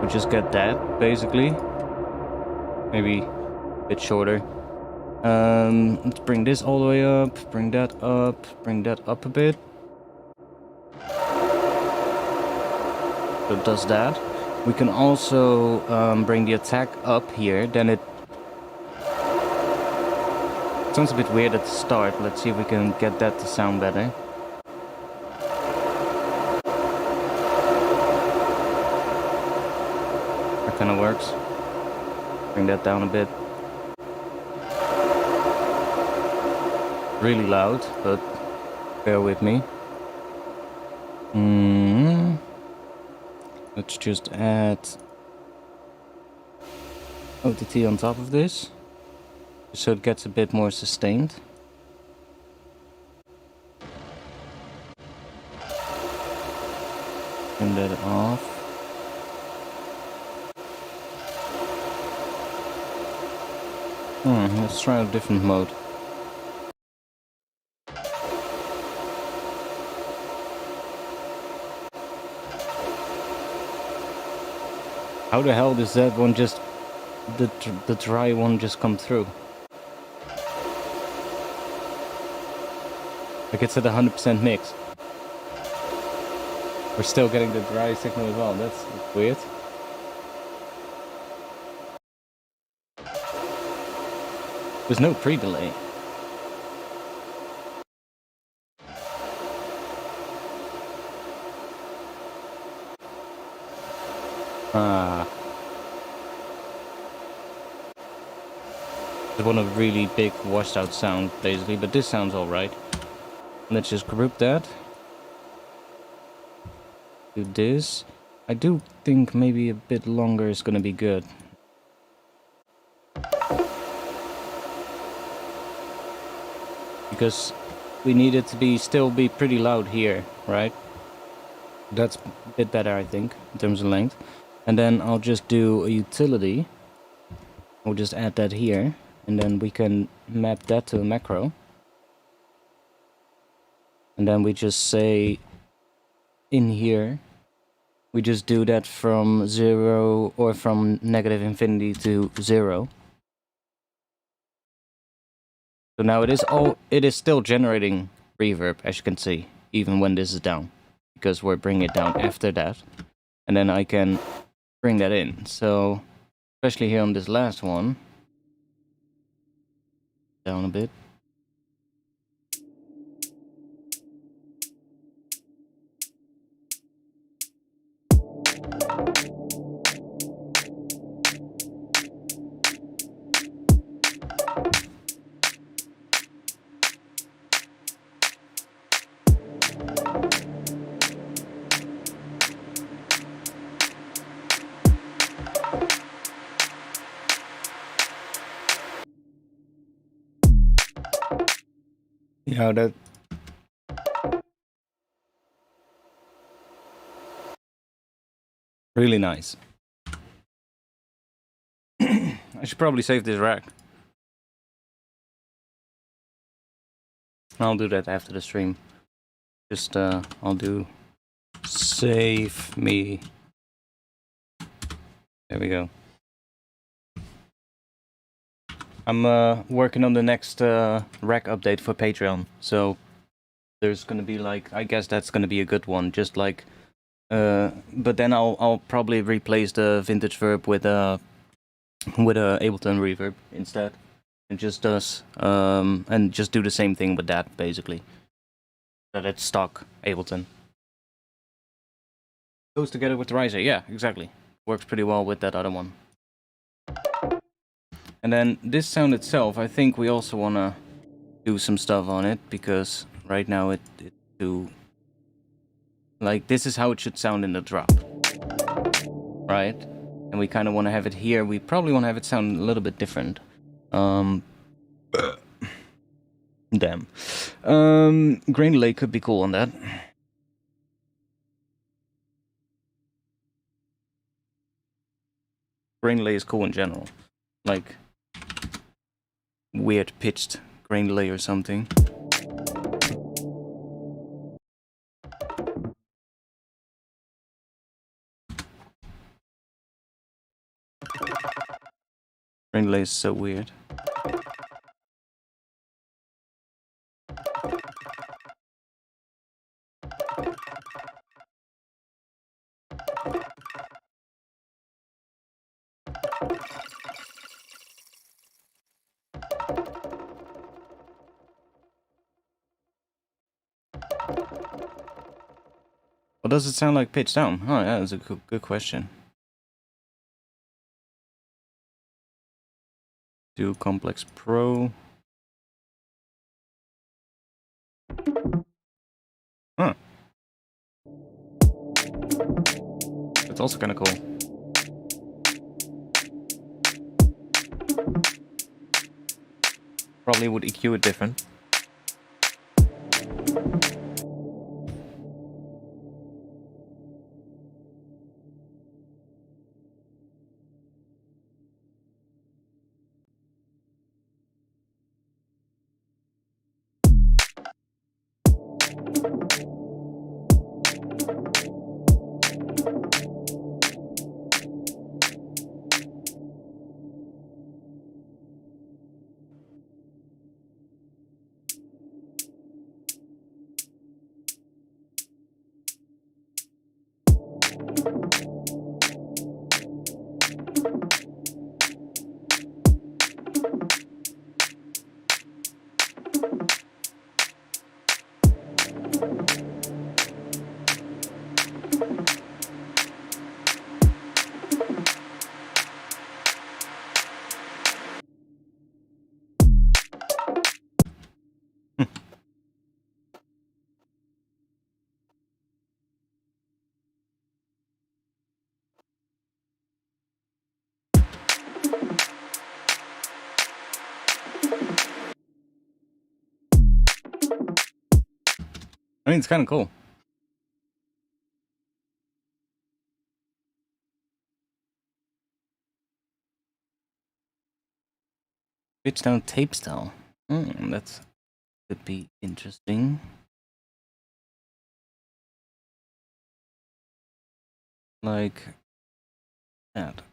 We just get that, basically. Maybe a bit shorter. Let's bring this all the way up, bring that up a bit. So it does that. We can also bring the attack up here, then it sounds a bit weird at the start. Let's see if we can get that to sound better. That kind of works. Bring that down a bit. Really loud, but bear with me. Let's just add OTT on top of this, so it gets a bit more sustained. Turn that off. Let's try a different mode. How the hell does that one just, the dry one just come through? Like it's at 100% mix. We're still getting the dry signal as well. That's weird. There's no pre-delay. I want a really big washed out sound basically, but this sounds alright. Let's just group that. Do this. I do think maybe a bit longer is gonna be good. Because we need it to still be pretty loud here, right? That's a bit better, I think, in terms of length. And then I'll just do a utility. We'll just add that here. And then we can map that to a macro. And then we just say in here, we just do that from 0 or from negative infinity to 0. So now it is still generating reverb, as you can see, even when this is down, because we're bringing it down after that. And then I can bring that in. So especially here on this last one, down a bit. Yeah, that really nice. I should probably save this rack. I'll do that after the stream. Just I'll do save me. There we go. I'm working on the next rack update for Patreon, so there's gonna be like, I guess that's gonna be a good one. Just like, but then I'll probably replace the vintage verb with a Ableton reverb instead, and just do the same thing with that basically. That it's stock Ableton. Goes together with the riser, yeah, exactly. Works pretty well with that other one. And then this sound itself, I think we also want to do some stuff on it, because right now it's too... Like, this is how it should sound in the drop. Right? And we kind of want to have it here. We probably want to have it sound a little bit different. Damn. Grain delay could be cool on that. grain delay is cool in general. Like weird pitched grain delay or something. Grain delay is so weird. What does it sound like pitched down? Oh yeah, that's a good question. Do Complex Pro. Huh. It's also kind of cool. Probably would EQ it different. I mean, it's kind of cool. Pitch down tape style. That's could be interesting. Like that.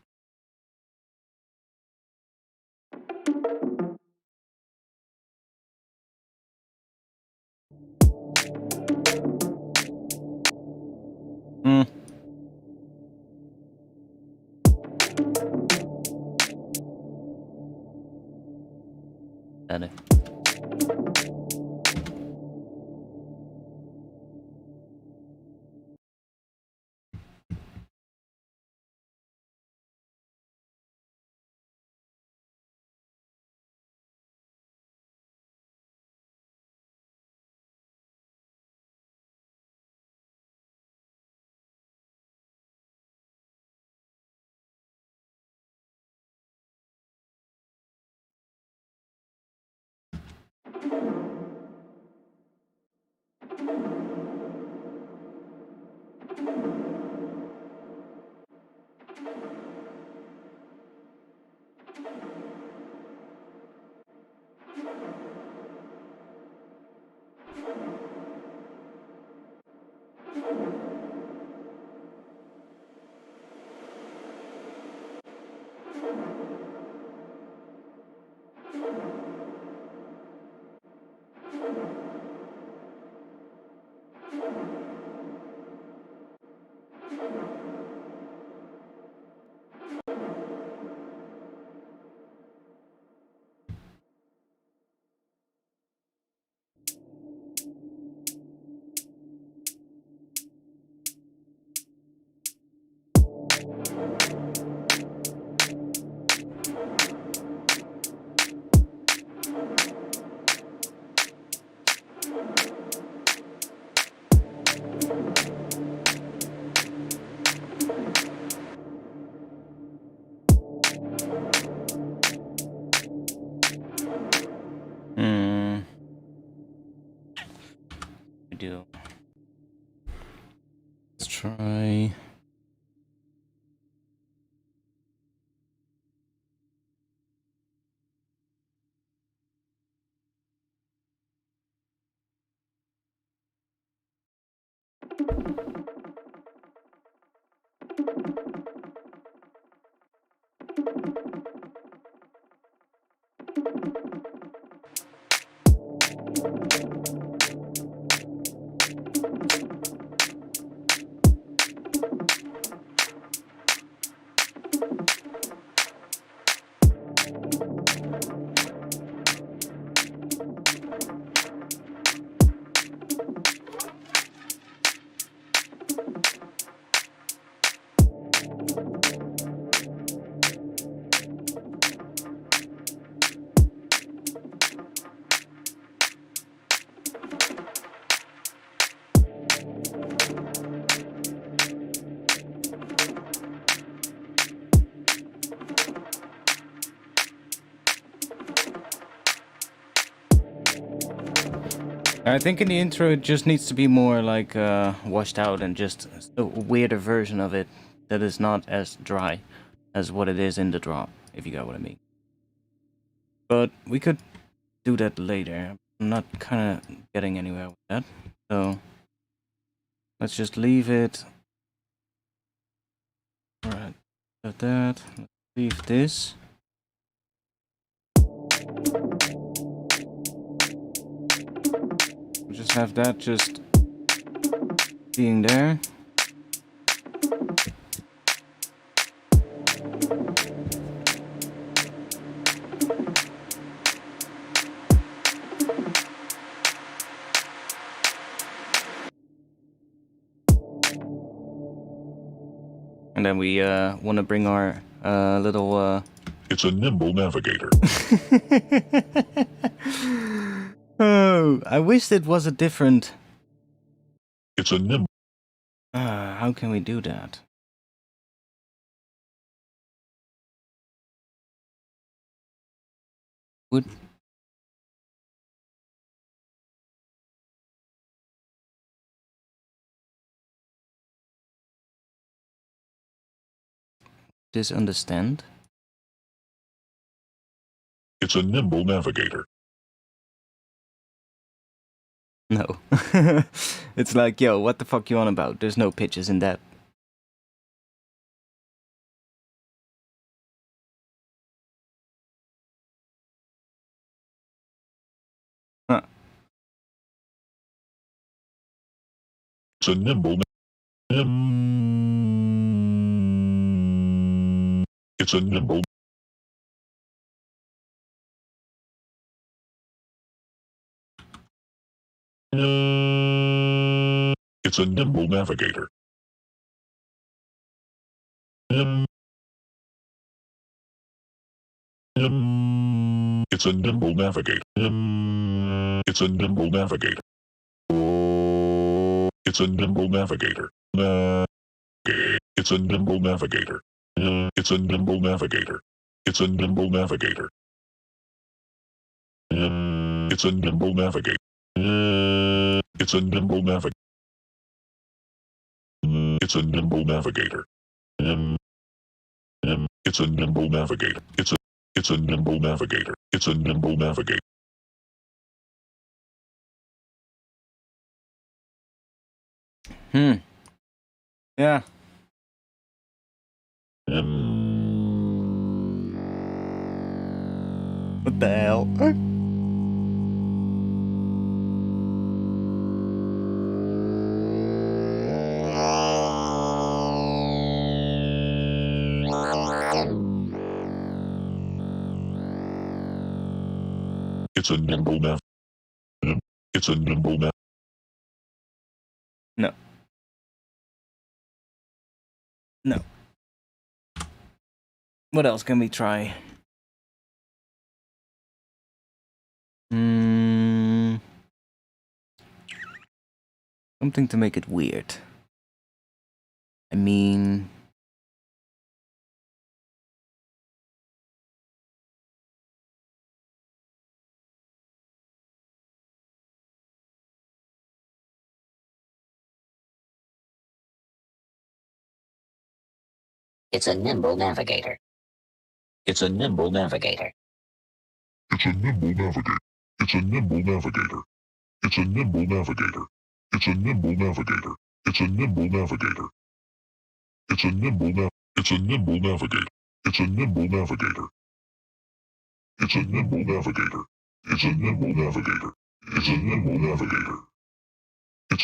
Hmm. Got it. Do. Let's try. I think in the intro it just needs to be more like washed out and just a weirder version of it that is not as dry as what it is in the drop, if you got what I mean. But we could do that later. I'm not kind of getting anywhere with that, so let's just leave it. Alright, got that. Let's leave this. Just have that just being there. And then we want to bring our little... It's a nimble navigator. Oh, I wish it was a different... It's a nimble... how can we do that? Would... This understand? It's a nimble navigator. No. It's like, yo, what the fuck you on about? There's no pitches in that. Huh. It's a nimble... It's a nimble... It's a nimble navigator. It's a nimble navigator. It's a nimble navigator. It's a nimble navigator. It's a nimble navigator. It's a nimble navigator. It's a nimble navigator. It's a nimble navigator. It's a nimble navigator. It's a nimble navigator. It's a nimble navigator. It's a nimble navigator. It's a nimble navigator. Yeah. What the hell? It's a nimble nav. It's a nimble nav. No. No. What else can we try? Something to make it weird. I mean... It's a nimble navigator. It's a nimble navigator. It's a nimble navigator. It's a nimble navigator. It's a nimble navigator. It's a nimble navigator. It's a nimble navigator. It's a nimble navigator. It's a nimble navigator. It's a nimble navigator. It's a nimble navigator. It's a nimble navigator. It's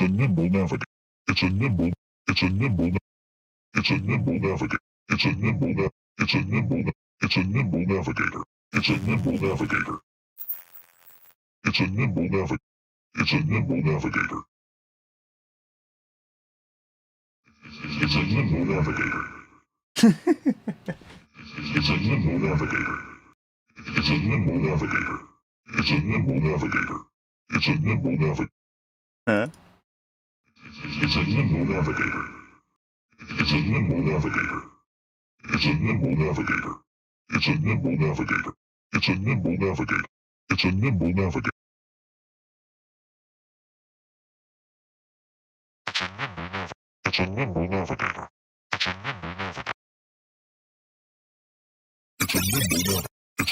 a nimble navigator. It's a nimble. It's a nimble. It's a nimble navigator. It's a nimble. It's a nimble. It's a nimble navigator. It's a nimble navigator. It's a nimble navigator. It's a nimble navigator. It's a nimble navigator. It's a nimble navigator. It's a nimble navigator. It's a nimble navigator. It's a nimble navigator. Huh? It's a nimble navigator. It's a nimble navigator. It's a nimble navigator. It's a nimble navigator. It's a nimble navigator. It's a nimble navigator. It's a nimble navigator. It's a nimble navigator. It's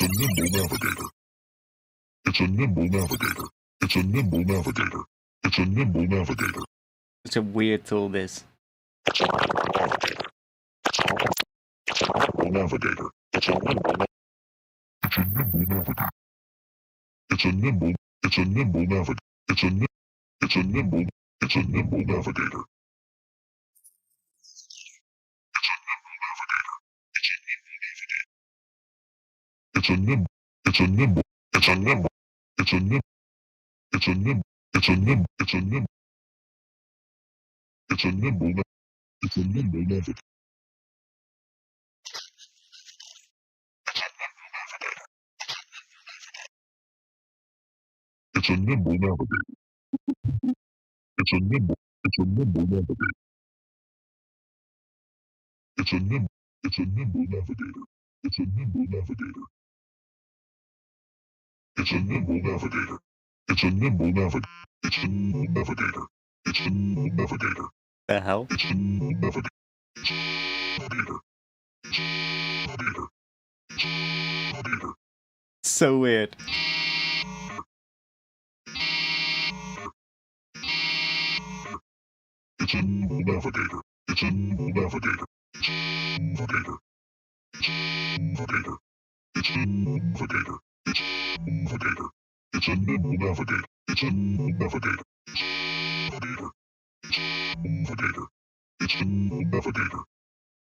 a nimble navigator. It's a nimble navigator. It's a nimble navigator. It's a nimble navigator. It's a weird tool, this. It's a nimble navigator. It's a nimble navigator. It's a nimble navigator. It's a nimble navigator. It's a nimble. It's a nimble navigator. It's a nimble. It's a nimble. It's a nimble navigator. It's a nimble. It's a nimble. It's a nimble. It's a nimble. It's a nimble. It's a nimble. It's a nimble. It's a nimble. It's a nimble navigator. It's a nimble navigator. It's a nimble. It's a nimble navigator. It's a nimble. It's a nimble navigator. It's a nimble navigator. It's a nimble navigator. It's a nimble navigator. It's a nimble navigator. It's a nimble navigator. The hell? It's a nimble navigator. It's a navigator. It's a navigator. It's a navigator. So weird. It's a nimble navigator. It's a nimble navigator. It's a navigator. It's a navigator. It's a navigator. It's a navigator. It's a nimble navigator. It's a nimble navigator. It's a navigator. It's a navigator. It's a nimble navigator.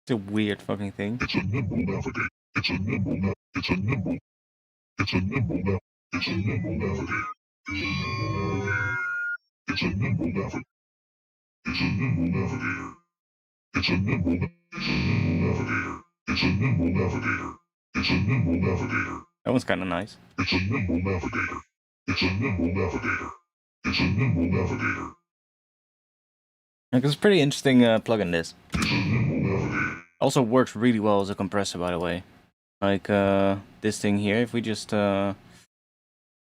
It's a weird fucking thing. It's a nimble navigator. It's a nimble na. It's a nimble. It's a nimble na. It's a nimble navigator. It's a nimble navigator. It's a nimble navigator. It's a nimble. It's a nimble navigator. It's a nimble navigator. It's a nimble navigator. That one's kind of nice. It's a nimble navigator. It's a nimble navigator. It's a nimble navigator. Like, it's a pretty interesting plugin, this. It's a nimble navigator. Also works really well as a compressor, by the way. Like this thing here, if we just do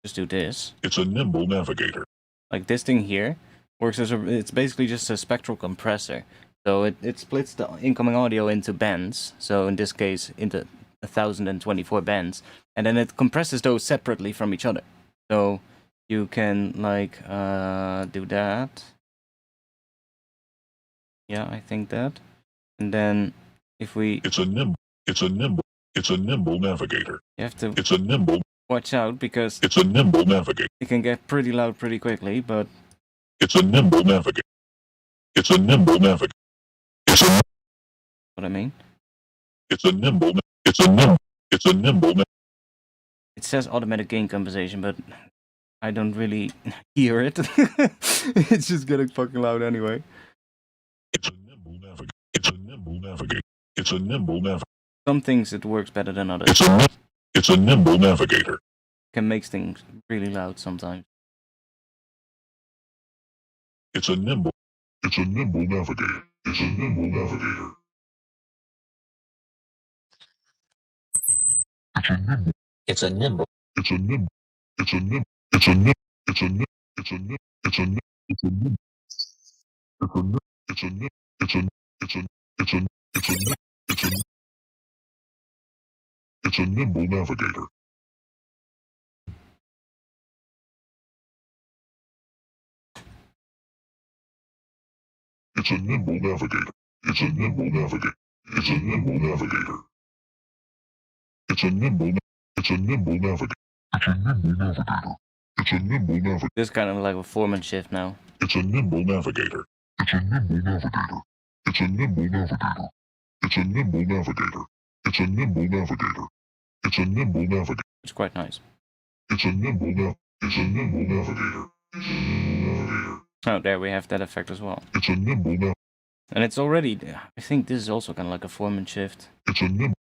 this. It's a nimble navigator. Like this thing here works as a, it's basically just a spectral compressor. So it splits the incoming audio into bands. So in this case, into 1024 bands, and then it compresses those separately from each other. So you can like do that. Yeah, I think that. And then if we, it's a nimble navigator. You have to. It's a nimble. Watch out, because it's a nimble navigator. It can get pretty loud pretty quickly, but it's a nimble navigator. It's a nimble navigator. It's a. What I mean? It's a nimble. It's a nimble. It's a nimble. It says automatic gain compensation, but I don't really hear it. It's just getting fucking loud anyway. It's a nimble navigator. It's a nimble navigator. It's a nimble navigator. Some things it works better than others. It's a nimble navigator. Can make things really loud sometimes. It's a nimble. It's a nimble navigator. It's a nimble navigator. It's a nimble. It's a nimble. It's a nimble. It's a nimble. It's a nimble. It's a nimble. It's a nimble. It's a nimble. It's a nimble. It's a nimble. It's a it's a it's a it's a it's a it's a nimble navigator. It's a nimble navigator. It's a nimble navigator. It's a nimble navigator. It's a nimble. It's a nimble navigator. It's a nimble navigator. It's a nimble navigator. This is kind of like a foreman shift now. It's a nimble navigator. It's a nimble navigator. It's a nimble navigator. It's a nimble navigator. It's a nimble navigator. It's a nimble navigator. It's quite nice. It's a nimble nav. It's a nimble navigator. It's a nimble navigator. Oh, there we have that effect as well. It's a nimble nav. And it's already, I think this is also kind of like a foreman shift. It's a nimble.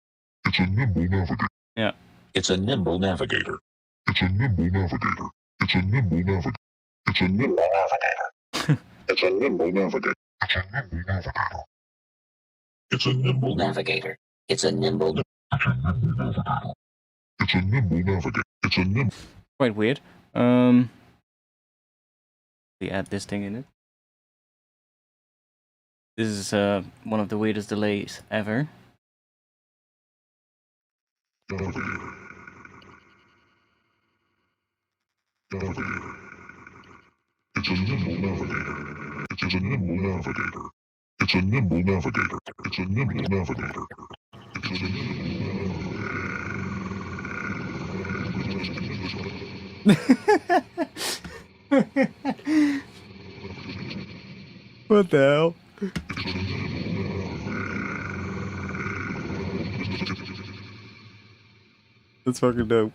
It's a nimble navigator. Yeah. It's a nimble navigator. It's a nimble navigator. It's a nimble navigator. It's a nimble navigator. It's a nimble navigator. It's a nimble navigator. It's a nimble navigator. It's a nimble. It's a nimble navigator. It's a nimble navigator. It's a nimble. Quite weird. We add this thing in it. This is one of the weirdest delays ever. Navigator. Navigator. It's a nimble navigator. It's a nimble navigator. It's a nimble navigator. It's a nimble navigator. It's a What the hell? That's fucking dope.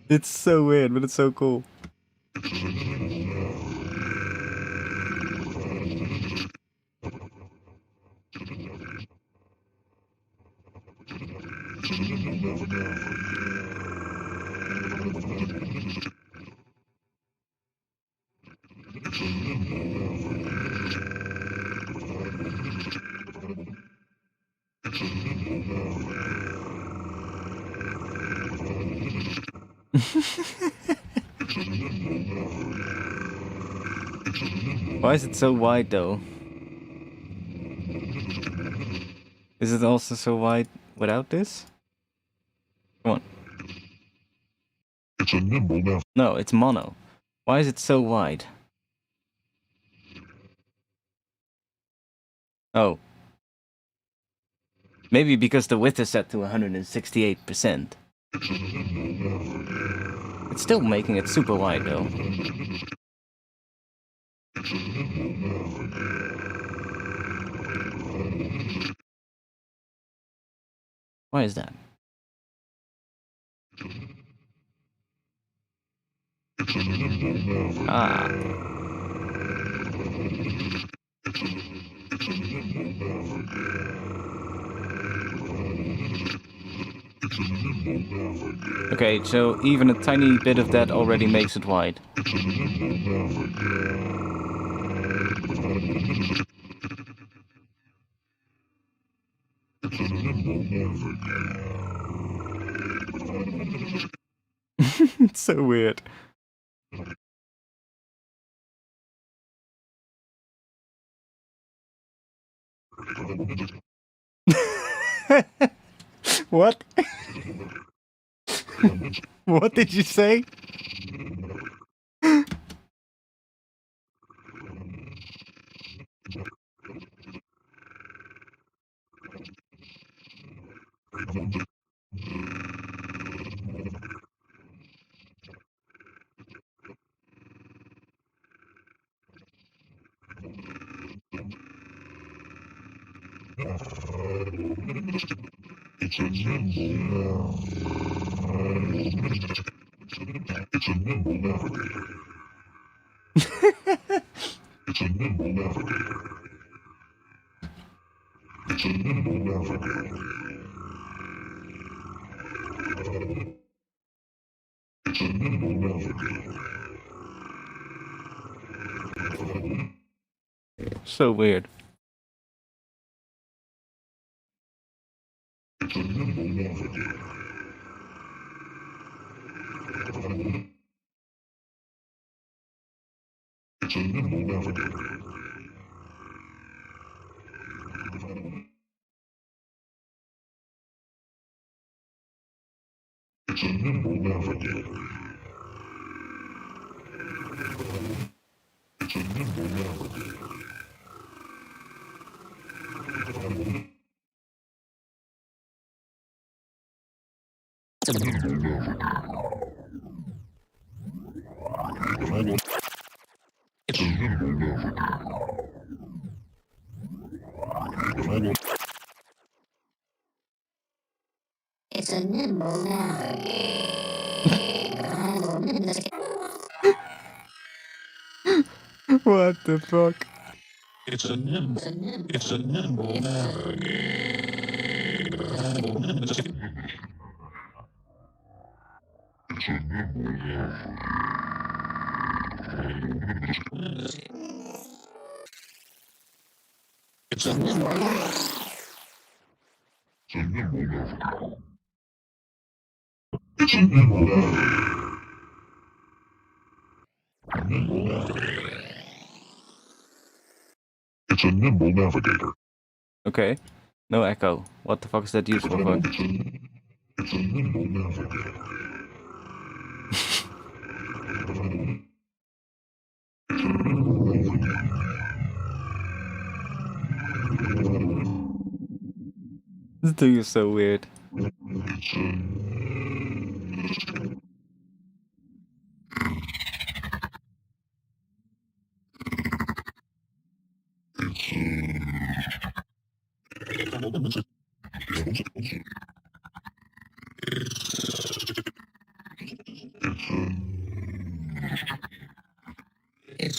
It's so weird, but it's so cool. Why is it so wide though? Is it also so wide without this? Come on. It's a nimble nav. No, it's mono. Why is it so wide? Oh. Maybe because the width is set to 168%. It's still making it super wide though. Why is that? Ah. Okay, so even a tiny bit of that already makes it wide. It's so weird. What? What did you say? It's a nimble. It's a nimble navigator. It's a nimble navigator. It's a nimble navigator. It's a nimble navigator. So weird. It's a nimble What the fuck? It's a nimble navigator. Okay. No echo. What the fuck is that useful for? It's a nimble navigator. This thing is so weird. It's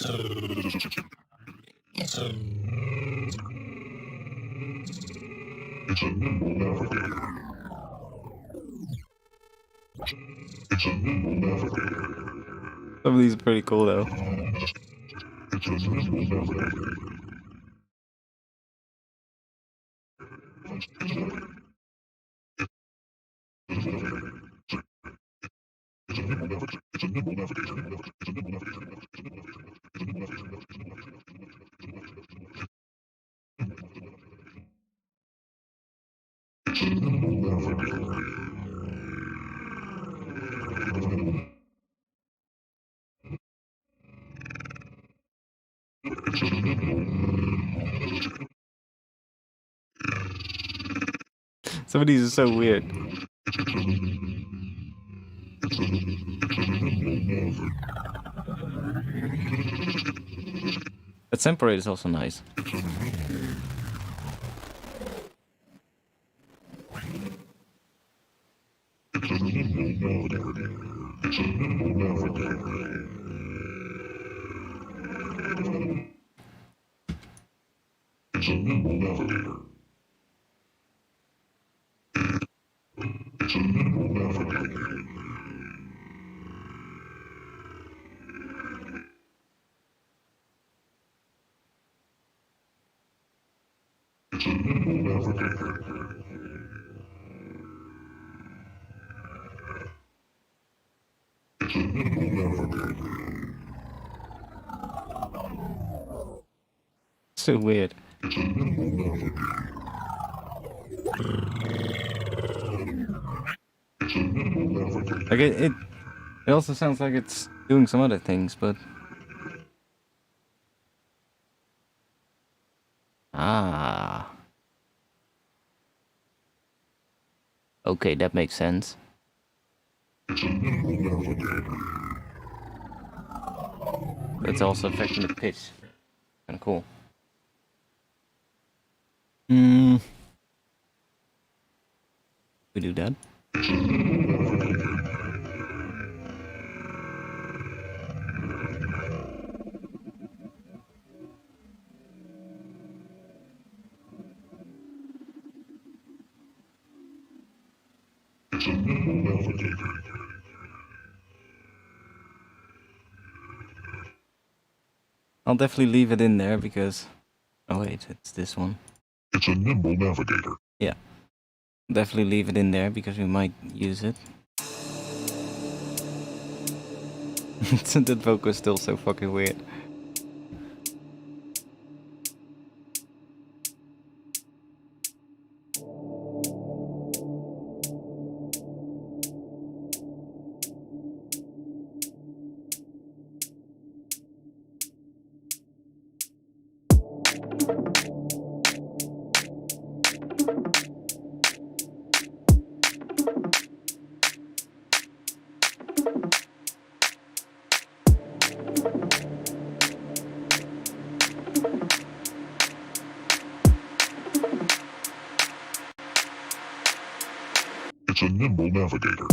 a nimble navigator. It's a nimble navigator. Some of these are pretty cool though. It's a nimble navigator. Some of these are so weird. That separator is also nice. So weird. Like it also sounds like it's doing some other things, but okay, that makes sense. It's also affecting the pitch. Kinda cool. We do that. I'll definitely leave it in there because... Oh wait, it's this one. It's a nimble navigator. Yeah. Definitely leave it in there because we might use it. That vocal is still so fucking weird. It's a nimble navigator.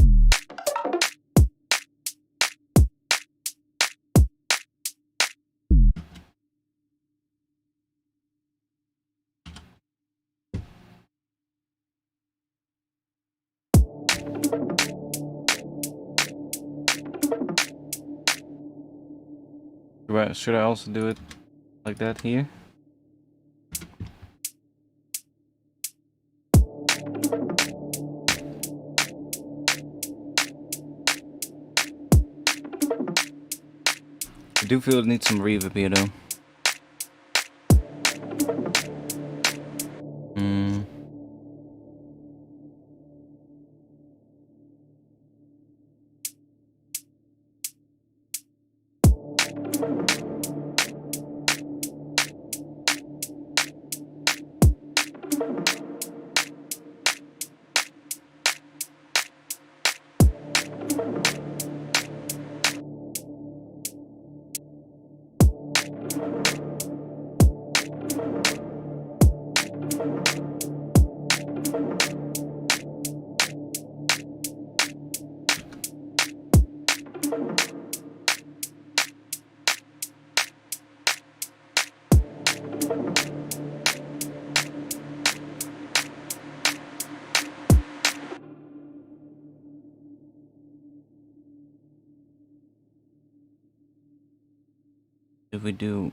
Should I also do it like that here? I do feel it needs some reverb here though. If we do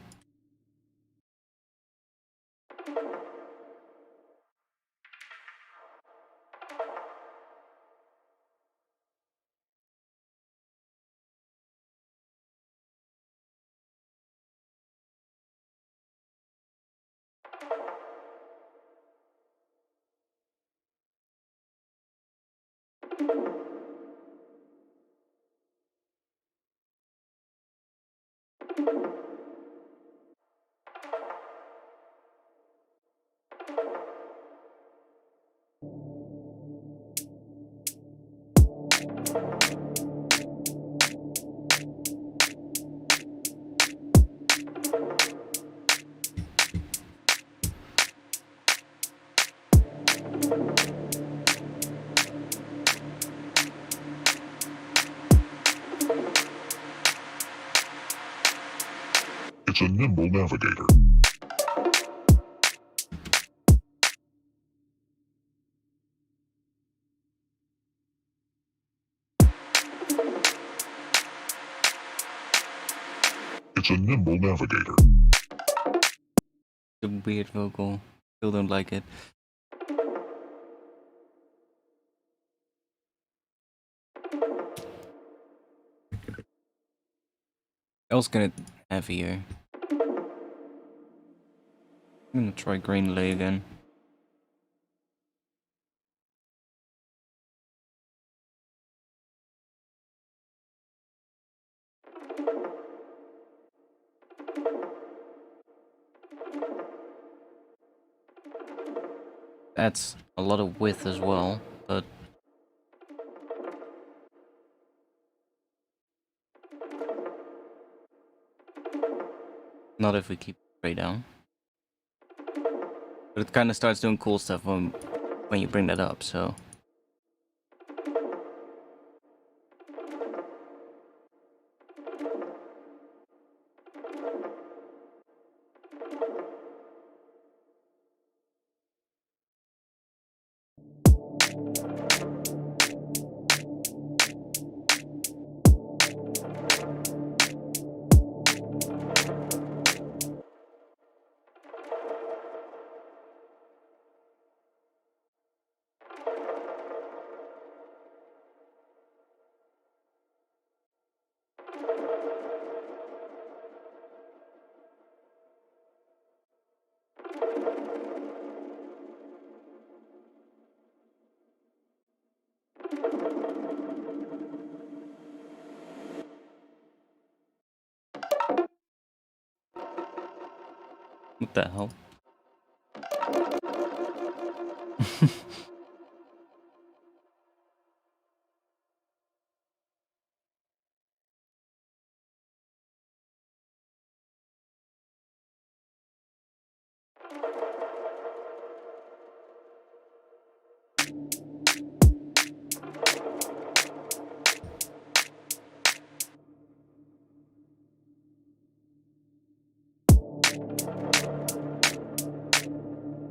It's a nimble navigator. It's a nimble navigator. the weird vocal, still don't like it. Else can it heavier. I'm gonna try green lay again. That's a lot of width as well, but not if we keep it straight down. But it kind of starts doing cool stuff when you bring that up, so. the hell?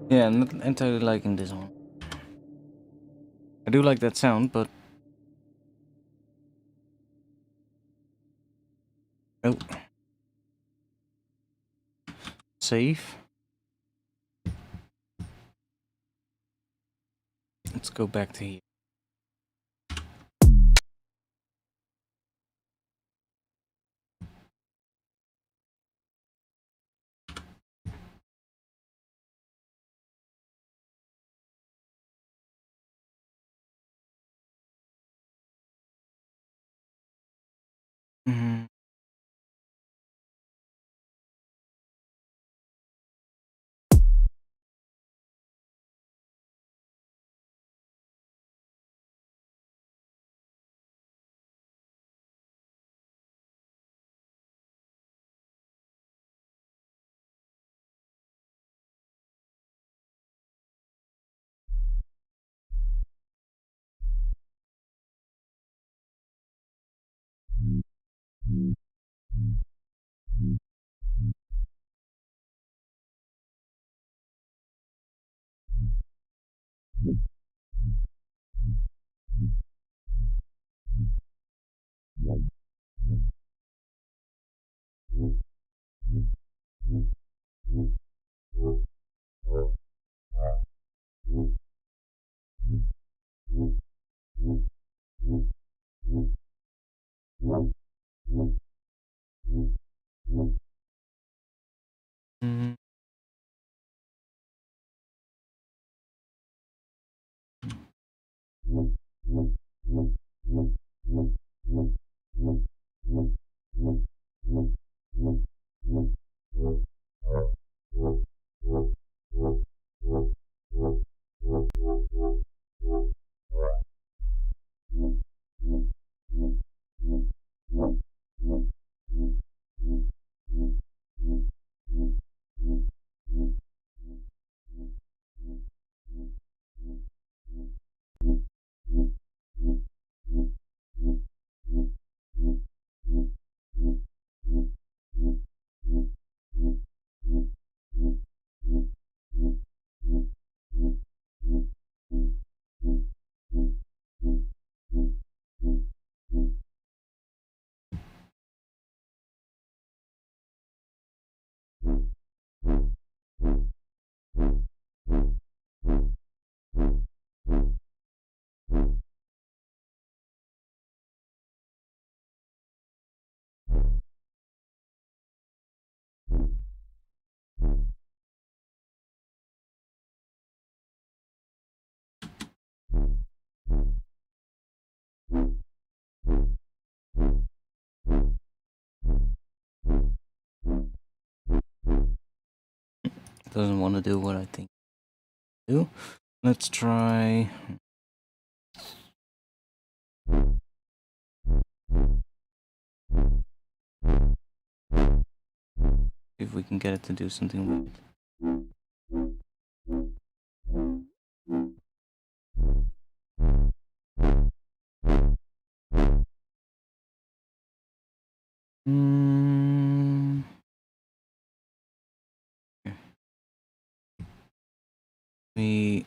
Yeah, I'm not entirely liking this one. I do like that sound, but... Oh. Save. Let's go back to here. Mm. Mm. Doesn't want to do what I think it do. Let's try. If we can get it to do something weird. Mm. We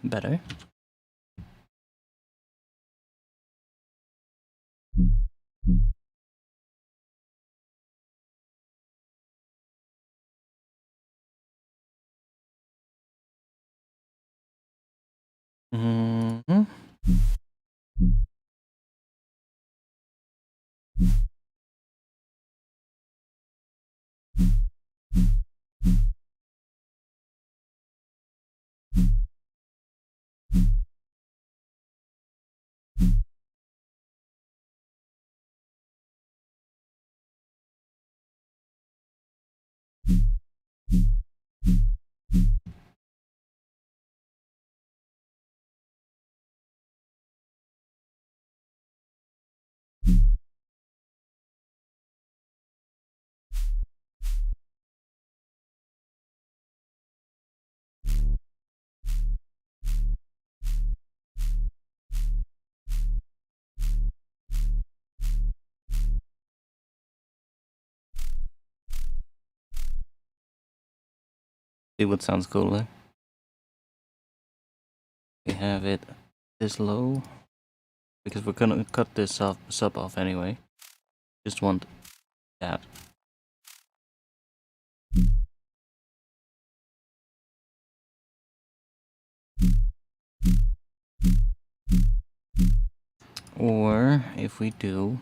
Better. Mm-hmm. See what sounds cooler. We have it this low because we're gonna cut this sub off anyway. Just want that. Or if we do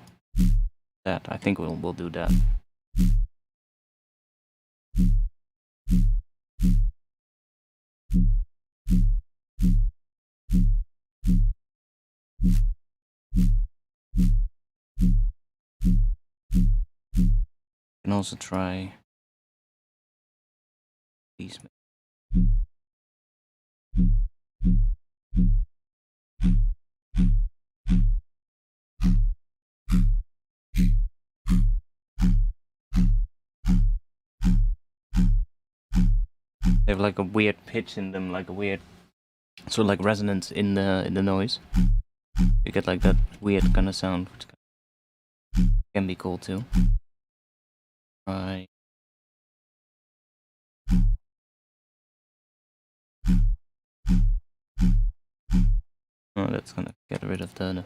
that, I think we'll do that. Can also try these. They have like a weird pitch in them, like a weird sort of like resonance in the noise. You get like that weird kind of sound, which can be cool too. Right. Oh, that's gonna get rid of the.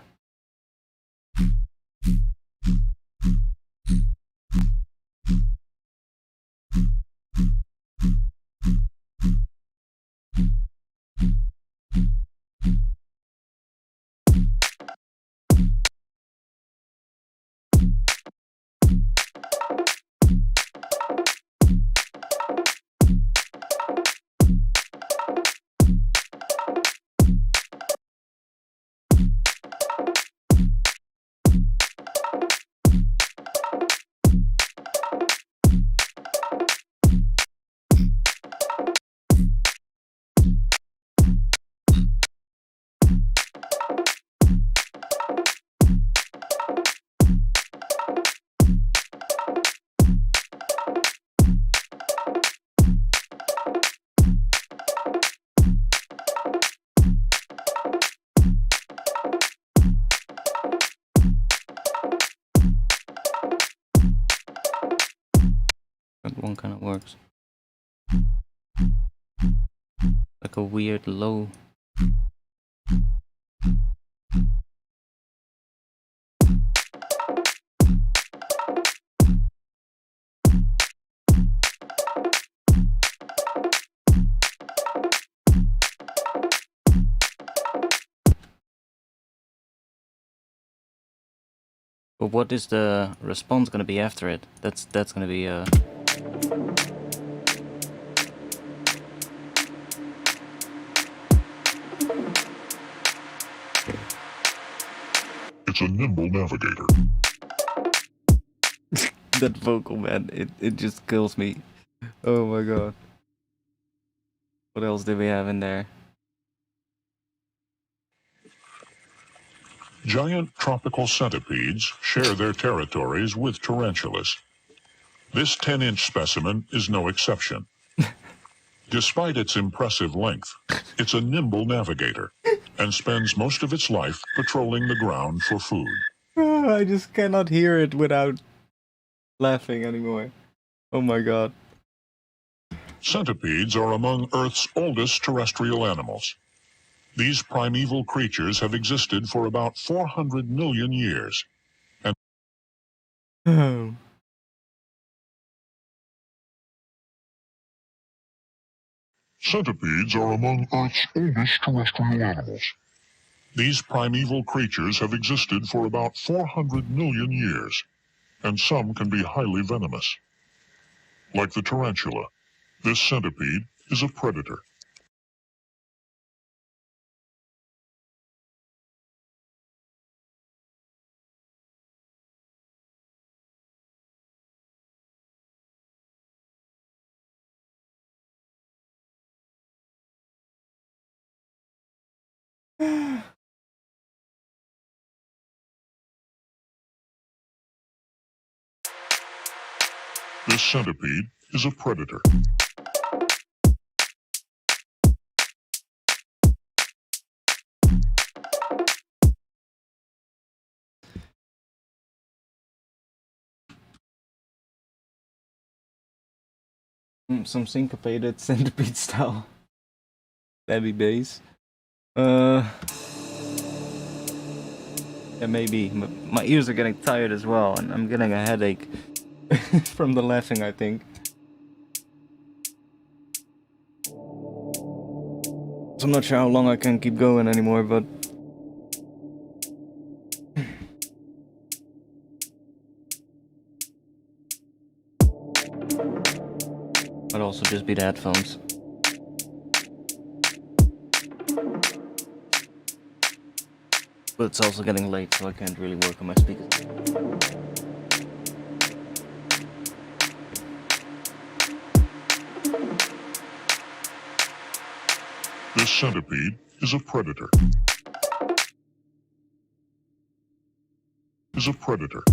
That one kind of works. Like a weird low. But what is the response gonna be after it? That's gonna be It's a nimble navigator. That vocal, man, it just kills me. Oh my god. What else do we have in there? Giant tropical centipedes share their territories with tarantulas. This 10-inch specimen is no exception. Despite its impressive length, it's a nimble navigator and spends most of its life patrolling the ground for food. I just cannot hear it without laughing anymore. Oh my god. Centipedes are among Earth's oldest terrestrial animals. These primeval creatures have existed for about 400 million years. And centipedes are among Earth's oldest terrestrial animals. These primeval creatures have existed for about 400 million years, and some can be highly venomous. Like the tarantula, this centipede is a predator. This centipede is a predator. Some syncopated centipede style. Heavy bass. Yeah, maybe. My ears are getting tired as well, and I'm getting a headache from the laughing, I think. So I'm not sure how long I can keep going anymore, but... Might also just be the headphones. But it's also getting late, so I can't really work on my speakers. This centipede is a predator. Is a predator.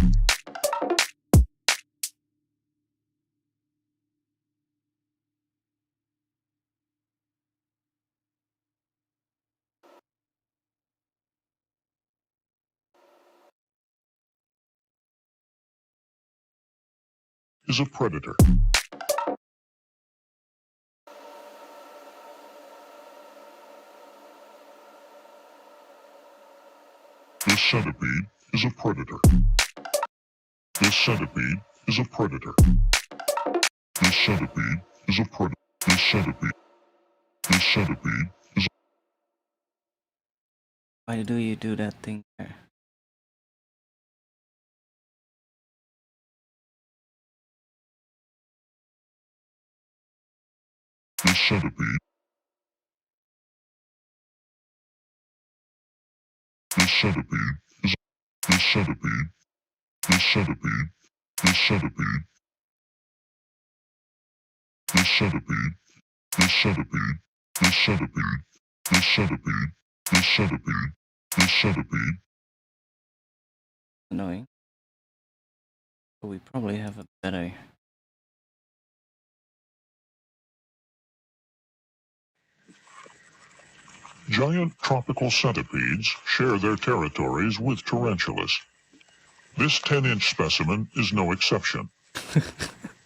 Is a predator. This centipede is a predator. This centipede is a predator. This centipede is a predator. This centipede. This centipede is a... Why do you do that thing there? This centipede. This centipede is a... This centipede. This centipede. This centipede. This centipede. This centipede. This centipede. This centipede. This centipede. This centipede. Annoying. But we probably have a better... Giant tropical centipedes share their territories with tarantulas. This 10-inch specimen is no exception.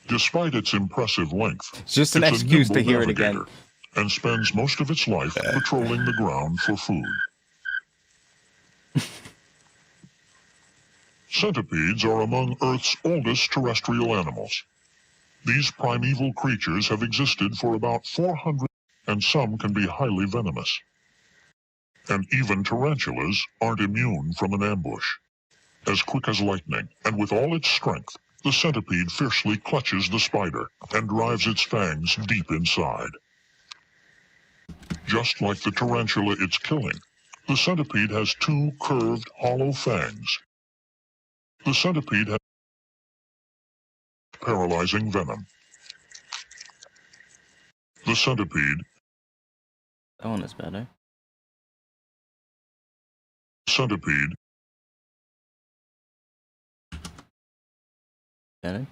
Despite its impressive length, it's just an excuse to hear it again. And spends most of its life patrolling the ground for food. Centipedes are among Earth's oldest terrestrial animals. These primeval creatures have existed for about 400, and some can be highly venomous. And even tarantulas aren't immune from an ambush. As quick as lightning, and with all its strength, the centipede fiercely clutches the spider and drives its fangs deep inside. Just like the tarantula it's killing, the centipede has two curved, hollow fangs. The centipede has paralyzing venom. The centipede. That one is better. Centipede. Better.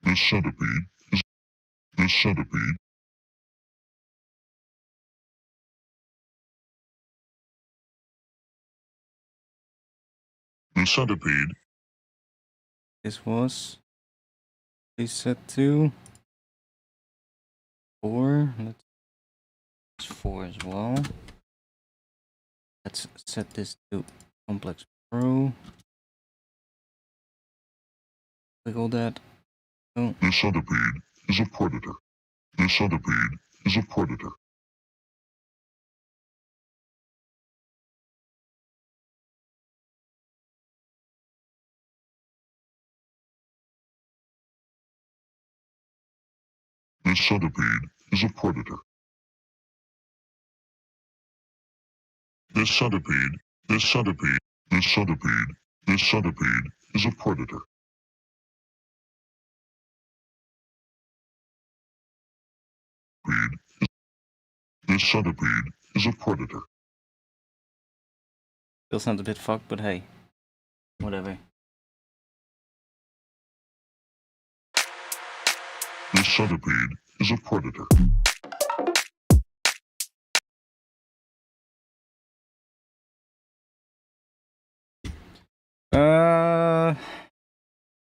This centipede is this centipede. The centipede. This was set to 4. Let's 4 as well. Let's set this to Complex Pro. Wiggle that. Oh. The centipede is a predator. The centipede is a predator. This centipede is a predator. This centipede, this centipede, this centipede, this centipede is a predator. This centipede is a predator. Still sounds a bit fucked, but hey, whatever. This centipede is a predator.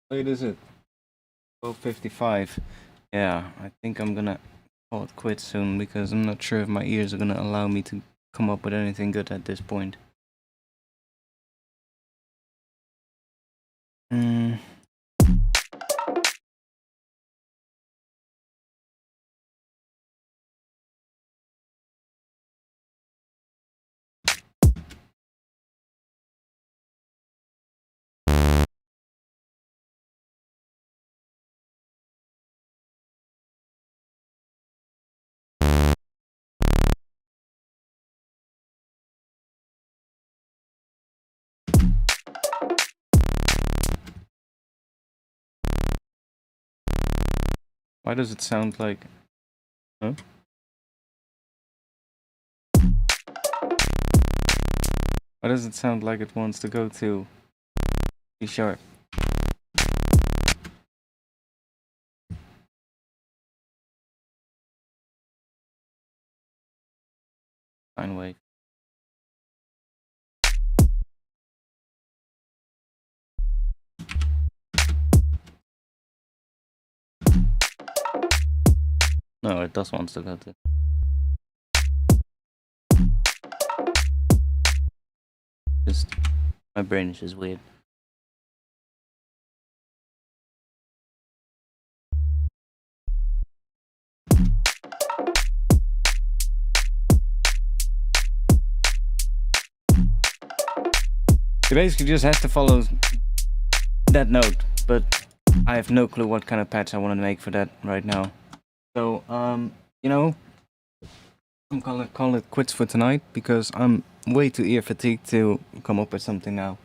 Late is it? 12:55. Yeah, I think I'm gonna call it quits soon because I'm not sure if my ears are gonna allow me to come up with anything good at this point. Why does it sound like... Huh? Why does it sound like it wants to go to C sharp? Sine wave. No, it does want to go to... Just... My brain is just weird. It basically just has to follow that note, but I have no clue what kind of patch I want to make for that right now. So, you know, I'm gonna call it quits for tonight because I'm way too ear fatigued to come up with something now.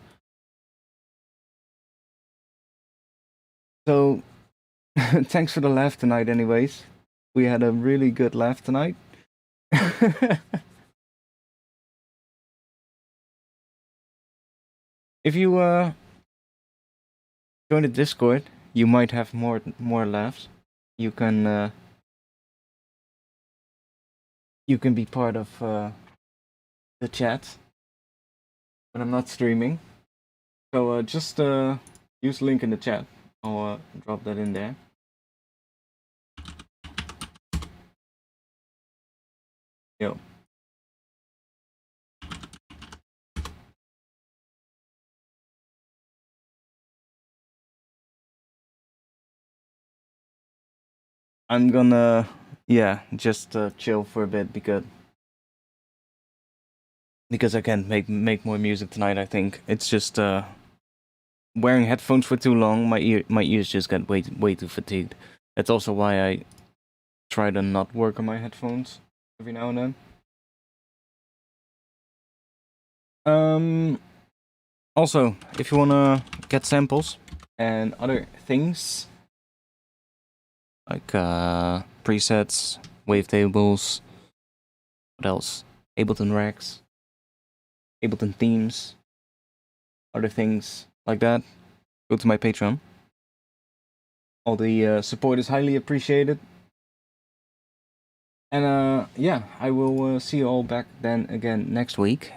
So, thanks for the laugh tonight anyways. We had a really good laugh tonight. If you join the Discord, you might have more laughs. You can be part of the chat when I'm not streaming. So just use the link in the chat. I'll drop that in there. Yo. I'm gonna, yeah, just chill for a bit because I can't make more music tonight. I think it's just wearing headphones for too long. My ears just get way too fatigued. That's also why I try to not work on my headphones every now and then. Also, if you wanna get samples and other things like presets, wavetables, what else? Ableton racks, Ableton themes, other things like that, go to my Patreon. All the support is highly appreciated. And yeah, I will see you all back then again next week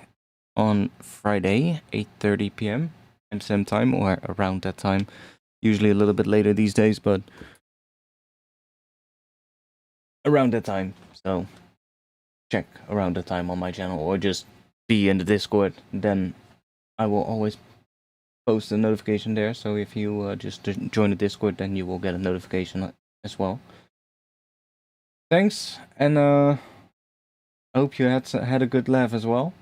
on Friday, 8:30 p.m. and same time or around that time. Usually a little bit later these days, but around that time. So check around that time on my channel or just be in the Discord. Then I will always post a notification there. So if you just join the Discord, then you will get a notification as well. Thanks, and I hope you had a good laugh as well.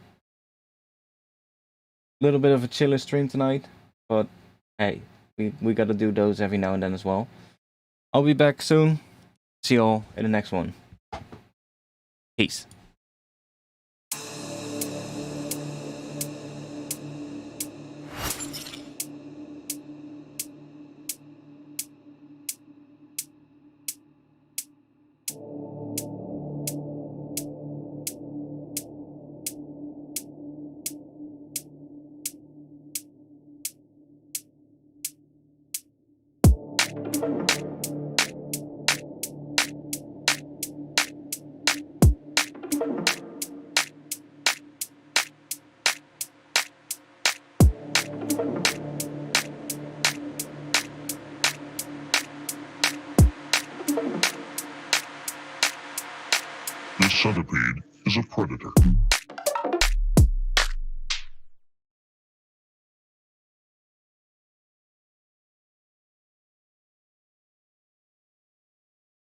Little bit of a chiller stream tonight, but hey, we gotta do those every now and then as well. I'll be back soon. See y'all in the next one. Peace. This centipede is a predator.